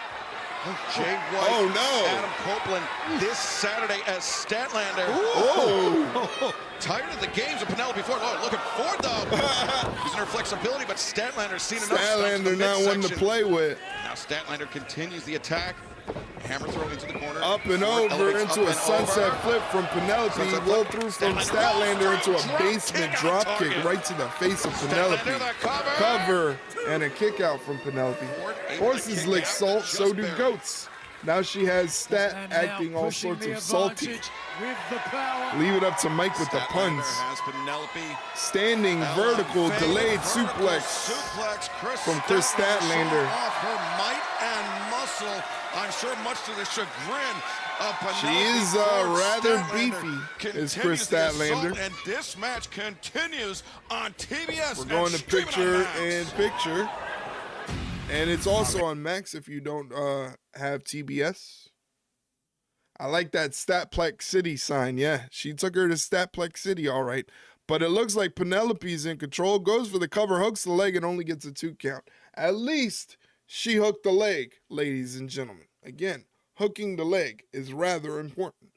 Jay White, Oh, no. Adam Copeland this Saturday as Statlander. Oh. Tired of the games of Penelope Ford. Oh, look at Ford though. Using her flexibility, but Statlander's seen enough. stunts in the Statlander not one to midsection. play with. Now Statlander continues the attack. Hammer throw into the corner. Up and Ford over elevates into up a and sunset over. flip from Penelope. Sunset Roll flip. through from Statlander Statlander into a drop basement kick on drop target. kick right to the face of Penelope. Statlander the cover. Cover and a kick out from Penelope. Ford able to Horses kick lick out salt, just so do barely. goats. Now she has Stat And now acting all pushing sorts the of salty. advantage with the power. Leave it up to Mike with the Statlander puns. has Penelope. Standing vertical, Elevate delayed vertical suplex suplex. from Chris Statlander. showing off her might and muscle. I'm sure much to the chagrin of Penelope She is Ford. rather Statlander beefy, is continues Chris the assault, Statlander. and this match continues on TBS. We're going to and streaming on picture Max. in picture. And it's also on Max if you don't have TBS. I like that Statplex City sign. Yeah, she took her to Statplex City, all right. But it looks like Penelope's in control. Goes for the cover, hooks the leg, and only gets a 2 count. At least she hooked the leg, ladies and gentlemen. Again, hooking the leg is rather important.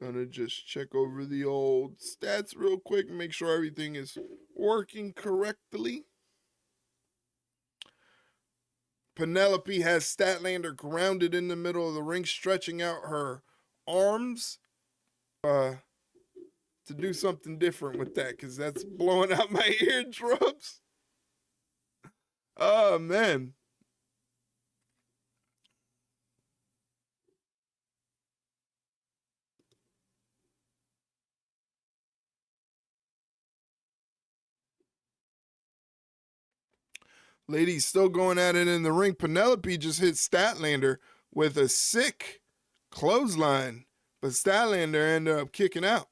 Gonna just check over the old stats real quick and make sure everything is working correctly. Penelope has Statlander grounded in the middle of the ring, stretching out her arms to do something different with that, because that's blowing out my eardrums. Oh, man. Ladies still going at it in the ring. Penelope just hit Statlander with a sick clothesline, but Statlander ended up kicking out.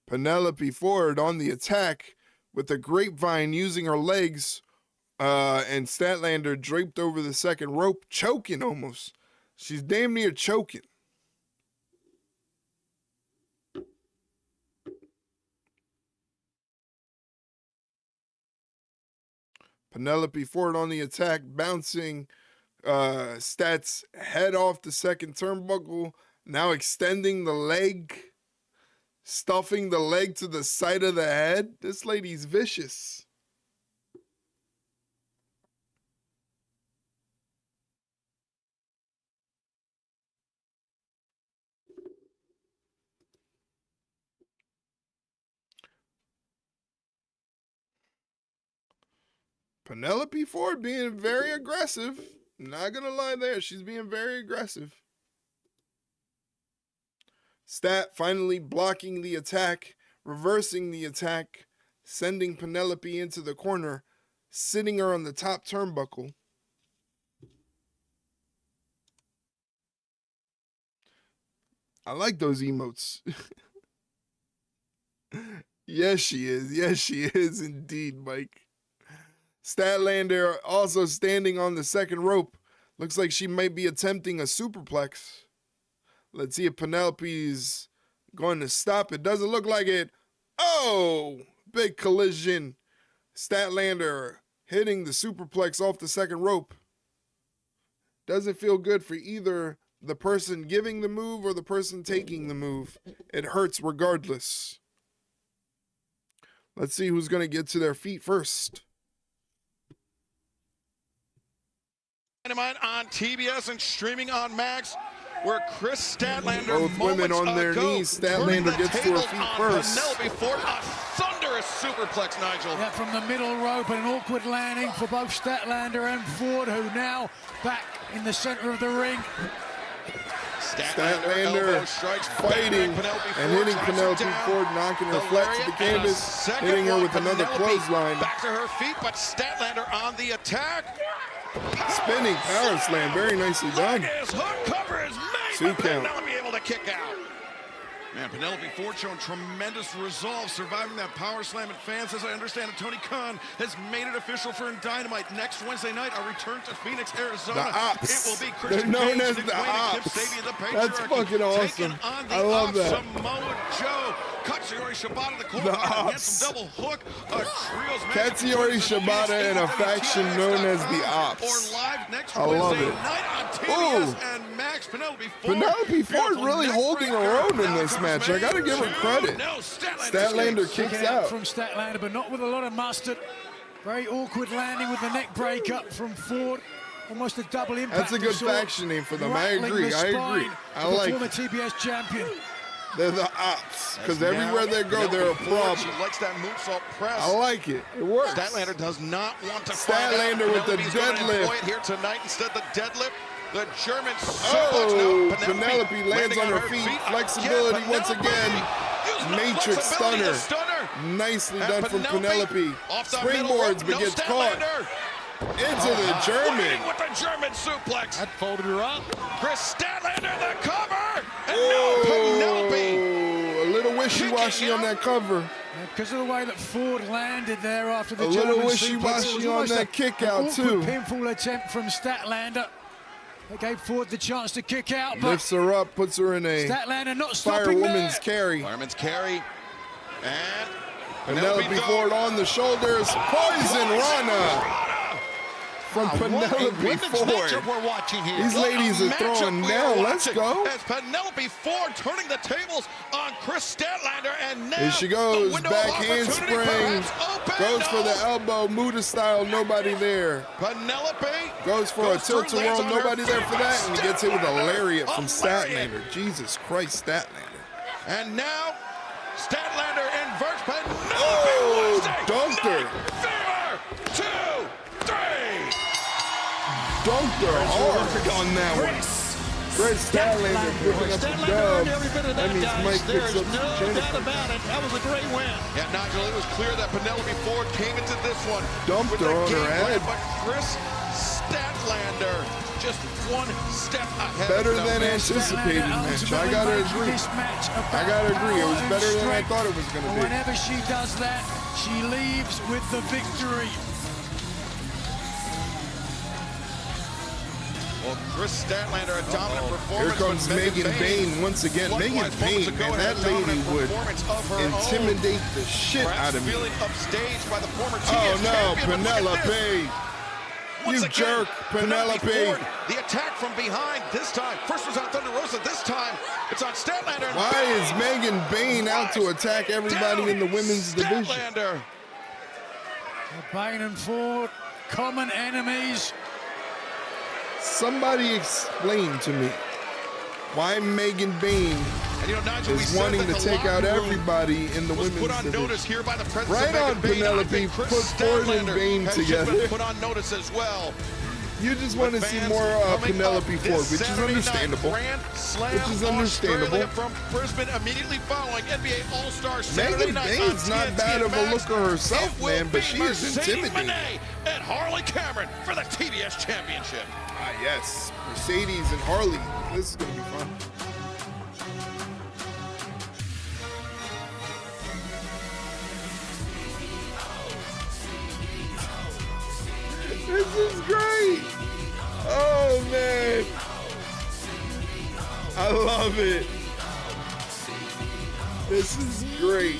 Penelope Ford on the attack with the grapevine using her legs, and Statlander draped over the second rope, choking almost. She's damn near choking. Penelope Ford on the attack, bouncing Stats head off the second turnbuckle, now extending the leg, stuffing the leg to the side of the head. This lady's vicious. Penelope Ford being very aggressive. Not gonna lie there. She's being very aggressive. Stat finally blocking the attack, reversing the attack, sending Penelope into the corner, sitting her on the top turnbuckle. I like those emotes. Yes, she is. Yes, she is indeed, Mike. Statlander also standing on the second rope. Looks like she might be attempting a superplex. Let's see if Penelope's going to stop. It doesn't look like it. Oh, big collision. Statlander hitting the superplex off the second rope. Doesn't feel good for either the person giving the move or the person taking the move. It hurts regardless. Let's see who's going to get to their feet first. Dynamite on TBS and streaming on Max, where Chris Statlander, both women on their knees. Statlander gets to her feet first. Penelope Ford, a thunderous superplex, Nigel. Yeah, from the middle rope, an awkward landing for both Statlander and Ford, who now back in the center of the ring. Statlander fighting and hitting Penelope Ford, knocking her flat to the canvas, hitting her with another clothesline. Back to her feet, but Statlander on the attack. Spinning power slam, very nicely done. Hook cover is made, 2 but count. Penelope able to kick out. Man, Penelope Ford showing tremendous resolve, surviving that power slam. And fans, as I understand it, Tony Khan has made it official for Dynamite. Next Wednesday night, a return to Phoenix, Arizona. The Ops. It will be They're Christian known Cage, as Nick the Wayne, and Kip Ops. Sabian, the That's patriarchy, fucking awesome. taking on the I love Ops, that. Samoa Joe, Katsuyori Shibata, the The corner, Ops. handsome double hook, a trios match. Katsuyori Shibata and a faction known as the Ops. Or live next I love Wednesday it. night on TBS and Max. Penelope Ford. Penelope Ford really holding her own in this match. I gotta give her credit. Statlander kicks out. From Statlander, but not with a lot of mustard. Very awkward landing with the neck break up from Ford. Almost a double impact. That's a good faction name for them. I agree. I agree. I like former it. TBS champion. They're the Ops, because everywhere they go, they're a problem. She likes that moonsault press. I like it. It works. Statlander does not want to Statlander with the deadlift. Employ it here tonight instead the deadlift. The German Oh, suplex. No, Penelope lands on her feet. Flexibility once again. Matrix stunner. Nicely done from Penelope. Springboards, but gets caught. Into the German. With the German suplex. That folded her up. Chris Statlander, the cover. And no, Penelope. A little wishy-washy on that cover. Because of the way that Ford landed there after the A German little suplex, it was wishy-washy on almost that an kick out, awkward too. pinfall attempt from Statlander. They gave Ford the chance to kick out, but Lifts her up, puts her in a Statlander not stopping firewoman's there. carry. Fireman's carry. And Penelope Ford on the shoulders. Poison Rana from Penelope Ford. We're watching here. These ladies are throwing down. Let's go. As Penelope Ford turning the tables on Chris Statlander, and now Here she goes. the window Back of opportunity handspring. perhaps open. Goes for the elbow. Muda style. Nobody there. Penelope Goes for a tilt-a-whirl. lands on her Nobody there for that. And he gets hit with a lariat from lariat. Statlander. Jesus Christ, Statlander. And now Statlander inverts Penelope. Oh, Wednesday. dunked her. Fever. 2, 3. Dunked her hard on that one. Chris Statlander picking up the dub. That means Mike picks up the Jennifer. That was a great win. Yeah, Nigel, it was clear that Penelope Ford came into this one Dumped with her the on her game plan, head. but Chris Statlander just one step ahead. Better of than Penelope. anticipated match. I gotta agree. I gotta agree. It was better than I thought it was gonna be. Whenever she does that, she leaves with the victory. Well, Chris Statlander, a dominant performance. Here comes Megan Bayne once again. Megan Bayne, man, that lady would intimidate the shit out of me. Feeling upstaged by the former oh no, Penelope. You jerk, Penelope. The attack from behind this time. First was on Thunder Rosa, this time it's on Statlander. Why is Megan Bayne out to attack everybody in the women's division? Bayne and Ford, common enemies. Somebody explain to me why Megan Bayne is wanting to take out everybody in the women's put on division. Notice here by the presence right of on, Megan Penelope. Bayne. Put Ford and Bayne together. Put on notice as well. You just want to see more Penelope Ford, which is understandable. Which is understandable. From Brisbane, immediately following NBA All-Star Megan Bayne's not bad of a looker herself, man, but she is intimidating. And Harley Cameron for the TBS Championship. Ah, yes, Mercedes and Harley. This is gonna be fun. This is great. Oh man, I love it. This is great.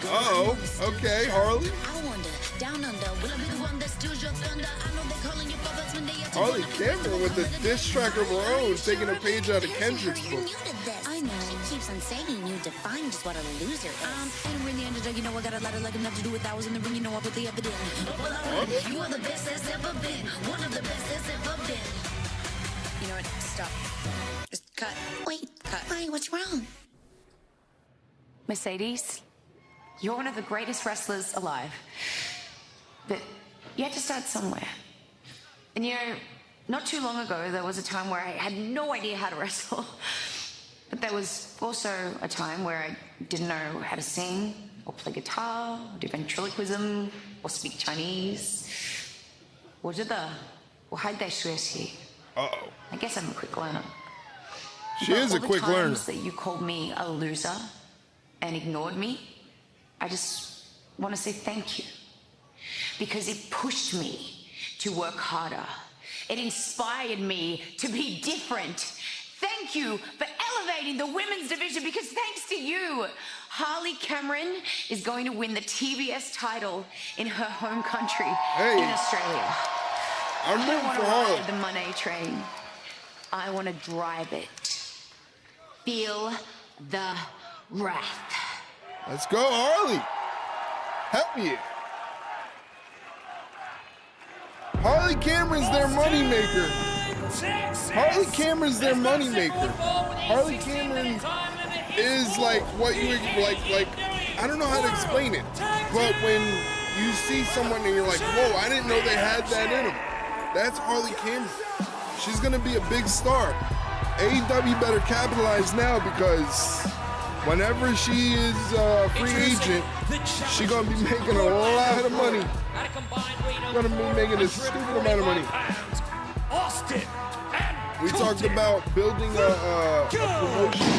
Uh-oh, okay, Harley. Harley Cameron with the diss track of her own, taking a page out of Kendrick's book. I know. She keeps on saying you define just what a loser is. And when the underdog, you know I got a lot of like enough to do with hours in the ring, you know I put the evidence. You are the best that's ever been. One of the best that's ever been. You know what? Stop. Just cut. Wait, cut. Why? What's wrong? Mercedes, you're one of the greatest wrestlers alive. But you had to start somewhere. And you know, not too long ago, there was a time where I had no idea how to wrestle. But there was also a time where I didn't know how to sing, or play guitar, or do ventriloquism, or speak Chinese. Uh-oh. I guess I'm a quick learner. She is a quick learner. All the times that you called me a loser and ignored me, I just want to say thank you. Because it pushed me to work harder. It inspired me to be different. Thank you for elevating the women's division, because thanks to you, Harley Cameron is going to win the TBS title in her home country in Australia. I'm rooting for Harley. I don't want to Harley. ride the money train. I want to drive it. Feel the wrath. Let's go, Harley. Help me. Harley Cameron's their moneymaker. Harley Cameron's their moneymaker. Harley Cameron is like what you like. I don't know how to explain it, but when you see someone and you're like, whoa, I didn't know they had that in them. That's Harley Cameron. She's gonna be a big star. AEW better capitalize now, because whenever she is a free agent, she's gonna be making a lot of money. Gonna be making a stupid amount of money. We talked about building a promotion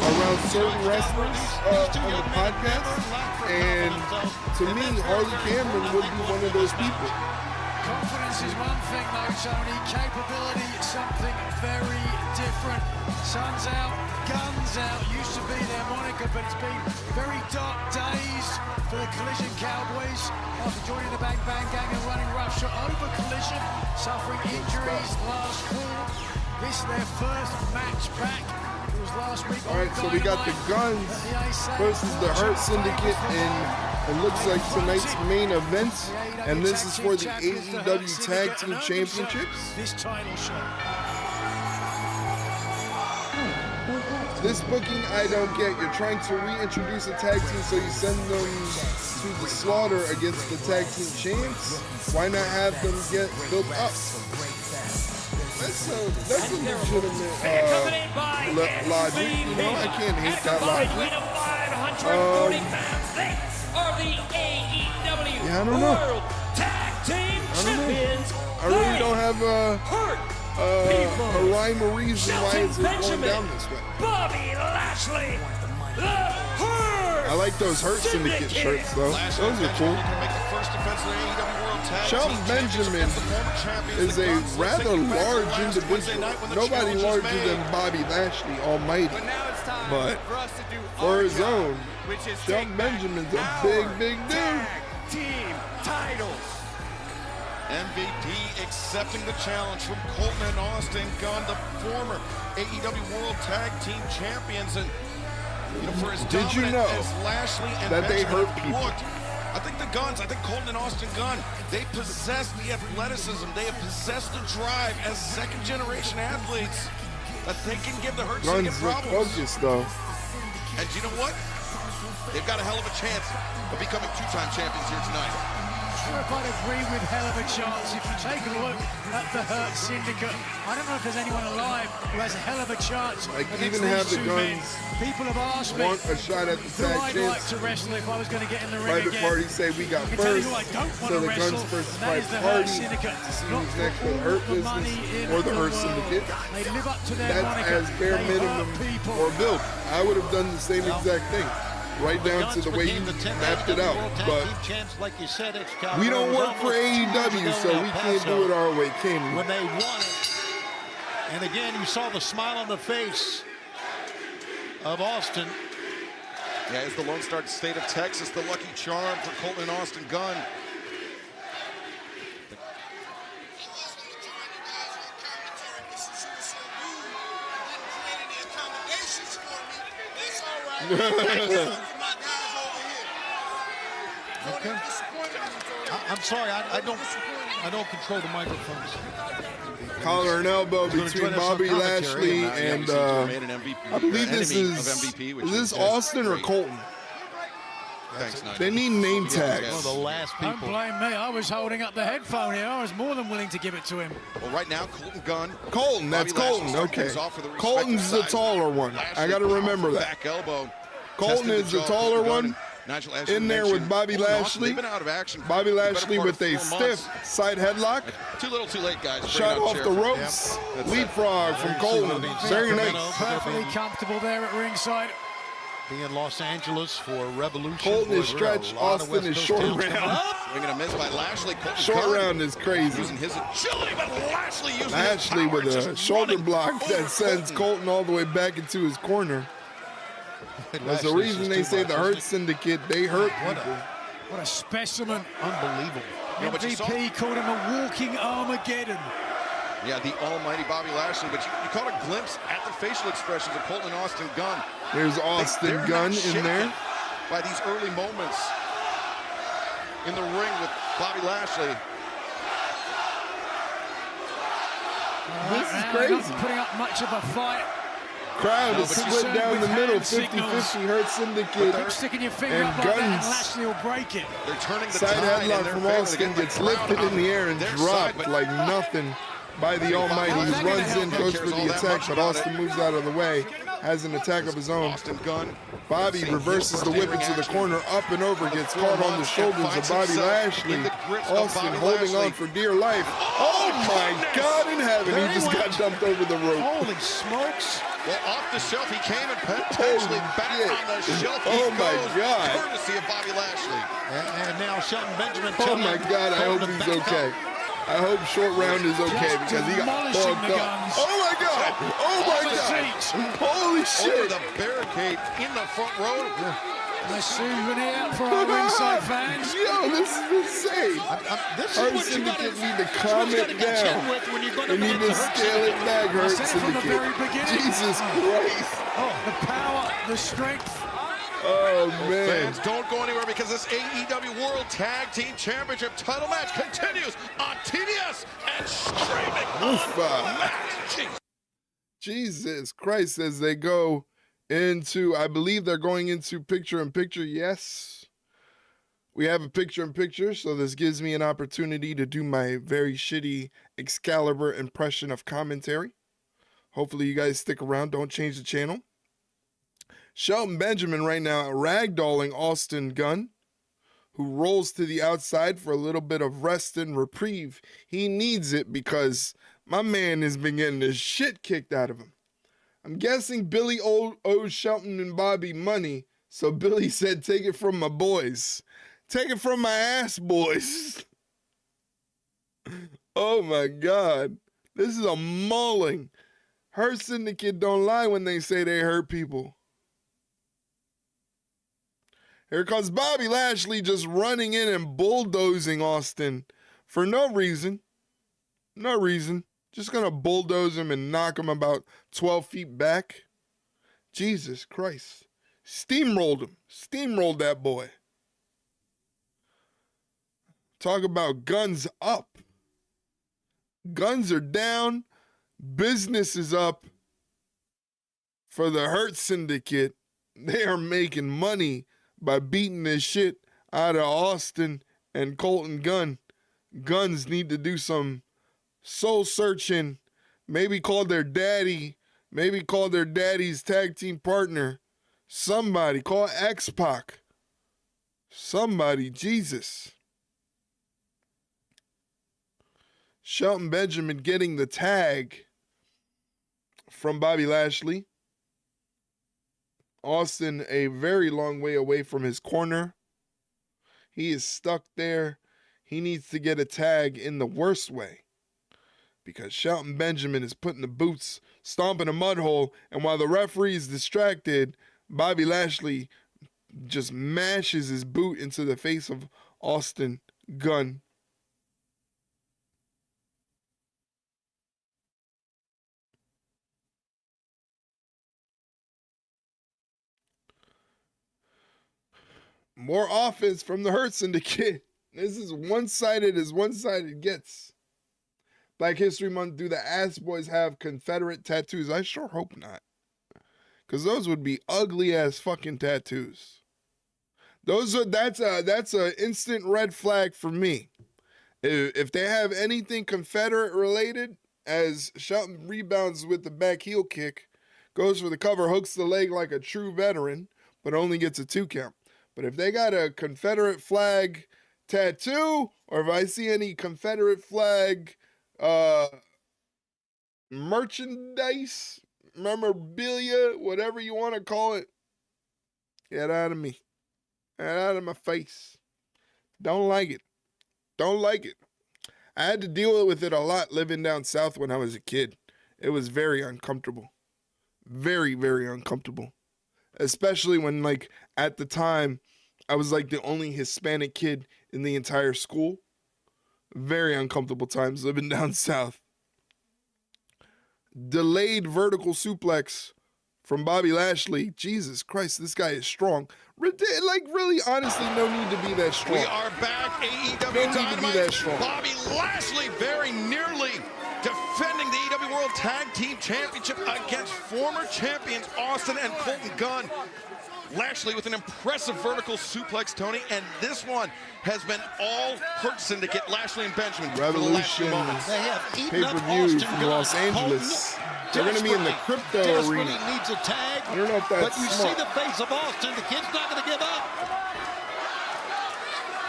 around certain wrestlers on the podcast, and to me, Harley Cameron would be one of those people. Confidence is one thing though, Tony. Capability is something very different. Sun's out, guns out, used to be their moniker, but it's been very dark days for the Collision Cowboys after joining the Bang Bang Gang and running roughshod over Collision, suffering injuries last fall. This is their first match back. It was last week. All right, so we got the Guns versus the Hurt Syndicate in, it looks like, tonight's main event, and this is for the AEW Tag Team Championships. This title shot. This booking I don't get. You're trying to reintroduce a tag team, so you send them to the slaughter against the tag team champs. Why not have them get built up? That's a legitimate logic. You know, I can't hate that logic. Yeah, I don't know. I really don't have a rhyme or reason why it's going down this way. Bobby Lashley, the Hurt I like those Hurt Syndicate shirts, though. Those are cool. Shelton Benjamin is a rather large individual. Nobody larger than Bobby Lashley Almighty. But for his own, Shelton Benjamin's a big dude. Team titles. MVP accepting the challenge from Colton and Austin Gunn, the former AEW World Tag Team Champions, and for as Did you dominant know as Lashley and that they Benjamin hurt people? looked, I think the Guns, I think Colton and Austin Gunn, they possess the athleticism, they have possessed the drive as second-generation athletes that they can give the Hurt Syndicate Guns look problems. focused, though. And you know what? They've got a hell of a chance of becoming two-time champions here tonight. I'm not sure if I'd agree with hell of a chance. If you take a look at the Hurt Syndicate, I don't know if there's anyone alive who has a hell of a chance. Like, against even have these the two men. Guns People have asked me want a shot at the who tag I'd like chance. to wrestle if I was going to get in the ring Private again. Party say we got I can tell you first. who I don't want So to the wrestle, Guns versus and that is Private the Hurt Party Syndicate. to see Not who's next for for the Hurt all the money business in or the the Hurt world. Syndicate. They live up to their That's moniker. as bare They minimum hurt people. or build. I would have done the same exact thing. Right down to the way you mapped it out. But we don't work for AEW, so we can't do it our way, can we? When they won it. And again, you saw the smile on the face of Austin. Yeah, it's the Lone Star State of Texas, the lucky charm for Colton and Austin Gunn. Okay. I'm sorry, I don't control the microphones. Collar and elbow between Bobby Lashley and I believe this is Austin or Colton? Thanks, they need name tags. One of the last people. Don't blame me. I was holding up the headphone here. I was more than willing to give it to him. Well, right now, Colton Gunn. Colton, that's Colton. Okay. Colton's the taller one. I got to remember that. Back elbow. Colton is the taller one. In there with Bobby Lashley. Bobby Lashley with a stiff side headlock. Too little, too late, guys. Shot off the ropes. Leapfrog from Colton. Very nice. Perfectly comfortable there at ringside. Be in Los Angeles for Revolution. Colton is stretched. Austin is short round. Swinging a miss by Lashley. Short round is crazy. Using his agility, but Lashley using Lashley his power, with a just shoulder block that over sends Colton all the way back into his corner. There's a reason they say the Hurt Syndicate, they hurt people. What a specimen. Unbelievable. MVP called him a walking Armageddon. Yeah, the almighty Bobby Lashley, but you caught a glimpse at the facial expressions of Colton and Austin Gunn. There's Austin Gunn in there. By these early moments in the ring with Bobby Lashley. This is crazy. Not putting up much of a fight. Crowd is split down the middle, 50-50 Hurt Syndicate Keep sticking your finger and up like that and Guns. Lashley will break it. They're turning the Side tide in headlock their from favor. Austin They gets get the crowd lifted in the on air and their dropped side, like nothing by the Almighty. He runs in, goes for the attack, but Austin moves out of the way. Has an attack of his own. Austin Gunn. Bobby reverses the whip into the corner, up and over, gets caught on the shoulders of Bobby Lashley. Austin holding on for dear life. Oh my God in heaven, he just got dumped over the rope. Holy smokes. Well, off the shelf he came and potentially back on the shelf he Oh my goes, God. courtesy of Bobby Lashley. And now Shelton Benjamin. Oh my God, I hope he's okay. I hope Short Round is okay because he got bugged up. Oh my God! Oh my God! Holy Over shit! the barricade in the front row. A souvenir for our ringside fans. Yo, this is insane. This Hurt is what you got Syndicate to need to calm it down. when you're going They to need to scale it back, Hurt said it from the very Syndicate. beginning. Jesus Christ. Oh, the power, the strength. Oh man. Fans, don't go anywhere because this AEW World Tag Team Championship title match continues on TBS and streaming on Max. Jesus Christ, as they go into, I believe they're going into picture-in-picture. Yes, we have a picture-in-picture, so this gives me an opportunity to do my very shitty Excalibur impression of commentary. Hopefully you guys stick around. Don't change the channel. Shelton Benjamin right now ragdolling Austin Gunn, who rolls to the outside for a little bit of rest and reprieve. He needs it because my man has been getting the shit kicked out of him. I'm guessing Billy owes Shelton and Bobby money, So Billy said, take it from my boys. Take it from my ass, boys. Oh, my God. This is a mauling. Hurt Syndicate don't lie when they say they hurt people. Here comes Bobby Lashley just running in and bulldozing Austin for no reason. No reason. Just going to bulldoze him and knock him about 12 feet back. Jesus Christ. Steamrolled him. Steamrolled that boy. Talk about guns up. Guns are down. Business is up. For the Hurt Syndicate, they are making money by beating this shit out of Austin and Colton Gunn. Guns need to do some soul searching. Maybe call their daddy. Maybe call their daddy's tag team partner. Somebody. Call X-Pac. Somebody. Jesus. Shelton Benjamin getting the tag from Bobby Lashley. Austin a very long way away from his corner. He is stuck there. He needs to get a tag in the worst way. Because Shelton Benjamin is putting the boots, stomping a mud hole, and while the referee is distracted, Bobby Lashley just mashes his boot into the face of Austin Gunn. More offense from the Hurt Syndicate. This is one-sided as one-sided gets. Black History Month, do the ass boys have Confederate tattoos? I sure hope not. Because those would be ugly-ass fucking tattoos. That's a instant red flag for me. If they have anything Confederate related, as Shelton rebounds with the back heel kick, goes for the cover, hooks the leg like a true veteran, but only gets a 2 count. But if they got a Confederate flag tattoo, or if I see any Confederate flag merchandise, memorabilia, whatever you want to call it, get out of me. Get out of my face. Don't like it. Don't like it. I had to deal with it a lot living down south when I was a kid. It was very uncomfortable. Very, very uncomfortable. Especially when, like, at the time, I was, like, the only Hispanic kid in the entire school. Very uncomfortable times living down south. Delayed vertical suplex from Bobby Lashley. Jesus Christ, this guy is strong. Like, really, honestly, no need to be that strong. We are back. AEW no need Dynamite. to be that strong. Bobby Lashley very nearly defending the AEW World Tag Team Championship against former champions Austin and Colton Gunn. Lashley with an impressive vertical suplex, Tony, and this one has been all Hurt Syndicate, Lashley and Benjamin. Revolution pay-per-view from Los Angeles. They're going to be in the crypto arena. Needs a tag, I don't know if that's but you smart. see the face of Austin. The kid's not going to give up.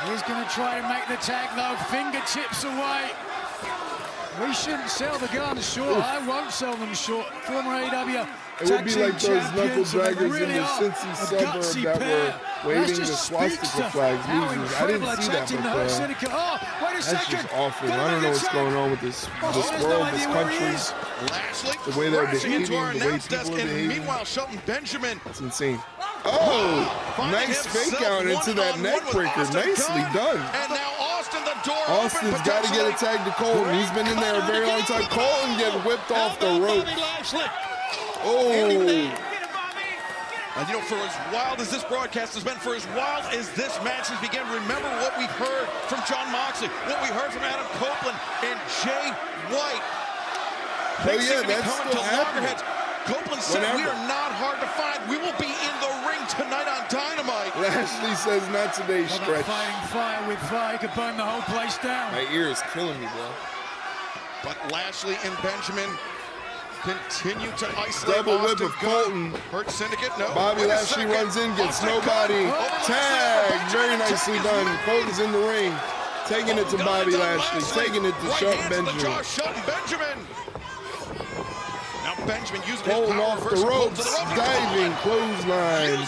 He's going to try to make the tag, though. Fingertips away. We shouldn't sell the guns short. I won't sell them short. Former AEW it would be like those knuckle draggers in the Cincy suburb that were waving the swastika flags. I didn't see that before. That's just awful. I don't know what's going on with this world, this country, the way they're behaving, the way people are behaving. Meanwhile, Shelton Benjamin. It's insane. Oh, nice fake out into that neck breaker. Nicely done. And now Austin, the door Austin's got to get a tag to Colton. He's been in there a very long time. Colton get whipped off the rope. Oh. And you know, for as wild as this broadcast has been, for as wild as this match has begun, remember what we've heard from Jon Moxley, what we heard from Adam Copeland and Jay White. Oh yeah, that's still happening. Copeland said we are not hard to find. We will be in the ring tonight on Dynamite. Lashley says not today, Stretch. Fighting fire with fire could burn the whole place down. My ear is killing me, bro. But Lashley and Benjamin continue to isolate double whip Austin of Colton. Hurt Syndicate, no. Bobby Lashley runs in, gets nobody. Tag, very nicely done. Colton's in the ring, taking it to Bobby Lashley, taking it to Shelton Benjamin. Now Benjamin using Colton his power off the ropes, diving clothesline.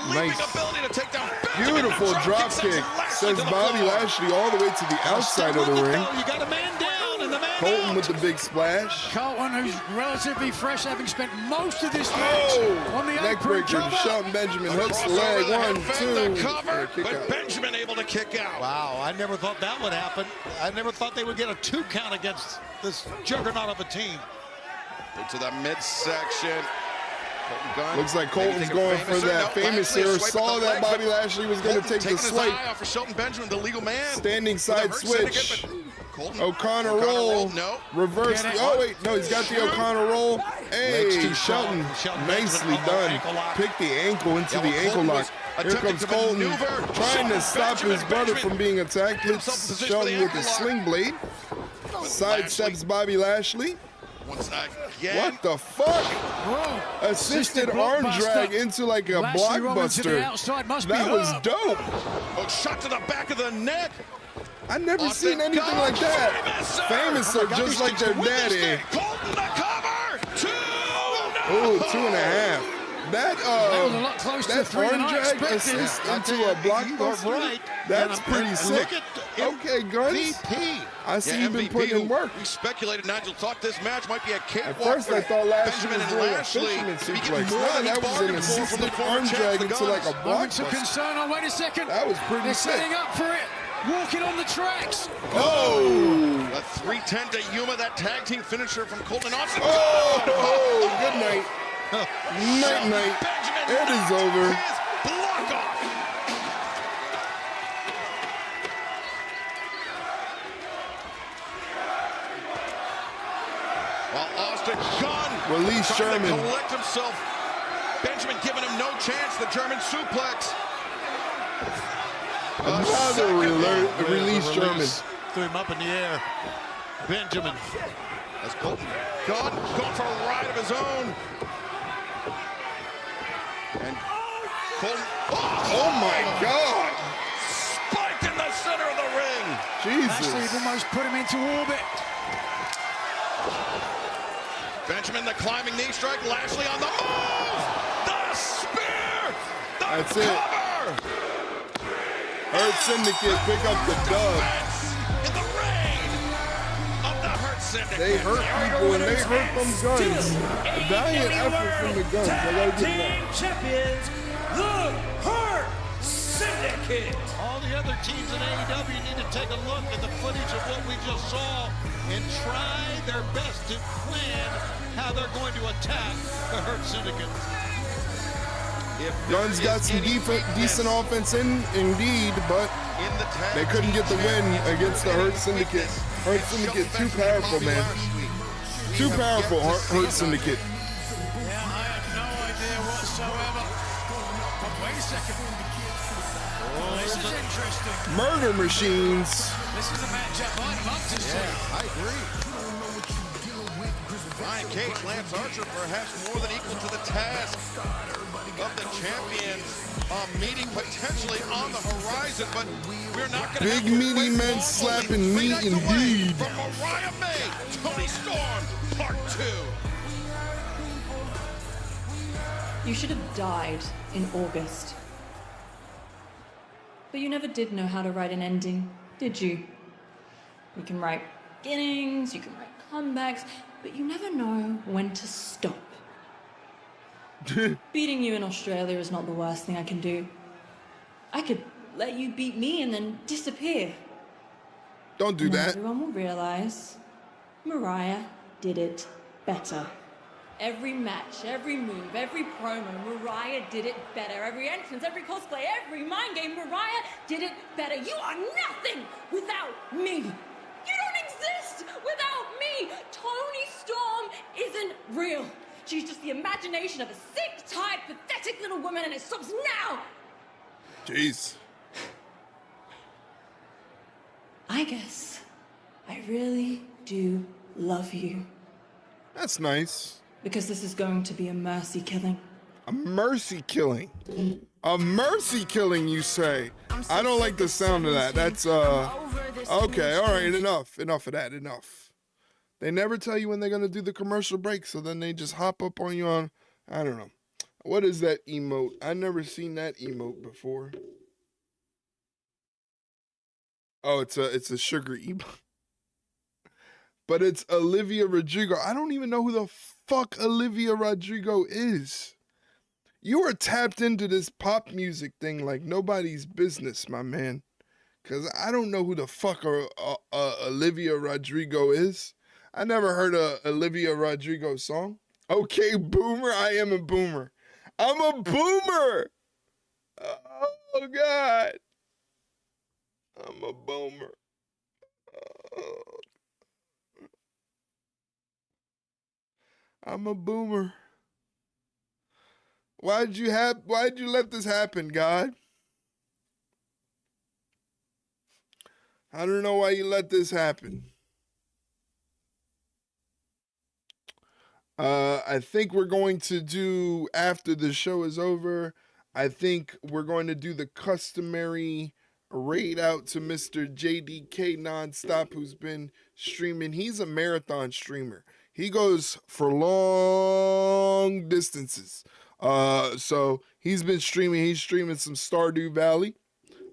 leaping Nice. ability to take down Benjamin. Beautiful drop kick. Sends Bobby Lashley all the way to the outside of the ring. You got a man down and the man Colton out. with the big splash. Colton, who's relatively fresh, having spent most of this match on the Neck apron breaker. cover. Shelton Benjamin hooks the Crossover leg. the 1, head 2. fend, the cover, Kick but out. Benjamin able to kick out. Wow, I never thought that would happen. I never thought they would get a 2 count against this juggernaut of a team. Into the midsection. Colton Gunn. Looks like Maybe Colton's take a going for that no, famous Lashley, a here. swipe at Saw the that leg, Bobby but Lashley was going to Colton take the taking his swipe. eye off for Shelton Benjamin, the legal man. Standing side With a switch. Syndicate, but Colton, O'Connor roll. No. Reverse. Oh, wait. No, he's got the O'Connor roll. Hey, too Shelton. Shelton Nicely Benjamin, done. ankle lock. Pick the ankle into Yeah, the well, ankle Colton lock. was Here attempting comes to Colton maneuver. trying to Shelton stop his brother Benjamin from being attacked. Get himself in Hits position for the Shelton with the ankle lock. sling blade. Sidesteps Bobby Lashley. Once again. What the fuck? Whoa. Assisted arm blockbuster. drag into like a Lashley rolling to the blockbuster. outside. Must That be was her. dope. Oh, shot to the back of the neck. I never Austin seen anything Gunn, like that. Famous, Famous, just like their daddy. Colton the cover. 2. Oh, 2.5. That That was a lot closer to that 3 than arm I drag expected. assist I into tell you, a you blockbuster. are right. That's And pretty sick. Look at Okay, Guns. MVP. I see Yeah, you've been MVP, putting in who work. We speculated, Nigel thought this match might be a cakewalk. At first, I thought Lashley Benjamin was and doing a Lashley fisherman to be suplex. getting more No, than he that was an bargained for from the assisted former arm champs, drag the into like a Guns. Moments of blockbuster. concern. Oh, wait a second. That was pretty They're sick. setting up for it. Walking on the tracks. Oh! A 310 to Yuma, that tag team finisher from Colton Austin. Oh, good night. Night, night. It is over. His block off. While Austin Gunn Release trying to Sherman. collect himself. Benjamin giving him no chance. The German suplex. Another release Sherman. Threw him up in the air. Benjamin. As Colton Gunn going for a ride of his own. And Colton. Oh my God! Spiked in the center of the ring. Jesus. Lashley almost put him into orbit. Benjamin, the climbing knee strike. Lashley on the move. The spear. The That's cover. it. Hurt Syndicate pick up the dub. In the reign of the Hurt Syndicate. They hurt people and they hurt them Guns. Valiant effort from the Guns. I gotta give them that. Champions, the Hurt Syndicate. All the other teams in AEW need to take a look at the footage of what we just saw and try their best to plan how they're going to attack the Hurt Syndicate. Guns got some decent offense indeed, but they couldn't get the win against the Hurt Syndicate. Hurt Syndicate too powerful, man. Too powerful, Hurt Syndicate. Yeah, I had no idea whatsoever. But wait a second. This is interesting. Murder machines. This is a matchup I'd love to see. I agree. Brian Cage, Lance Archer, perhaps more than equal to the task of the champions. Meeting potentially on the horizon, but we're not going to Big meaty men slapping meat indeed. From Mariah May, Tony Storm, Part 2. You should have died in August. But you never did know how to write an ending, did you? You can write beginnings, you can write comebacks, but you never know when to stop. Beating you in Australia is not the worst thing I can do. I could let you beat me and then disappear. Don't do And that. everyone will realize Mariah did it better. Every match, every move, every promo, Mariah did it better. Every entrance, every cosplay, every mind game, Mariah did it better. You are nothing without me. You don't exist without me. Tony Storm isn't real. She's just the imagination of a sick, tired, pathetic little woman, and it stops now. Jeez. I guess I really do love you. That's nice. Because this is going to be a mercy killing. A mercy killing. A mercy killing, you say? I don't like the sound of that. That's, okay, all right, enough of that, enough. They never tell you when they're going to do the commercial break, so then they just hop up on you on, I don't know. What is that emote? I never seen that emote before. Oh, it's a sugar emote. But it's Olivia Rodrigo. I don't even know who the fuck Olivia Rodrigo is. You are tapped into this pop music thing like nobody's business, my man. Because I don't know who the fuck Olivia Rodrigo is. I never heard a Olivia Rodrigo song. Okay, boomer, I am a boomer. I'm a boomer. Oh, God. I'm a boomer. I'm a boomer. Why'd you let this happen, God? I don't know why you let this happen. I think we're going to do, after the show is over, I think we're going to do the customary raid out to Mr. JDK Nonstop, who's been streaming. He's a marathon streamer. He goes for long distances. So he's been streaming. He's streaming some Stardew Valley.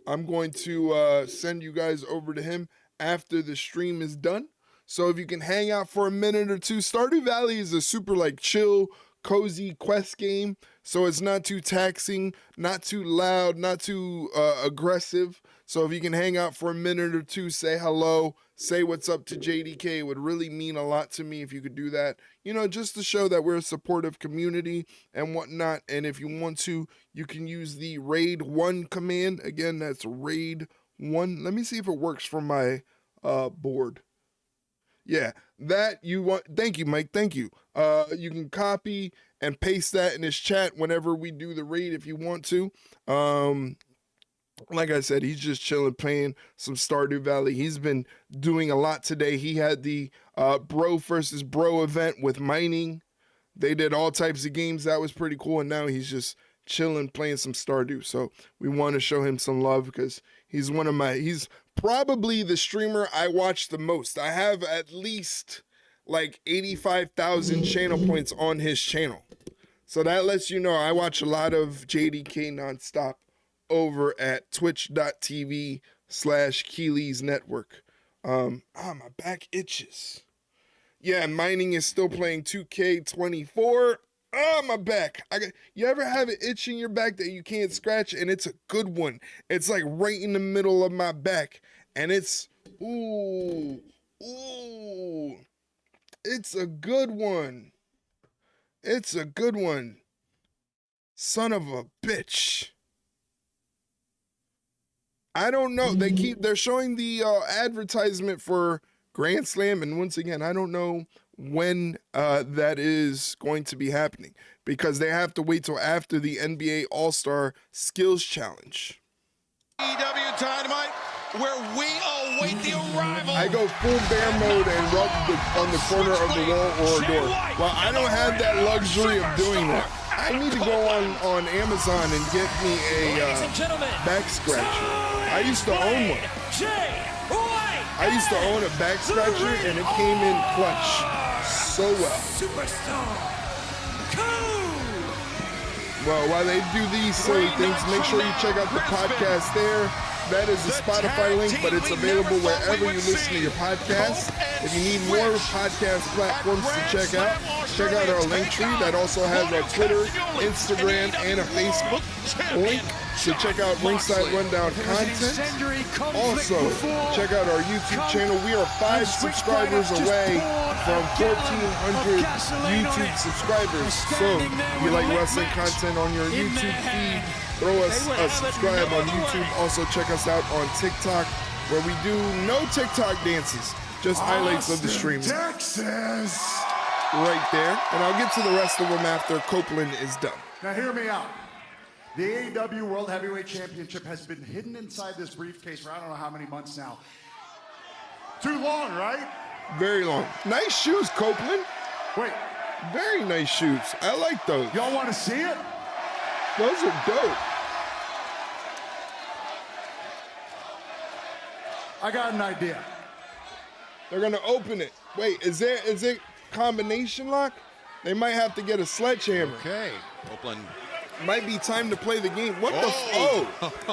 I'm going to send you guys over to him after the stream is done. So if you can hang out for a minute or two, Stardew Valley is a super like chill, cozy quest game. So it's not too taxing, not too loud, not too aggressive. So if you can hang out for a minute or two, say hello, say what's up to JDK, it would really mean a lot to me if you could do that. You know, just to show that we're a supportive community and whatnot. And if you want to, you can use the raid 1 command. Again, that's raid 1. Let me see if it works from my board. Yeah, that you want. Thank you, Mike. Thank you. You can copy and paste that in his chat whenever we do the raid if you want to. Like I said, he's just chilling, playing some Stardew Valley. He's been doing a lot today. He had the bro versus bro event with mining. They did all types of games. That was pretty cool. And now he's just chilling, playing some Stardew. So we want to show him some love because he's he's probably the streamer I watch the most. I have at least like 85,000 channel points on his channel. So that lets you know I watch a lot of JDK Nonstop over at twitch.tv/Keely's Network. My back itches. Yeah, mining is still playing 2K24. My back. You ever have an itch in your back that you can't scratch? And it's a good one. It's like right in the middle of my back. And it's, it's a good one. It's a good one. Son of a bitch. I don't know. They're showing the advertisement for Grand Slam. And once again, I don't know when that is going to be happening because they have to wait till after the NBA All-Star Skills Challenge. Aew Dynamite, where we await the arrival. I go full bear mode and rub on the corner of the wall or a door. Well, I don't have that luxury of doing that. I need to go on Amazon and get me a back scratcher. I used to own one. I used to own a back scratcher and it came in clutch so well. Well, while they do these silly things, make sure you check out the podcast there. That is the Spotify link, but it's available wherever you listen to your podcasts. If you need more podcast platforms to check out our link tree. That also has our Twitter, Instagram, and a Facebook link to check out Ringside Rundown content. Also, check out our YouTube channel. We are 5 subscribers away from 1,400 YouTube subscribers. So, if you like wrestling content on your YouTube feed, throw us a subscribe on YouTube. Also, check us out on TikTok, where we do no TikTok dances, just highlights of the stream. Texas! Right there. And I'll get to the rest of them after Copeland is done. Now hear me out. The AEW World Heavyweight Championship has been hidden inside this briefcase for I don't know how many months now. Too long, right? Very long. Nice shoes, Copeland. Wait. Very nice shoes. I like those. Y'all want to see it? Those are dope. I got an idea. They're going to open it. Wait, is it combination lock? They might have to get a sledgehammer. Okay. Copeland. Might be time to play the game. What the?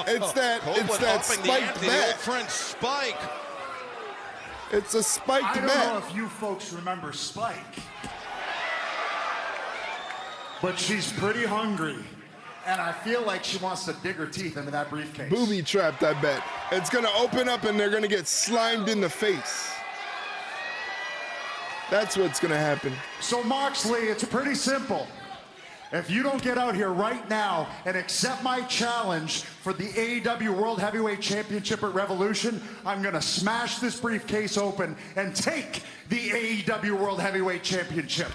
It's that spiked bat. Old friend Spike. It's a spiked bat. I don't know if you folks remember Spike, but she's pretty hungry, and I feel like she wants to dig her teeth into that briefcase. Booby trapped, I bet. It's gonna open up and they're gonna get slimed in the face. That's what's gonna happen. So Moxley, it's pretty simple. If you don't get out here right now and accept my challenge for the AEW World Heavyweight Championship at Revolution, I'm gonna smash this briefcase open and take the AEW World Heavyweight Championship.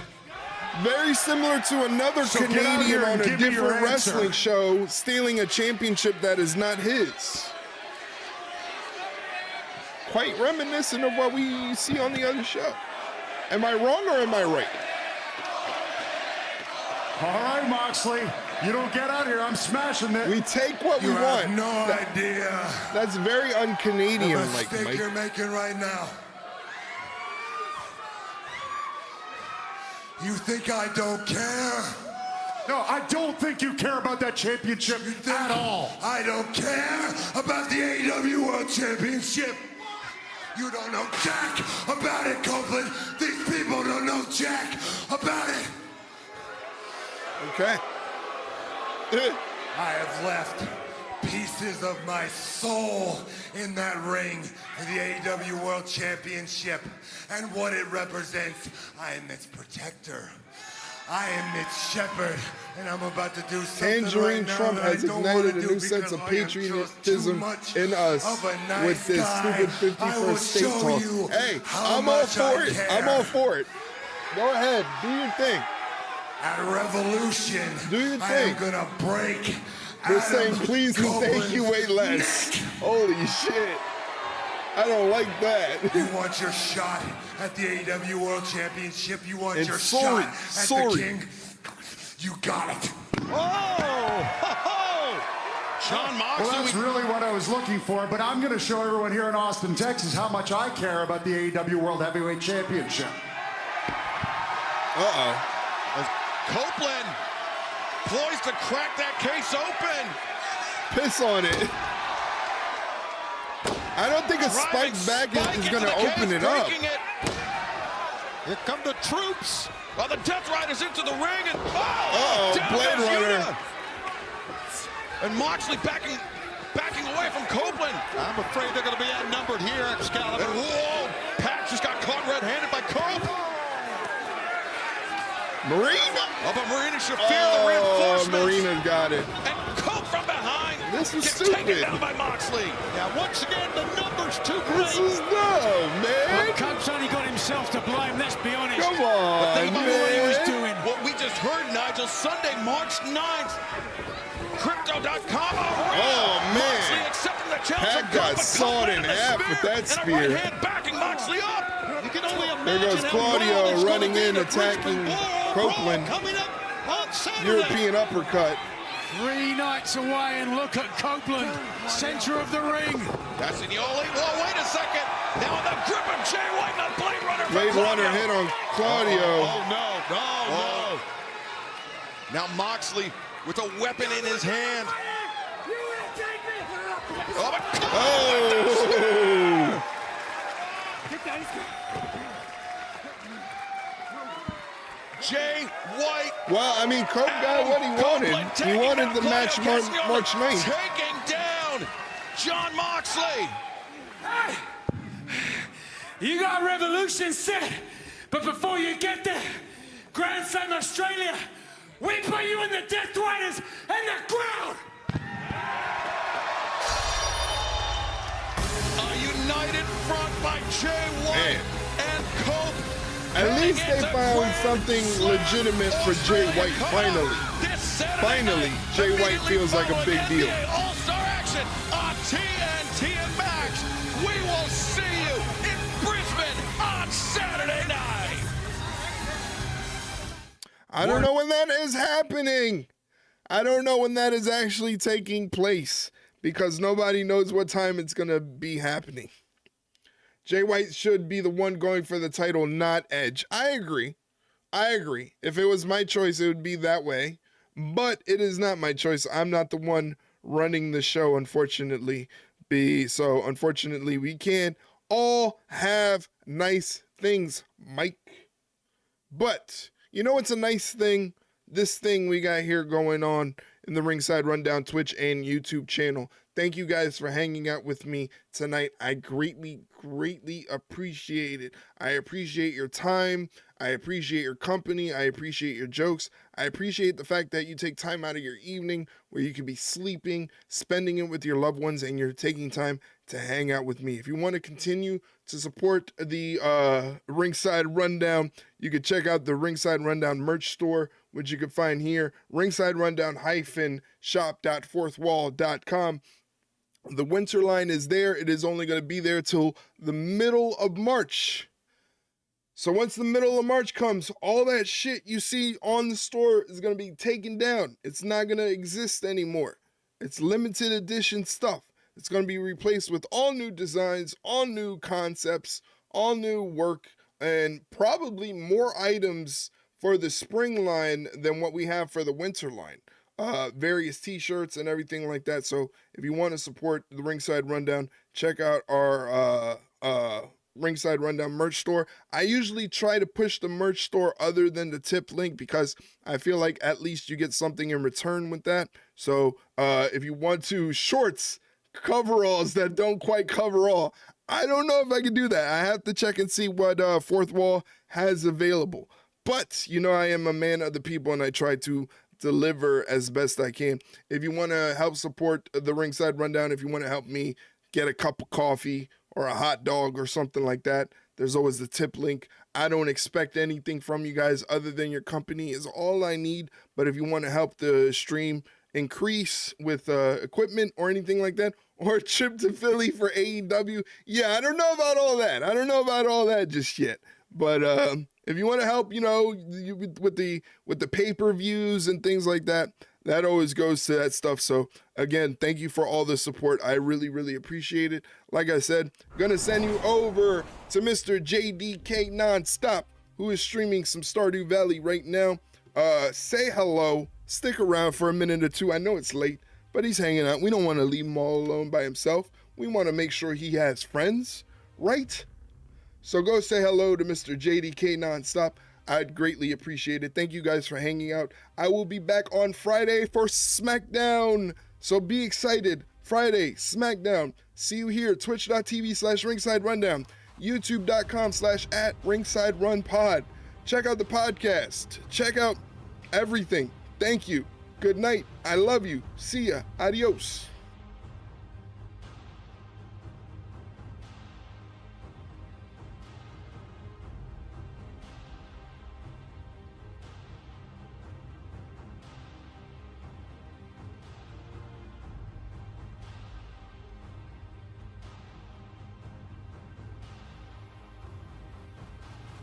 Very similar to another Canadian on a different wrestling show stealing a championship that is not his. Quite reminiscent of what we see on the other show. Am I wrong or am I right? All right, Moxley, you don't get out here, I'm smashing it. We take what we want. No idea. That's very un-Canadian like, Mike. Mike. You're making right now. You think I don't care? No, I don't think you care about that championship at all. I don't care about the AEW World Championship. You don't know jack about it, Copeland. These people don't know jack about it. Okay. I have left pieces of my soul in that ring for the AEW World Championship and what it represents. I am its protector. I am its shepherd, and I'm about to do something Tangerine right now Trump that has I don't ignited want a to new do sense of because I am just patriotism too much in us of a nice with this guy. stupid I will 51st state show you talk. Hey, how I'm all much I for it. care. I'm all for it. Go ahead, do your thing. At Revolution, Do your I thing. am gonna break. They're Adam saying please and thank you, way less. Holy shit. I don't like that. You want your shot at the AEW World Championship? You want And your sorry, shot at sorry. the King? You got it. John Moxley. Well, that's really what I was looking for, but I'm going to show everyone here in Austin, Texas, how much I care about the AEW World Heavyweight Championship. As Copeland poised to crack that case open. Piss on it. I don't think a spiked back is going to open it up. Here come the troops. While the Death Rider's into the ring. And, Blade Runner. And Moxley backing away from Copeland. I'm afraid they're going to be outnumbered here, Excalibur. And whoa, Pat just got caught red-handed by Cope. Marina. Oh, but Marina should fear the reinforcements. Marina got it. And Cope from behind. This is gets stupid. taken down by Moxley. Yeah, once again, the numbers too great. This is dumb, man. Well, Cope's only got himself to blame, let's be honest. Come on, But think about man. what he was doing. What we just heard, Nigel, Sunday, March 9th. Crypto.com. Oh, man. Moxley accepting the challenge. Pat got sawed in half with that spear. And a right hand backing Moxley up. You can only imagine There goes how wild Claudio it's running gonna be in, to attacking Brisbane. Copeland. Coming up on Saturday. European uppercut. 3 nights away, and look at Copeland, center of the ring. That's in the Ole. Oh, wait a second. Now in the grip of Jay White, the Blade Runner. Blade Runner hit on Claudio. No. Now Moxley with a weapon in his hand. Oh! Jay White. Well, I mean, Cope got what he wanted. He wanted the match March 9th. Taking down John Moxley. You got Revolution set, but before you get there, Grand Slam Australia, we put you in the Death Riders and the ground. A united front by Jay White and Cope. At least they found something legitimate for Jay White finally. Finally, Jay White feels like a big deal. All-Star action on TNT and Max. We will see you in Brisbane on Saturday night. I don't know when that is happening. I don't know when that is actually taking place because nobody knows what time it's going to be happening. Jay White should be the one going for the title, not Edge. I agree. I agree. If it was my choice, it would be that way. But it is not my choice. I'm not the one running the show, unfortunately. So unfortunately, we can't all have nice things, Mike. But you know what's a nice thing? This thing we got here going on in the Ringside Rundown Twitch and YouTube channel. Thank you guys for hanging out with me tonight. I greatly, greatly appreciate it. I appreciate your time. I appreciate your company. I appreciate your jokes. I appreciate the fact that you take time out of your evening where you could be sleeping, spending it with your loved ones, and you're taking time to hang out with me. If you want to continue to support the Ringside Rundown, you can check out the Ringside Rundown merch store, which you can find here, ringsiderundown-shop.fourthwall.com. The winter line is there. It is only going to be there till the middle of March. So once the middle of March comes, all that shit you see on the store is going to be taken down. It's not going to exist anymore. It's limited edition stuff. It's going to be replaced with all new designs, all new concepts, all new work, and probably more items for the spring line than what we have for the winter line. Various t-shirts and everything like that. So if you want to support the Ringside Rundown, check out our Ringside Rundown merch store. I usually try to push the merch store other than the tip link because I feel like at least you get something in return with that. So if you want to, shorts, coveralls that don't quite cover all, I don't know if I can do that. I have to check and see what Fourth Wall has available. But you know, I am a man of the people and I try to deliver as best I can. If you want to help support the Ringside Rundown, if you want to help me get a cup of coffee or a hot dog or something like that, there's always the tip link. I don't expect anything from you guys other than your company is all I need. But if you want to help the stream increase with equipment or anything like that, or a trip to Philly for AEW, yeah, I don't know about all that. I don't know about all that just yet. But if you want to help, you know, with the pay-per-views and things like that, that always goes to that stuff. So again, thank you for all the support. I really, really appreciate it. Like I said, I'm gonna send you over to Mr. JDK Nonstop, who is streaming some Stardew Valley right now. Say hello. Stick around for a minute or two. I know it's late, but he's hanging out. We don't want to leave him all alone by himself. We want to make sure he has friends, right? So go say hello to Mr. JDK Nonstop. I'd greatly appreciate it. Thank you guys for hanging out. I will be back on Friday for SmackDown. So be excited. Friday, SmackDown. See you here. Twitch.tv/Ringside Rundown. YouTube.com/@Ringside Run Pod. Check out the podcast. Check out everything. Thank you. Good night. I love you. See ya. Adios.